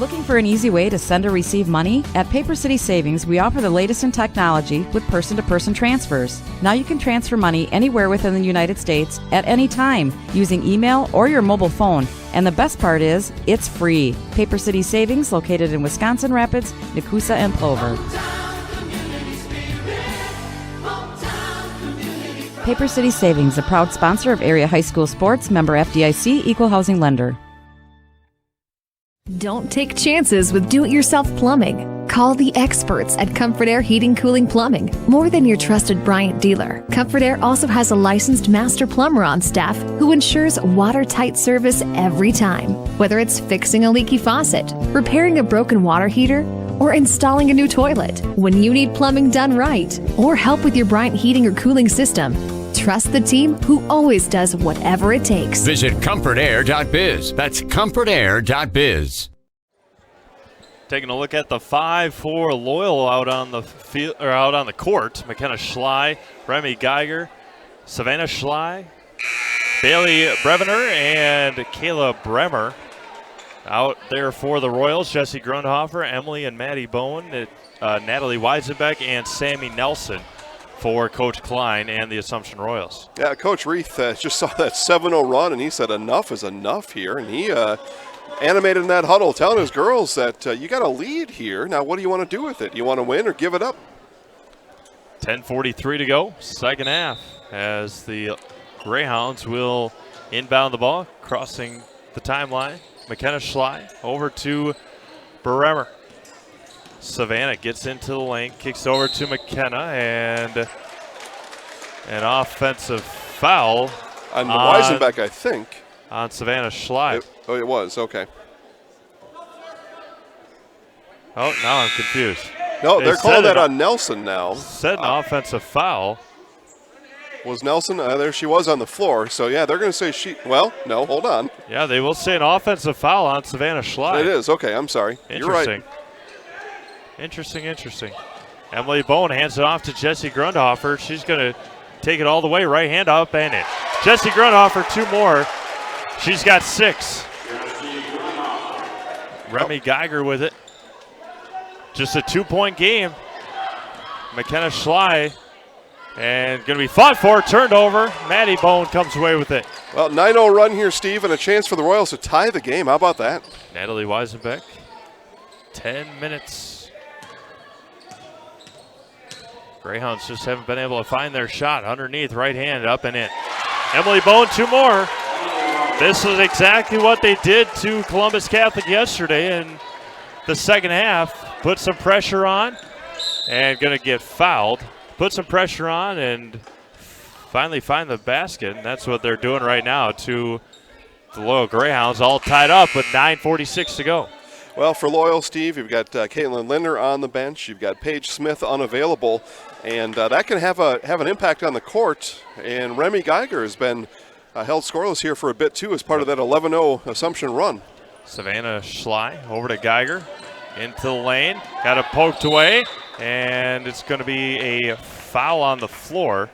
Looking for an easy way to send or receive money? At Paper City Savings, we offer the latest in technology with person-to-person transfers. Now you can transfer money anywhere within the United States at any time using email or your mobile phone. And the best part is, it's free. Paper City Savings, located in Wisconsin Rapids, Nekoosa, and Plover. Paper City Savings, a proud sponsor of area high school sports, member FDIC, equal housing lender. Don't take chances with do-it-yourself plumbing. Call the experts at Comfort Air Heating Cooling Plumbing. More than your trusted Bryant dealer, Comfort Air also has a licensed master plumber on staff who ensures watertight service every time. Whether it's fixing a leaky faucet, repairing a broken water heater, or installing a new toilet. When you need plumbing done right, or help with your Bryant heating or cooling system, trust the team who always does whatever it takes. Visit comfortair.biz. That's comfortair.biz. Taking a look at the 5 for Loyal out on the field or out on the court. McKenna Schley, Remy Geiger, Savannah Schley, Bailey Brevener, and Kayla Bremer. Out there for the Royals, Jesse Grundhofer, Emily and Maddie Bone, Natalie Weisenbeck, and Sammy Nelson for Coach Klein and the Assumption Royals. Yeah, Coach Reith just saw that 7-0 run, and he said enough is enough here. And he animated in that huddle, telling his girls that you got a lead here. Now, what do you want to do with it? You want to win or give it up? 10:43 to go, second half, as the Greyhounds will inbound the ball, crossing the timeline. McKenna Schley over to Bremer. Savannah gets into the lane, kicks over to McKenna, and an offensive foul on Weisenbeck, I think. On Savannah Schley. It was, okay. Oh, now I'm confused. No, they're calling that on Nelson now. Said an offensive foul. Was Nelson? There she was on the floor. So, yeah, they're going to say no, hold on. Yeah, they will say an offensive foul on Savannah Schley. It is, okay, I'm sorry. You're right. Interesting. Emily Bone hands it off to Jessie Grundhofer. She's going to take it all the way, right hand up and in. Jessie Grundhofer, 2 more. She's got 6. Remy Geiger with it. Just a 2-point game. McKenna Schley, and going to be fought for, turned over. Maddie Bone comes away with it. Well, 9-0 run here, Steve, and a chance for the Royals to tie the game. How about that? Natalie Weisenbeck, 10 minutes. Greyhounds just haven't been able to find their shot. Underneath, right hand, up and in. Emily Bone, 2 more. This is exactly what they did to Columbus Catholic yesterday in the second half. Put some pressure on and going to get fouled. Put some pressure on and finally find the basket. And that's what they're doing right now to the Loyal Greyhounds, all tied up with 9:46 to go. Well, for Loyal, Steve, you've got Caitlin Linder on the bench. You've got Paige Smith unavailable. And that can have an impact on the court. And Remy Geiger has been held scoreless here for a bit, too, as part of that 11-0 Assumption run. Savannah Schley over to Geiger. Into the lane. Got it poked away. And it's going to be a foul on the floor.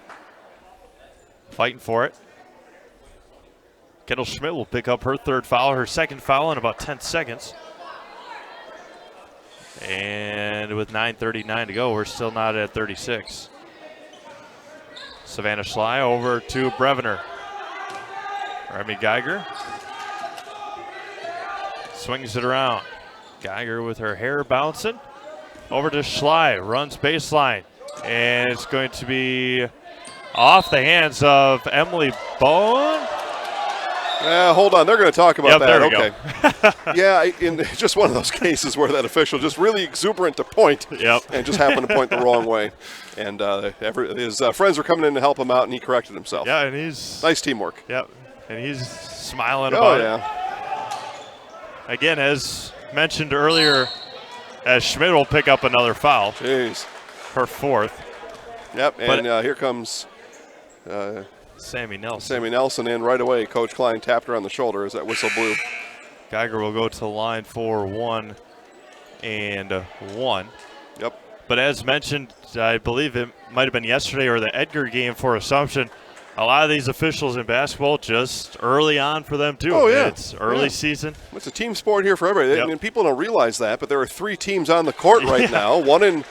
Fighting for it. Kendall Schmidt will pick up her 3rd foul, her 2nd foul in about 10 seconds. And with 9:39 to go, we're still not at 36. Savannah Schley over to Brevener. Remy Geiger swings it around. Geiger with her hair bouncing. Over to Schley, runs baseline. And it's going to be off the hands of Emily Bowen. Hold on, they're going to talk about that. There we go. Yeah, in just one of those cases where that official just really exuberant to point and just happened to point the wrong way. And his friends were coming in to help him out, and he corrected himself. Yeah, and he's... Nice teamwork. Yep, and he's smiling about it. Yeah. Again, as mentioned earlier, as Schmidt will pick up another foul. Jeez. Her fourth. Yep, and here comes... Sammy Nelson. Sammy Nelson in right away. Coach Klein tapped her on the shoulder as that whistle blew. Geiger will go to the line for 1 and 1. Yep. But as mentioned, I believe it might have been yesterday or the Edgar game for Assumption. A lot of these officials in basketball just early on for them too. Oh, yeah. It's early season. It's a team sport here for everybody. And people don't realize that, but there are 3 teams on the court right now. One in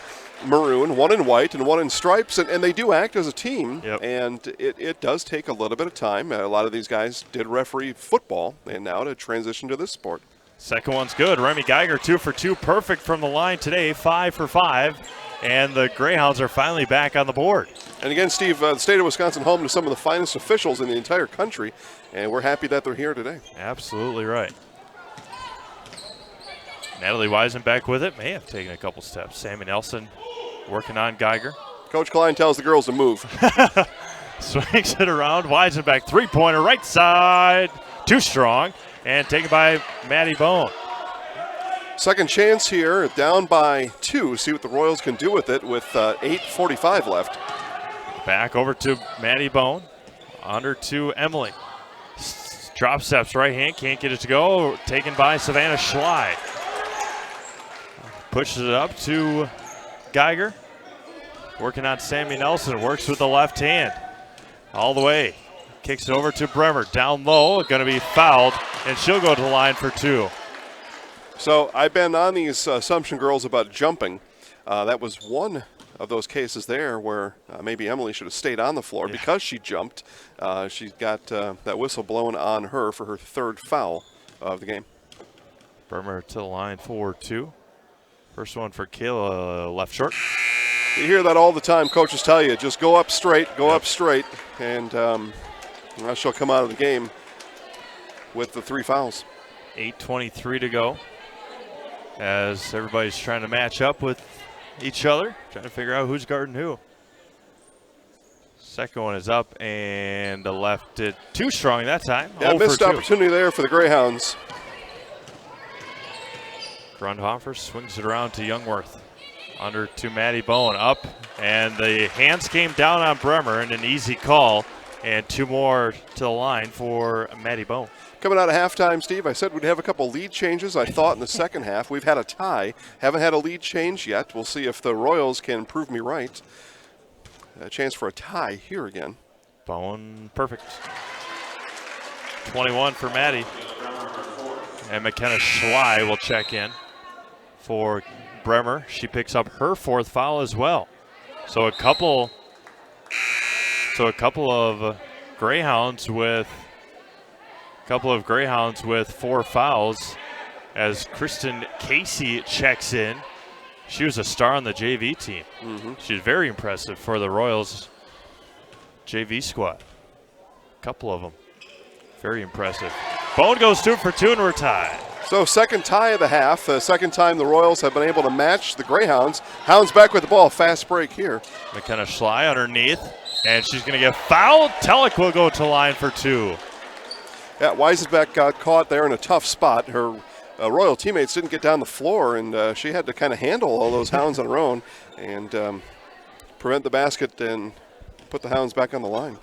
maroon, one in white, and one in stripes, and they do act as a team, and it does take a little bit of time. A lot of these guys did referee football, and now to transition to this sport. Second one's good. Remy Geiger 2 for 2, perfect from the line today, 5 for 5, and the Greyhounds are finally back on the board. And again, Steve, the state of Wisconsin home to some of the finest officials in the entire country, and we're happy that they're here today. Absolutely right. Natalie Weisenbeck with it, may have taken a couple steps. Sammy Nelson working on Geiger. Coach Klein tells the girls to move. Swings it around. Weisenbeck, three-pointer, right side. Too strong. And taken by Maddie Bone. Second chance here, down by 2. See what the Royals can do with it with 8:45 left. Back over to Maddie Bone. Under to Emily. Drop steps right hand, can't get it to go. Taken by Savannah Schley. Pushes it up to Geiger. Working on Sammy Nelson. Works with the left hand. All the way. Kicks it over to Bremer. Down low. Going to be fouled. And she'll go to the line for 2. So I've been on these Assumption girls about jumping. That was one of those cases there where maybe Emily should have stayed on the floor because she jumped. She got that whistle blown on her for her 3rd foul of the game. Bremer to the line for 2. First one for Kayla, left short. You hear that all the time. Coaches tell you, just go up straight, up straight. And she'll come out of the game with the 3 fouls. 8:23 to go as everybody's trying to match up with each other, trying to figure out who's guarding who. Second one is up and left it too strong that time. Yeah, missed opportunity there for the Greyhounds. Grundhofer swings it around to Youngworth. Under to Maddie Bowen. Up, and the hands came down on Bremer, and an easy call. And 2 more to the line for Maddie Bowen. Coming out of halftime, Steve, I said we'd have a couple lead changes, I thought, in the second half. We've had a tie. Haven't had a lead change yet. We'll see if the Royals can prove me right. A chance for a tie here again. Bowen, perfect. 21 for Maddie. And McKenna Schley will check in for Bremer. She picks up her 4th foul as well. So a couple of Greyhounds with 4 fouls as Kristen Casey checks in. She was a star on the JV team. She's very impressive for the Royals JV squad. A couple of them. Very impressive. Bone goes 2 for 2 and we're tied. So second tie of the half. Second time the Royals have been able to match the Greyhounds. Hounds back with the ball. Fast break here. McKenna Schley underneath. And she's going to get fouled. Telek will go to line for 2. Yeah, Weisenbeck got caught there in a tough spot. Her Royal teammates didn't get down the floor, and she had to kind of handle all those Hounds on her own and prevent the basket and put the Hounds back on the line.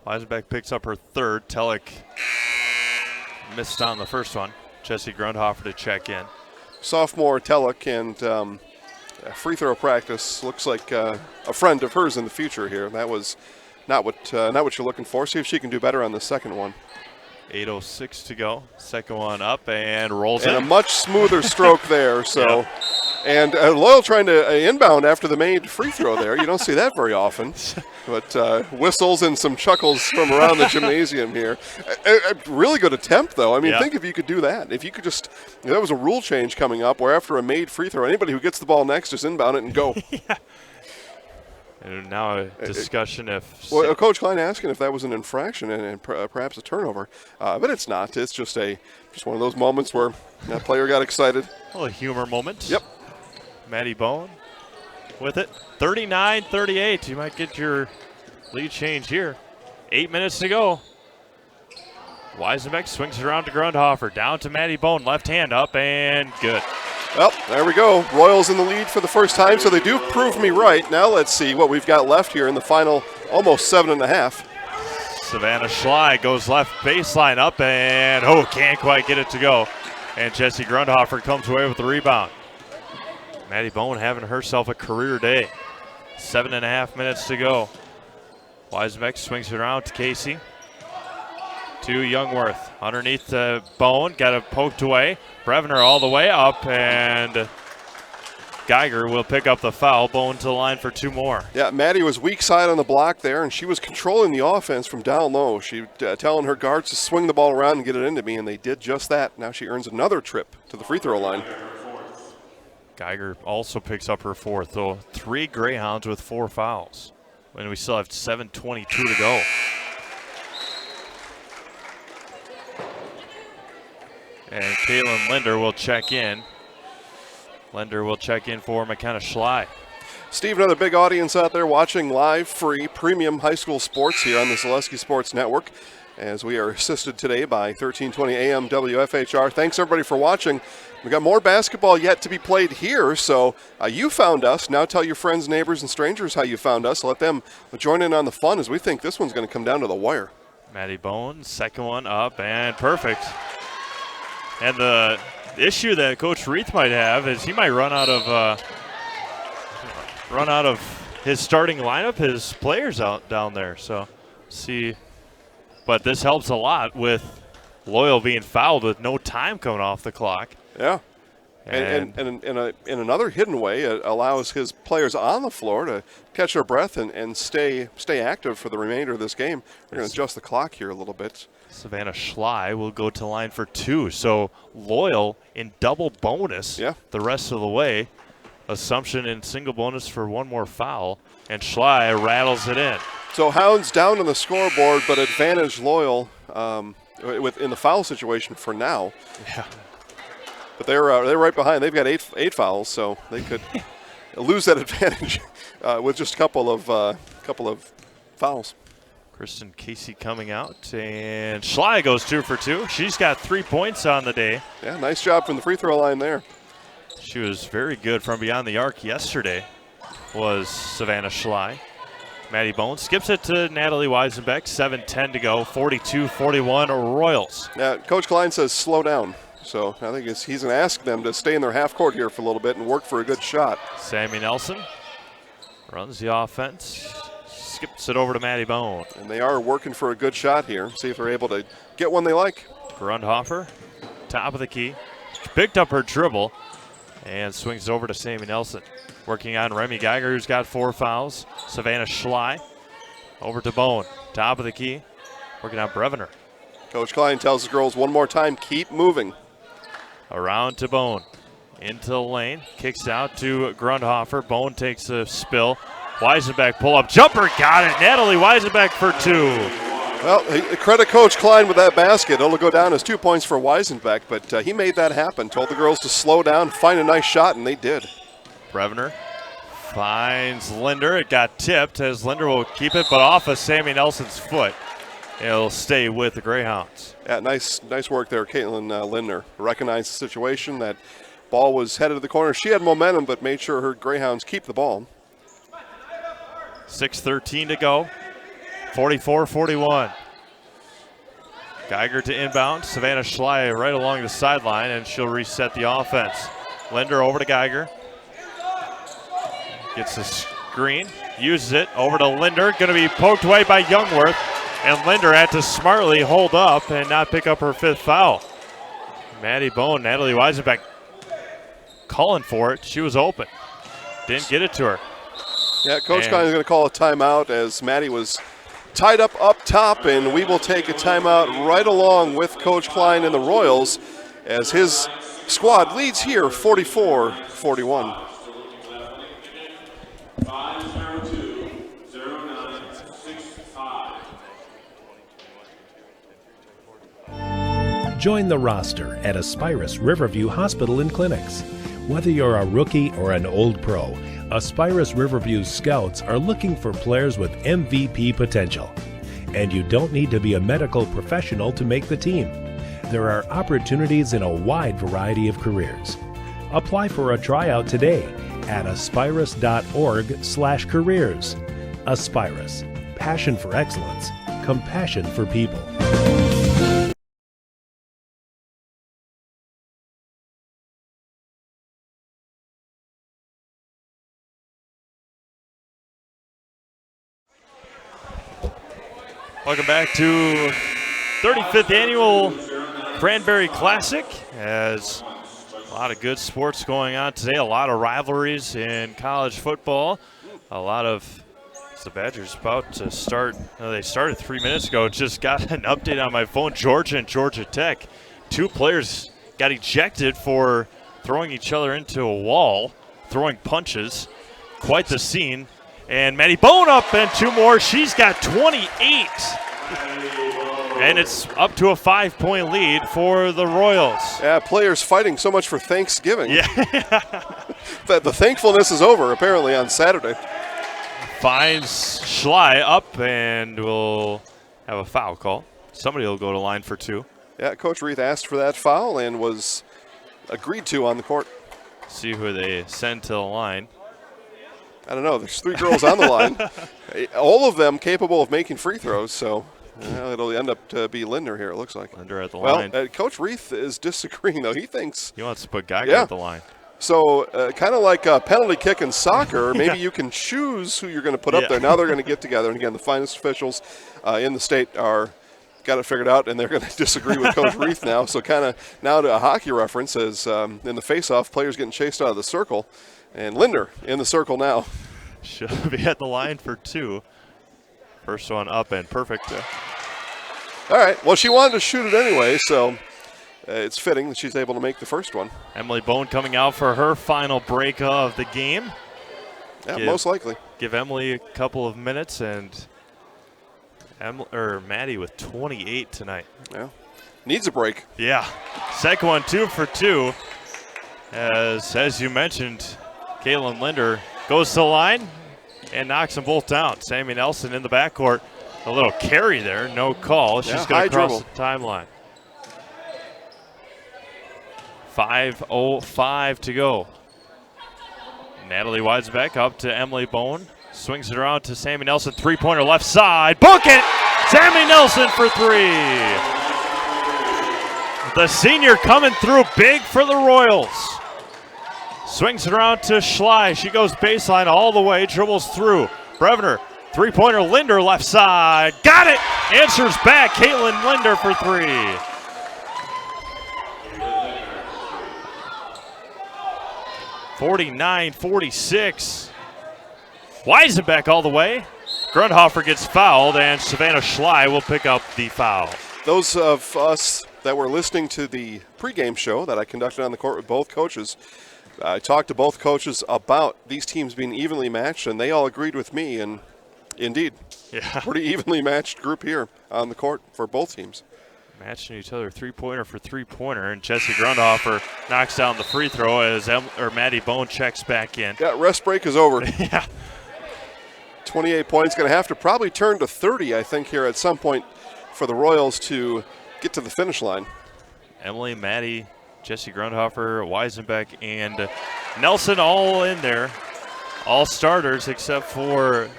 Weisenbeck picks up her 3rd. Telek missed on the first one. Jesse Grundhofer to check in. Sophomore Telek and free throw practice looks like a friend of hers in the future here. That was not what you're looking for. See if she can do better on the second one. 8:06 to go. Second one up and rolls And in. a much smoother stroke there. So, Yep. And Loyal trying to inbound after the made free throw there. You don't see that very often. But whistles and some chuckles from around the gymnasium here. A really good attempt, though. I mean, Yeah. think if you could do that. If you could just, there was a rule change coming up where after a made free throw, anybody who gets the ball next just inbound it and go. And now a discussion if. Well, Coach Klein asking if that was an infraction and perhaps a turnover, but it's not. It's just one of those moments where that player got excited. A little humor moment. Yep. Maddie Bone with it. 39-38. You might get your lead change here. 8 minutes to go. Weisenbeck swings it around to Grundhofer. Down to Maddie Bone. Left hand up and good. Well, there we go. Royals in the lead for the first time, so they do prove me right. Now let's see what we've got left here in the final almost 7.5. Savannah Schley goes left baseline up and can't quite get it to go. And Jesse Grundhofer comes away with the rebound. Maddie Bone having herself a career day. 7.5 minutes to go. Weisenbeck swings it around to Casey. To Youngworth. Underneath the Bone. Got it poked away. Brevner all the way up. And Geiger will pick up the foul. Bone to the line for 2 more. Yeah, Maddie was weak side on the block there, and she was controlling the offense from down low. She telling her guards to swing the ball around and get it into me, and they did just that. Now she earns another trip to the free throw line. Geiger also picks up her 4th, so 3 Greyhounds with 4 fouls. And we still have 7:22 to go. And Caitlin Linder will check in. Linder will check in for McKenna Schley. Steve, another big audience out there watching live, free, premium high school sports here on the Zaleski Sports Network, as we are assisted today by 1320 AM WFHR. Thanks, everybody, for watching. We've got more basketball yet to be played here, so you found us. Now tell your friends, neighbors, and strangers how you found us. Let them join in on the fun, as we think this one's going to come down to the wire. Maddie Bone, second one up, and perfect. And the issue that Coach Reith might have is he might run out of his starting lineup, his players out down there. So see, but this helps a lot with Loyal being fouled with no time coming off the clock. Yeah. And in another hidden way, it allows his players on the floor to catch their breath and stay active for the remainder of this game. We're going to adjust the clock here a little bit. Savannah Schley will go to line for 2. So Loyal in double bonus the rest of the way. Assumption in single bonus for 1 more foul. And Schley rattles it in. So Hounds down on the scoreboard, but advantage Loyal in the foul situation for now. Yeah. But they're right behind. They've got eight fouls, so they could lose that advantage with just a couple of fouls. Kristen Casey coming out, and Schley goes 2 for 2. She's got 3 points on the day. Yeah, nice job from the free throw line there. She was very good from beyond the arc yesterday, was Savannah Schley. Maddie Bone skips it to Natalie Weisenbeck. 7:10 to go, 42-41 Royals. Now, Coach Klein says slow down. So I think he's going to ask them to stay in their half court here for a little bit and work for a good shot. Sammy Nelson runs the offense. Skips it over to Maddie Bone. And they are working for a good shot here. See if they're able to get one they like. Grundhofer, top of the key. Picked up her dribble and swings it over to Sammy Nelson. Working on Remy Geiger, who's got 4 fouls. Savannah Schley over to Bone. Top of the key. Working on Brevner. Coach Klein tells the girls one more time, keep moving. Around to Bone. Into the lane. Kicks out to Grundhofer. Bone takes a spill. Weisenbeck pull-up jumper, got it. Natalie Weisenbeck for 2. Well, credit Coach Klein with that basket. It'll go down as 2 points for Weisenbeck, but he made that happen. Told the girls to slow down, find a nice shot, and they did. Brevner finds Linder. It got tipped as Linder will keep it, but off of Sammy Nelson's foot. It'll stay with the Greyhounds. Yeah, nice work there, Caitlin Lindner. Recognized the situation. That ball was headed to the corner. She had momentum, but made sure her Greyhounds keep the ball. 6:13 to go. 44-41. Geiger to inbound. Savannah Schley right along the sideline, and she'll reset the offense. Linder over to Geiger. Gets the screen. Uses it. Over to Linder. Going to be poked away by Youngworth. And Linder had to smartly hold up and not pick up her 5th foul. Maddie Bone, Natalie Weisenbeck calling for it. She was open. Didn't get it to her. Yeah, Coach Klein is going to call a timeout as Maddie was tied up top, and we will take a timeout right along with Coach Klein and the Royals as his squad leads here 44-41. Join the roster at ASPIRUS Riverview Hospital and Clinics. Whether you're a rookie or an old pro, ASPIRUS Riverview Scouts are looking for players with MVP potential. And you don't need to be a medical professional to make the team. There are opportunities in a wide variety of careers. Apply for a tryout today at aspirus.org/careers. ASPIRUS, passion for excellence, compassion for people. Welcome back to 35th Annual Cranberry Classic, as a lot of good sports going on today, a lot of rivalries in college football, a lot of, the Badgers about to start, they started 3 minutes ago, just got an update on my phone, Georgia and Georgia Tech. 2 players got ejected for throwing each other into a wall, throwing punches, quite the scene. And Maddie Bone up and 2 more. She's got 28. And it's up to a 5-point lead for the Royals. Yeah, players fighting so much for Thanksgiving. Yeah. The thankfulness is over, apparently, on Saturday. Finds Schley up and will have a foul call. Somebody will go to line for 2. Yeah, Coach Reith asked for that foul and was agreed to on the court. See who they send to the line. I don't know. There's 3 girls on the line. All of them capable of making free throws, so it'll end up to be Linder here, it looks like. Linder at the line. Coach Reith is disagreeing, though. He thinks he wants to put Geiger at the line. So kind of like a penalty kick in soccer, maybe you can choose who you're going to put up there. Now they're going to get together. And, again, the finest officials in the state got it figured out, and they're going to disagree with Coach Reith now. So kind of now to a hockey reference as in the face-off, players getting chased out of the circle. And Linder in the circle now. She'll be at the line for 2. First one up and perfect. All right. Well, she wanted to shoot it anyway, so it's fitting that she's able to make the first one. Emily Bone coming out for her final break of the game. Yeah, most likely. Give Emily a couple of minutes, and Maddie with 28 tonight. Yeah. Needs a break. Yeah. Second one, 2 for 2. As you mentioned, Caitlin Linder goes to the line and knocks them both down. Sammy Nelson in the backcourt. A little carry there, no call. She's going to cross the timeline. 5:05 to go. Natalie Weisenbeck up to Emily Bone. Swings it around to Sammy Nelson. 3-pointer left side. Book it! Sammy Nelson for 3. The senior coming through big for the Royals. Swings it around to Schley. She goes baseline all the way, dribbles through. Brevner, 3-pointer, Linder left side. Got it! Answers back, Caitlin Linder for 3. (49-46). Weisenbeck all the way. Grundhofer gets fouled, and Savannah Schley will pick up the foul. Those of us that were listening to the pregame show that I conducted on the court with both coaches, I talked to both coaches about these teams being evenly matched, and they all agreed with me, and indeed, pretty evenly matched group here on the court for both teams. Matching each other 3-pointer for 3-pointer, and Jesse Grundhofer knocks down the free throw as Maddie Bone checks back in. Yeah, rest break is over. Yeah. 28 points, going to have to probably turn to 30, I think, here at some point for the Royals to get to the finish line. Emily, Maddie, Jesse Grundhofer, Weisenbeck, and Nelson all in there. All starters except for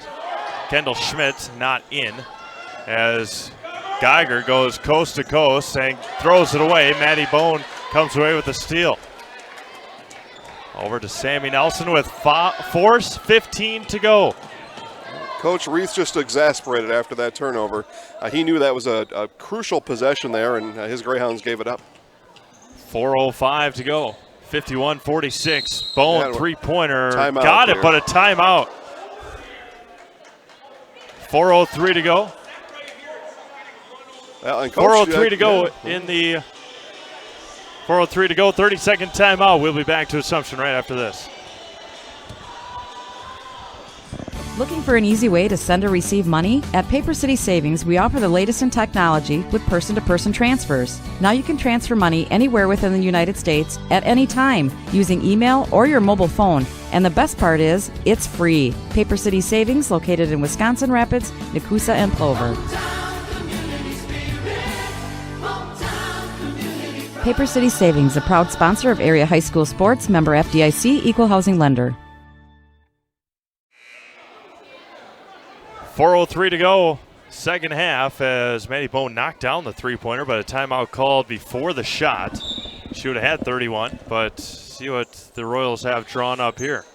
Kendall Schmidt not in, as Geiger goes coast to coast and throws it away. Maddie Bone comes away with the steal. Over to Sammy Nelson with force, 15 to go. Coach Reith just exasperated after that turnover. He knew that was a crucial possession there, and his Greyhounds gave it up. 4:05 to go. 51-46. Bowen three-pointer. Timeout Got it, here. but a timeout. 4:03 to go. Well, and Coach, 4:03 to go in the 4:03 to go. 30-second timeout. We'll be back to Assumption right after this. Looking for an easy way to send or receive money? At Paper City Savings, we offer the latest in technology with person-to-person transfers. Now you can transfer money anywhere within the United States at any time using email or your mobile phone. And the best part is, it's free. Paper City Savings, located in Wisconsin Rapids, Nekoosa, and Plover. Paper City Savings, a proud sponsor of area high school sports, member FDIC, equal housing lender. 4:03 to go, second half, as Maddie Bone knocked down the three-pointer, but a timeout called before the shot. She would have had 31, but see what the Royals have drawn up here.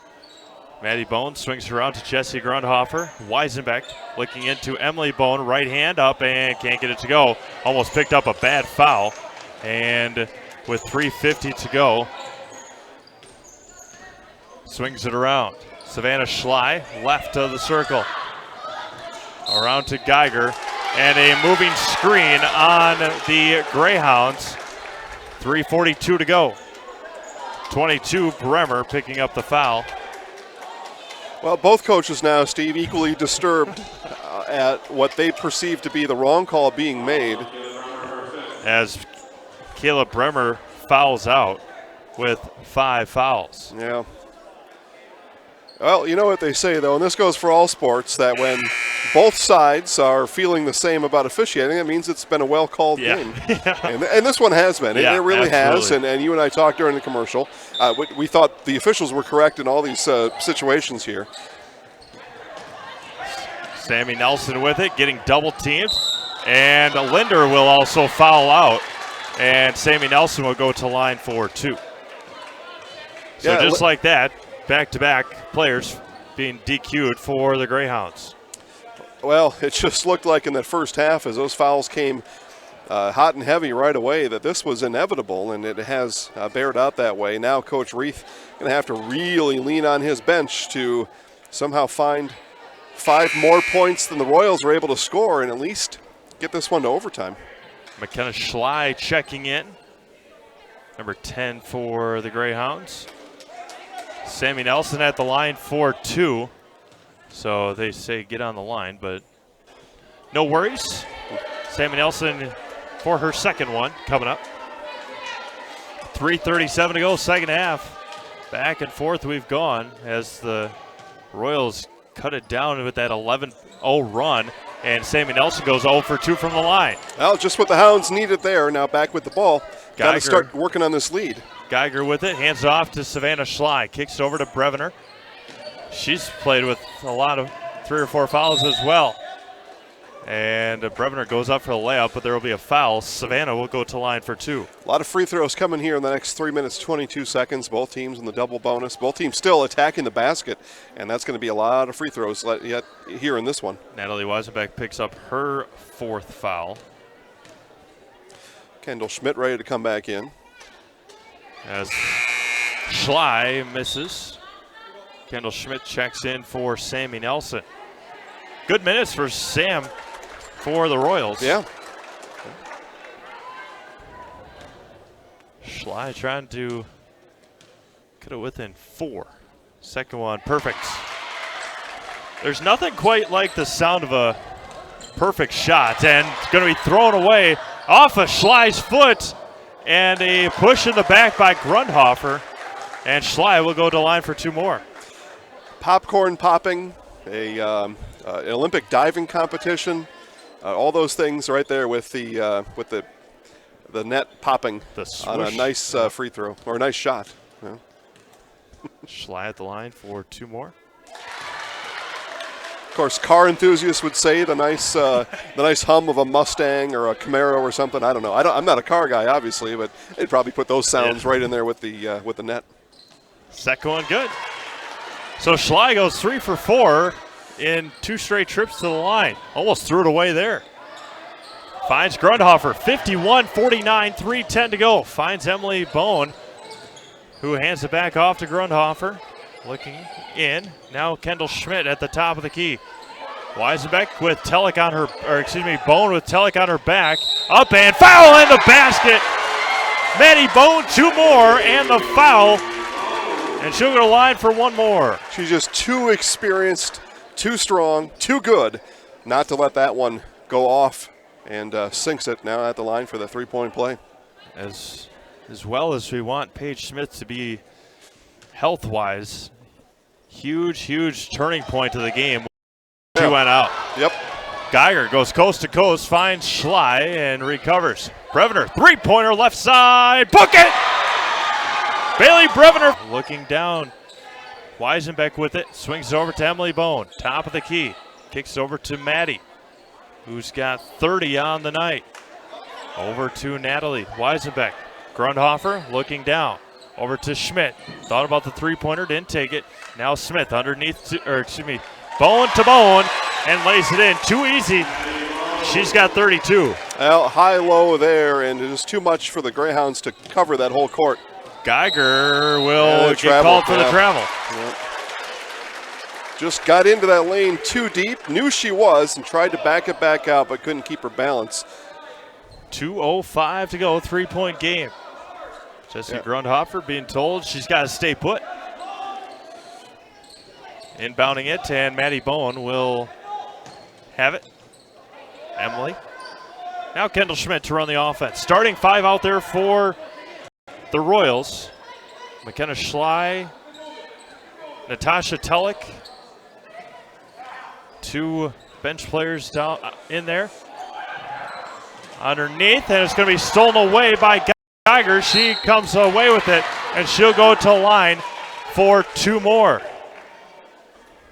Maddie Bone swings around to Jesse Grundhofer. Weisenbeck looking into Emily Bone, right hand up and can't get it to go. Almost picked up a bad foul, and with 3:50 to go, swings it around. Savannah Schley, left of the circle. Around to Geiger, and a moving screen on the Greyhounds. 3:42 to go. 22, Bremer picking up the foul. Well, both coaches now, Steve, equally disturbed at what they perceive to be the wrong call being made. As Caleb Bremer fouls out with 5 fouls. Yeah. Well, you know what they say, though, and this goes for all sports, that when both sides are feeling the same about officiating, it means it's been a well-called game. And this one has been. It really has, and you and I talked during the commercial. We thought the officials were correct in all these situations here. Sammy Nelson with it, getting double-teamed, and Linder will also foul out, and Sammy Nelson will go to line for 2. So just like that, back-to-back players being DQ'd for the Greyhounds. Well, it just looked like in that first half, as those fouls came hot and heavy right away, that this was inevitable, and it has bared out that way. Now Coach Reith going to have to really lean on his bench to somehow find 5 more points than the Royals were able to score and at least get this one to overtime. McKenna Schley checking in, number 10 for the Greyhounds. Sammy Nelson at the line for 2. So they say get on the line, but no worries. Sammy Nelson for her second one coming up. 3:37 to go, second half. Back and forth we've gone as the Royals cut it down with that 11-0 run, and Sammy Nelson goes 0 for 2 from the line. Well, just what the Hounds needed there. Now back with the ball. Got to start working on this lead. Geiger with it, hands off to Savannah Schley, kicks over to Brevener. She's played with a lot of 3 or 4 fouls as well. And Brevener goes up for the layup, but there will be a foul. Savannah will go to line for 2. A lot of free throws coming here in the next 3 minutes, 22 seconds. Both teams in the double bonus. Both teams still attacking the basket, and that's going to be a lot of free throws yet here in this one. Natalie Weisenbeck picks up her 4th foul. Kendall Schmidt ready to come back in. As Schley misses, Kendall Schmidt checks in for Sammy Nelson. Good minutes for Sam for the Royals. Yeah. Schley trying to get it within 4. Second one, perfect. There's nothing quite like the sound of a perfect shot, and it's going to be thrown away off of Schley's foot. And a push in the back by Grundhofer. And Schley will go to line for 2 more. Popcorn popping, an Olympic diving competition, all those things right there with the net popping on a nice free throw, or a nice shot. Yeah. Schley at the line for 2 more. Of course, car enthusiasts would say the nice hum of a Mustang or a Camaro or something. I don't know. I'm not a car guy, obviously, but they'd probably put those sounds right in there with the net. Second one good. So Schley goes 3 for 4, in 2 straight trips to the line. Almost threw it away there. Finds Grundhofer, 51-49, 3:10 to go. Finds Emily Bone, who hands it back off to Grundhofer. Looking in, now Kendall Schmidt at the top of the key. Weisenbeck with Telek on her, Bone with Telek on her back. Up and foul in the basket. Maddie Bone, 2 more and the foul. And she'll go to line for 1 more. She's just too experienced, too strong, too good not to let that one go off, and sinks it now at the line for the 3-point play. As well as we want Paige Smith to be health-wise, huge turning point to the game. She went out. Yep. Geiger goes coast to coast, finds Schley and recovers. Brevner, 3-pointer left side, book it! Bailey Brevner looking down. Weisenbeck with it, swings it over to Emily Bone, top of the key. Kicks over to Maddie, who's got 30 on the night. Over to Natalie Weisenbeck. Grundhofer looking down. Over to Schmidt. Thought about the 3-pointer, didn't take it. Now Smith underneath, Bone to Bone, and lays it in. Too easy. She's got 32. Well, high-low there, and it is too much for the Greyhounds to cover that whole court. Geiger will get called for the travel. Yeah. Just got into that lane too deep, knew she was, and tried to back it back out, but couldn't keep her balance. 2:05 to go, 3-point game. Jessie Grundhofer being told she's got to stay put. Inbounding it, and Maddie Bowen will have it. Emily. Now Kendall Schmidt to run the offense. Starting 5 out there for the Royals. McKenna Schley, Natasha Telek. 2 bench players down in there. Underneath, and it's going to be stolen away by Geiger. She comes away with it, and she'll go to line for 2 more.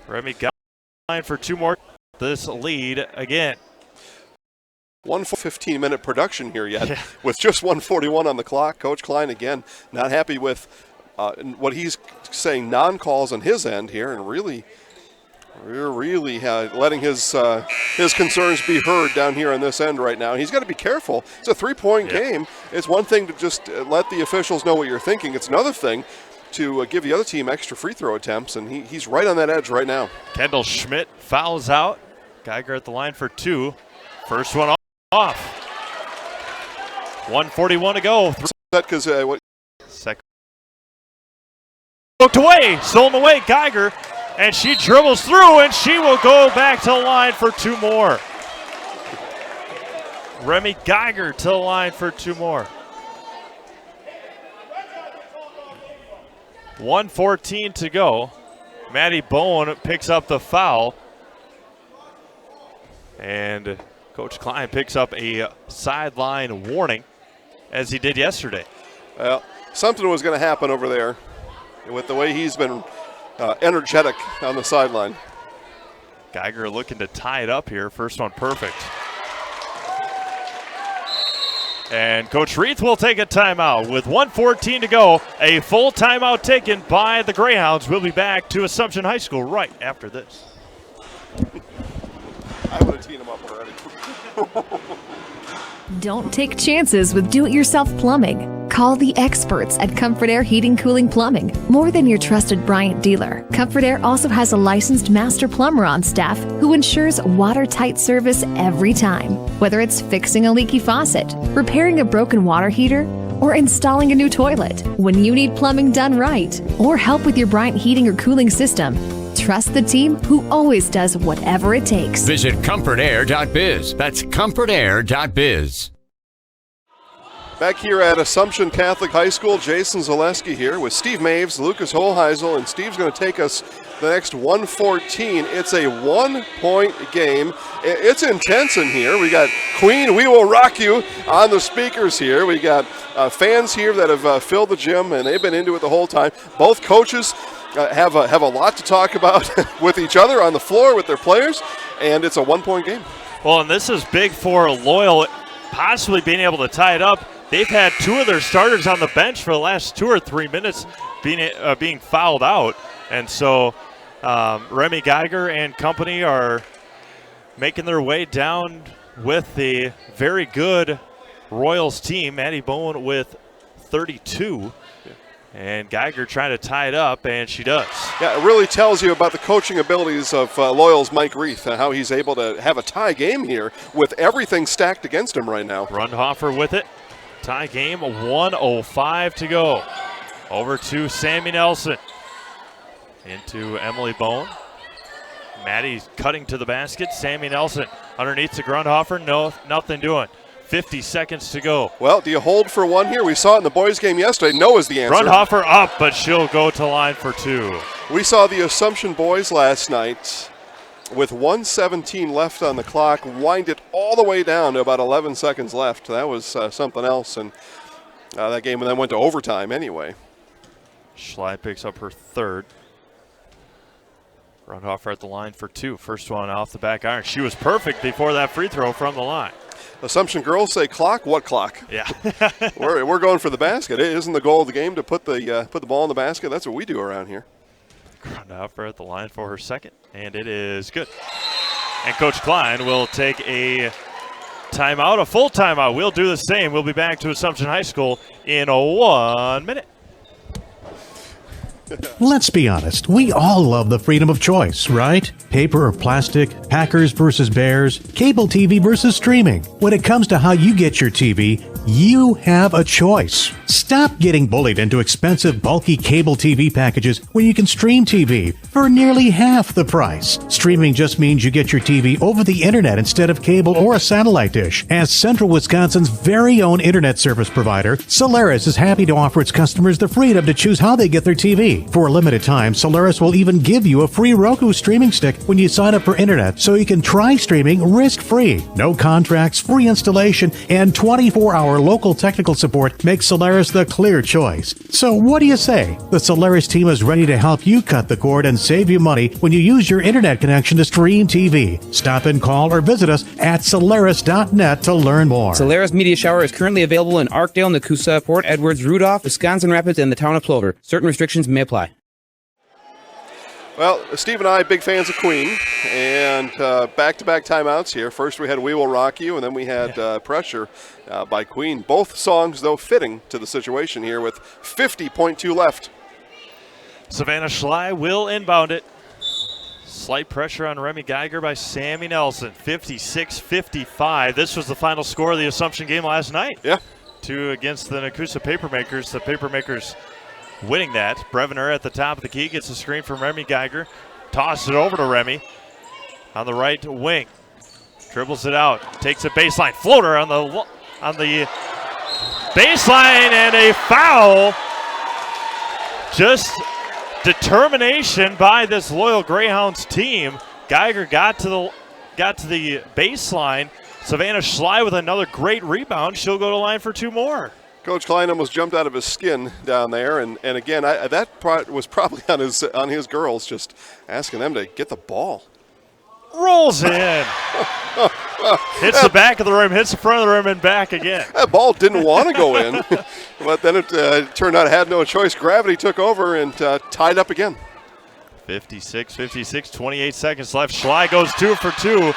Remy got line for 2 more. This lead again. 15-minute production here yet, with just 1:41 on the clock. Coach Klein, again, not happy with what he's saying, non-calls on his end here, and really letting his concerns be heard down here on this end right now. He's got to be careful. It's a 3-point game. It's one thing to just let the officials know what you're thinking. It's another thing to give the other team extra free throw attempts, and he's right on that edge right now. Kendall Schmidt fouls out. Geiger at the line for 2. First one off. 1:41 to go. Because Second. Booked away, stolen away, Geiger, and she dribbles through, and she will go back to the line for 2 more. Remy Geiger to the line for 2 more. 1:14 to go. Maddie Bowen picks up the foul. And Coach Klein picks up a sideline warning, as he did yesterday. Well, something was going to happen over there with the way he's been energetic on the sideline. Geiger looking to tie it up here. First one perfect. And Coach Reith will take a timeout with 1:14 to go. A full timeout taken by the Greyhounds. We'll be back to Assumption High School right after this. I would have teed him up already. Don't take chances with do-it-yourself plumbing. Call the experts at Comfort Air Heating Cooling Plumbing. More than your trusted Bryant dealer, Comfort Air also has a licensed master plumber on staff who ensures watertight service every time. Whether it's fixing a leaky faucet, repairing a broken water heater, or installing a new toilet. When you need plumbing done right, or help with your Bryant heating or cooling system, trust the team who always does whatever it takes. Visit comfortair.biz. That's comfortair.biz. Back here at Assumption Catholic High School, Jason Zaleski here with Steve Maves, Lucas Holheisel, and Steve's going to take us the next 1:14. It's a 1-point game. It's intense in here. We got Queen, We Will Rock You on the speakers here. We got fans here that have filled the gym, and they've been into it the whole time. Both coaches have a lot to talk about with each other on the floor with their players, and it's a 1-point game. Well, and this is big for Loyal possibly being able to tie it up. They've had 2 of their starters on the bench for the last 2 or 3 minutes being fouled out, and so Remy Geiger and company are making their way down with the very good Royals team. Maddie Bowen with 32. And Geiger trying to tie it up, and she does. Yeah, it really tells you about the coaching abilities of Loyal's Mike Reith and how he's able to have a tie game here with everything stacked against him right now. Grundhofer with it. Tie game, 1:05 to go. Over to Sammy Nelson. Into Emily Bone. Maddie's cutting to the basket. Sammy Nelson underneath to Grundhofer. No, nothing doing. 50 seconds to go. Well, do you hold for one here? We saw it in the boys' game yesterday. No is the answer. Grundhofer up, but she'll go to line for two. We saw the Assumption boys last night with 1:17 left on the clock, wind it all the way down to about 11 seconds left. That was something else, and that game then went to overtime anyway. Schley picks up her third. Grundhofer at the line for two. First one off the back iron. She was perfect before that free throw from the line. Assumption girls say clock. What clock? Yeah. we're going for the basket. It isn't the goal of the game to put the ball in the basket. That's what we do around here. Grundhofer at the line for her second, and it is good. And Coach Klein will take a timeout, a full timeout. We'll do the same. We'll be back to Assumption High School in 1 minute. Let's be honest, we all love the freedom of choice, right? Paper or plastic, Packers versus Bears, cable TV versus streaming. When it comes to how you get your TV, you have a choice. Stop getting bullied into expensive, bulky cable TV packages when you can stream TV for nearly half the price. Streaming just means you get your TV over the internet instead of cable or a satellite dish. As Central Wisconsin's very own internet service provider, Solaris is happy to offer its customers the freedom to choose how they get their TV. For a limited time, Solaris will even give you a free Roku streaming stick when you sign up for internet, so you can try streaming risk-free. No contracts, free installation, and 24-hour local technical support makes Solaris the clear choice. So what do you say? The Solaris team is ready to help you cut the cord and save you money when you use your internet connection to stream TV. Stop and call or visit us at Solaris.net to learn more. Solaris Media Shower is currently available in Arkdale, Nekoosa, Port Edwards, Rudolph, Wisconsin Rapids, and the town of Plover. Certain restrictions may apply. Well, Steve and I, big fans of Queen, and back-to-back timeouts here. First we had We Will Rock You, and then we had Pressure by Queen. Both songs, though, fitting to the situation here with 50.2 left. Savannah Schley will inbound it. Slight pressure on Remy Geiger by Sammy Nelson, 56-55. This was the final score of the Assumption game last night. Yeah. 2 against the Nekoosa Papermakers. The Papermakers winning that. Brevener at the top of the key gets a screen from Remy Geiger. Tosses it over to Remy on the right wing. Dribbles it out. Takes a baseline floater on the baseline, and a foul. Just determination by this Loyal Greyhounds team. Geiger got to the baseline. Savannah Schley with another great rebound. She'll go to line for 2 more. Coach Klein almost jumped out of his skin down there, and again, that part was probably on his girls, just asking them to get the ball. Rolls in. Hits the back of the rim, hits the front of the rim, and back again. That ball didn't want to go in, but then it turned out it had no choice. Gravity took over and tied up again. 56-56, 28 seconds left. Schley goes 2 for 2,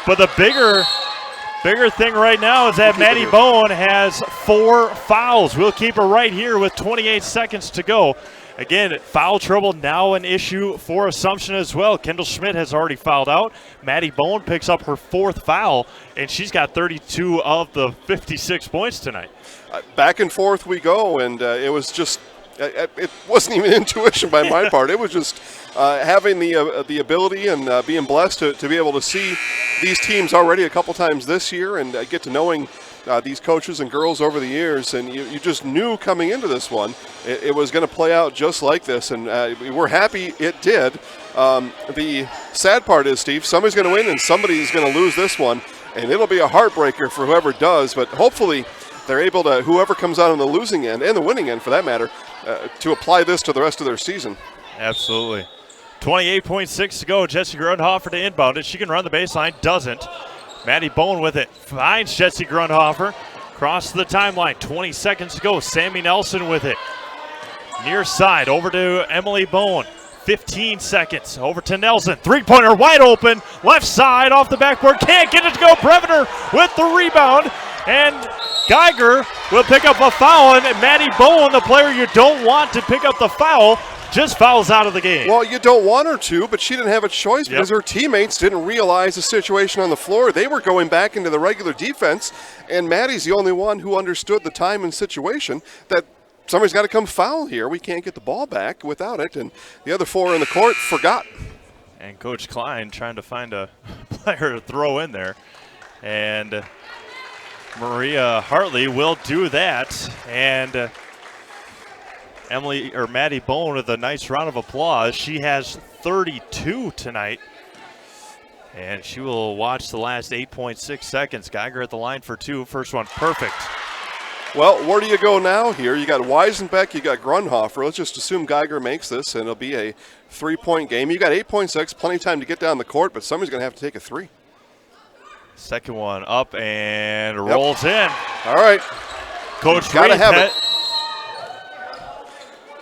but the bigger thing right now is that Maddie Bowen has 4 fouls. We'll keep her right here with 28 seconds to go. Again, foul trouble now an issue for Assumption as well. Kendall Schmidt has already fouled out. Maddie Bowen picks up her 4th foul, and she's got 32 of the 56 points tonight. Back and forth we go, and it was just it wasn't even intuition by my part. It was just having the ability and being blessed to be able to see these teams already a couple times this year and get to knowing these coaches and girls over the years, and you just knew coming into this one it was going to play out just like this, and we're happy it did. The sad part is, Steve, somebody's going to win and somebody's going to lose this one, and it'll be a heartbreaker for whoever does, but hopefully they're able to, whoever comes out on the losing end, and the winning end for that matter, to apply this to the rest of their season. Absolutely. 28.6 to go. Jessie Grundhofer to inbound it. She can run the baseline, doesn't. Maddie Bowen with it. Finds Jessie Grundhofer. Cross the timeline. 20 seconds to go. Sammy Nelson with it. Near side. Over to Emily Bowen. 15 seconds. Over to Nelson. Three-pointer wide open. Left side off the backboard. Can't get it to go. Breviner with the rebound. And Geiger will pick up a foul. And Maddie Bowen, the player you don't want to pick up the foul, just fouls out of the game. Well, you don't want her to, but she didn't have a choice because her teammates didn't realize the situation on the floor. They were going back into the regular defense, and Maddie's the only one who understood the time and situation that somebody's got to come foul here. We can't get the ball back without it, and the other four in the court forgot. And Coach Klein trying to find a player to throw in there. And Maria Hartley will do that. And Maddie Bowen with a nice round of applause. She has 32 tonight. And she will watch the last 8.6 seconds. Geiger at the line for two. First one perfect. Well, where do you go now here? You got Weisenbeck, you got Grunhofer. Let's just assume Geiger makes this, and it'll be a 3-point game. You got 8.6, plenty of time to get down the court, but somebody's going to have to take a three. Second one up and rolls in. All right. Coach got to have it.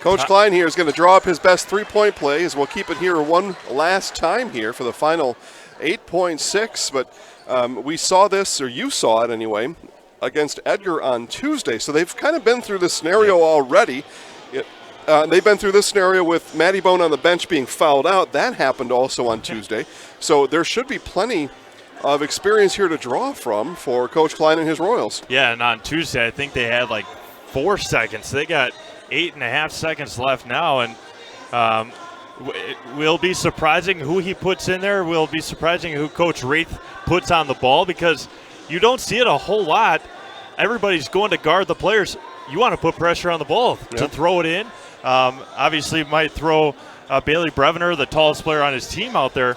Coach Klein here is going to draw up his best 3-point play as we'll keep it here one last time here for the final 8.6. But we saw this, or you saw it anyway, against Edgar on Tuesday. So they've kind of been through this scenario already. They've been through this scenario with Maddie Bone on the bench being fouled out. That happened also on Tuesday. So there should be plenty of experience here to draw from for Coach Klein and his Royals. Yeah, and on Tuesday, I think they had like 4 seconds. They got 8.5 seconds left now, and it will be surprising who he puts in there. Will be surprising who Coach Wraith puts on the ball, because you don't see it a whole lot. Everybody's going to guard the players. You want to put pressure on the ball to throw it in. Obviously, might throw Bailey Breviner, the tallest player on his team, out there.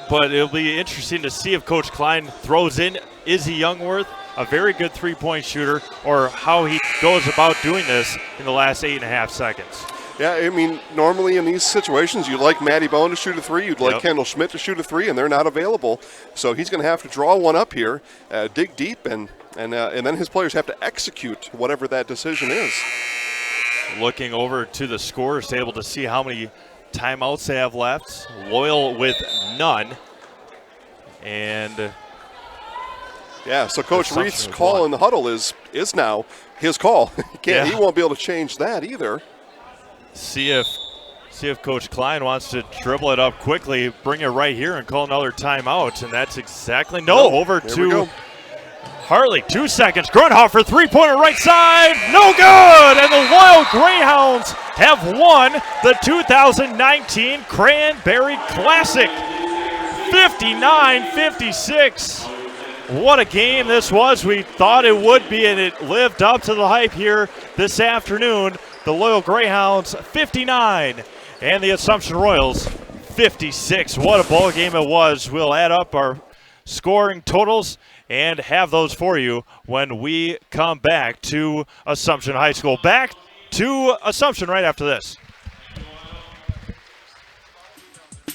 But it'll be interesting to see if Coach Klein throws in Izzy Youngworth, a very good three-point shooter, or how he goes about doing this in the last 8.5 seconds. Yeah, I mean, normally in these situations, you'd like Maddie Bone to shoot a three, you'd like Kendall Schmidt to shoot a three, and they're not available. So he's going to have to draw one up here, dig deep, and then his players have to execute whatever that decision is. Looking over to the scorers table to see how many timeouts they have left. Loyal with none. And yeah, so Coach Reed's call in the huddle is now his call. He won't be able to change that either. See if Coach Klein wants to dribble it up quickly, bring it right here, and call another timeout. And that's exactly over to Hartley. 2 seconds. Grunhofer, three-pointer right side. No good. And the Loyal Greyhounds have won the 2019 Cranberry Classic. 59-56. What a game this was. We thought it would be, and it lived up to the hype here this afternoon. The Loyal Greyhounds 59 and the Assumption Royals 56. What a ball game it was. We'll add up our scoring totals and have those for you when we come back to Assumption High School. Back to Assumption right after this.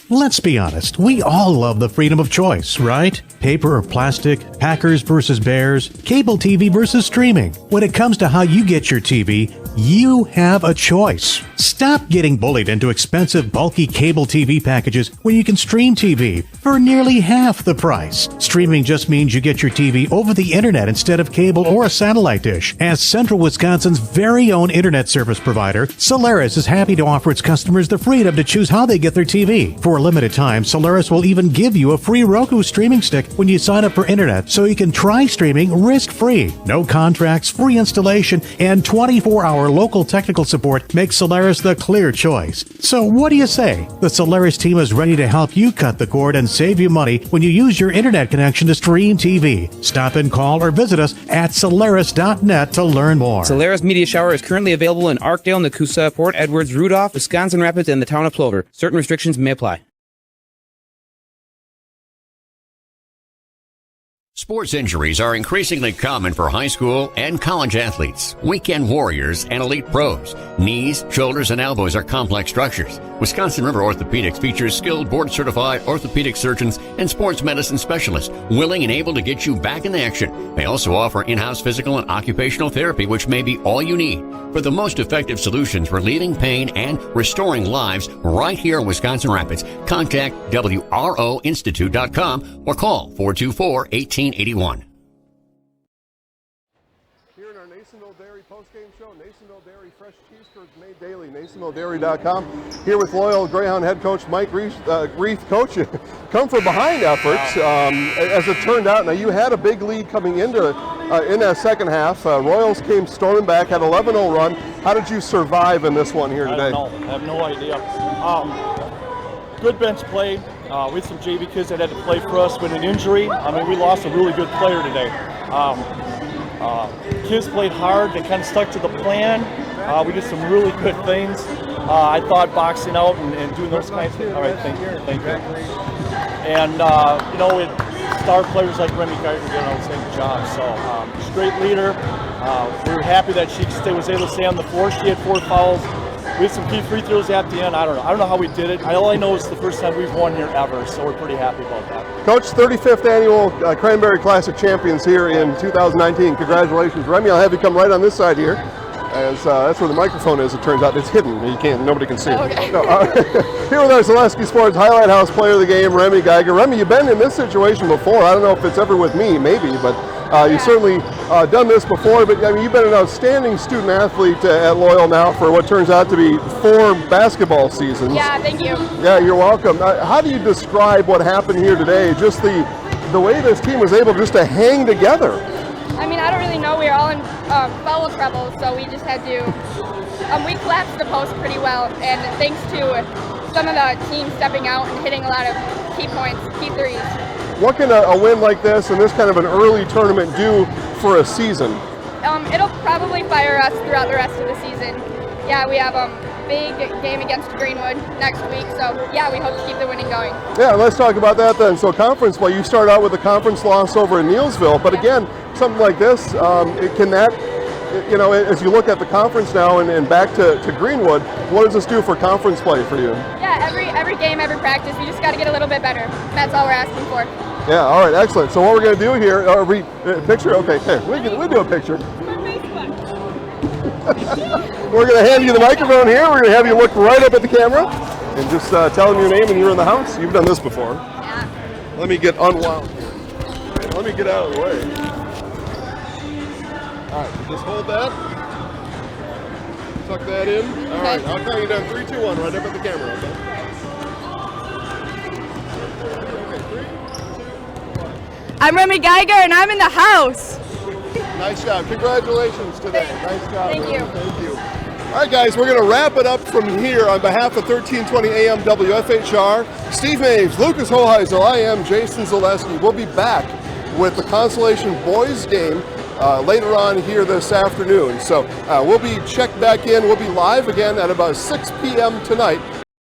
Let's be honest, we all love the freedom of choice, right? Paper or plastic, Packers versus Bears, cable TV versus streaming. When it comes to how you get your TV, you have a choice. Stop getting bullied into expensive, bulky cable TV packages when you can stream TV for nearly half the price. Streaming just means you get your TV over the internet instead of cable or a satellite dish. As Central Wisconsin's very own internet service provider, Solaris is happy to offer its customers the freedom to choose how they get their TV. For a limited time, Solaris will even give you a free Roku streaming stick when you sign up for internet, so you can try streaming risk-free. No contracts, free installation, and 24-hour local technical support makes Solaris the clear choice. So what do you say? The Solaris team is ready to help you cut the cord and save you money when you use your internet connection to stream TV. Stop and call or visit us at Solaris.net to learn more. Solaris Media Shower is currently available in Arkdale, Nekoosa, Port Edwards, Rudolph, Wisconsin Rapids, and the town of Plover. Certain restrictions may apply. Sports injuries are increasingly common for high school and college athletes, weekend warriors, and elite pros. Knees, shoulders, and elbows are complex structures. Wisconsin River Orthopaedics features skilled board-certified orthopedic surgeons and sports medicine specialists willing and able to get you back in action. They also offer in-house physical and occupational therapy, which may be all you need for the most effective solutions relieving pain and restoring lives right here in Wisconsin Rapids. Contact WROinstitute.com or call 424-1881. Here in our Nasonville Dairy postgame show, Nasonville Dairy fresh cheese curds made daily, NasonvilleDairy.com. Here with loyal Greyhound head coach Mike Reith. Coach, come from behind efforts. As it turned out, now you had a big lead coming into in that second half. Royals came storming back, had 11-0 run. How did you survive in this one here today? I don't know. I have no idea. Good bench play. We had some JV kids that had to play for us with an injury. I mean, we lost a really good player today. Kids played hard. They kind of stuck to the plan. We did some really good things. I thought boxing out and doing those kinds of things. All right, thank you. And, you know, with star players like Remy Geiger did an outstanding job. So, she's a great leader. We were happy that she was able to stay on the floor. She had 4 fouls. We had some key free throws at the end. I don't know how we did it. All I know is the first time we've won here ever, so we're pretty happy about that. Coach, 35th annual Cranberry Classic champions here in 2019. Congratulations, Remy. I'll have you come right on this side here, as that's where the microphone is. It turns out it's hidden. Nobody can see it. Okay. No, here with our Zaleski Sports Highlight House player of the game, Remy Geiger. Remy, you've been in this situation before. I don't know if it's ever with me, maybe, but you've certainly done this before. But I mean, you've been an outstanding student athlete at Loyal now for what turns out to be 4 basketball seasons. Yeah, thank you. Yeah, you're welcome. How do you describe what happened here today? Just the way this team was able just to hang together. I mean, I don't really know. We were all in foul trouble, so we just had to. We collapsed the post pretty well, and thanks to some of the team stepping out and hitting a lot of key points, key threes. What can a win like this and this kind of an early tournament do for a season? It'll probably fire us throughout the rest of the season. Yeah, we have a big game against Greenwood next week, so yeah, we hope to keep the winning going. Yeah, let's talk about that then. So conference play, you start out with a conference loss over in Neillsville, but again, something like this, can that, you know, as you look at the conference now and back to Greenwood, what does this do for conference play for you? Yeah, every game, every practice, we just got to get a little bit better. That's all we're asking for. Yeah, all right, excellent. So what we're going to do here, picture? Okay, hey, we do a picture. We're going to hand you the microphone here. We're going to have you look right up at the camera and just tell them your name and you're in the house. You've done this before. Yeah. Let me get unwound here. Let me get out of the way. All right, just hold that. Tuck that in. All right, I'll count you down. 3, 2, 1, right up at the camera, okay? I'm Remy Geiger, and I'm in the house. Nice job. Congratulations today. Nice job. Thank you. Thank you. All right, guys, we're going to wrap it up from here on behalf of 1320 AM WFHR. Steve Maves, Lucas Hoheisel, I am Jason Zaleski. We'll be back with the Consolation Boys game later on here this afternoon. So we'll be checked back in. We'll be live again at about 6 p.m. tonight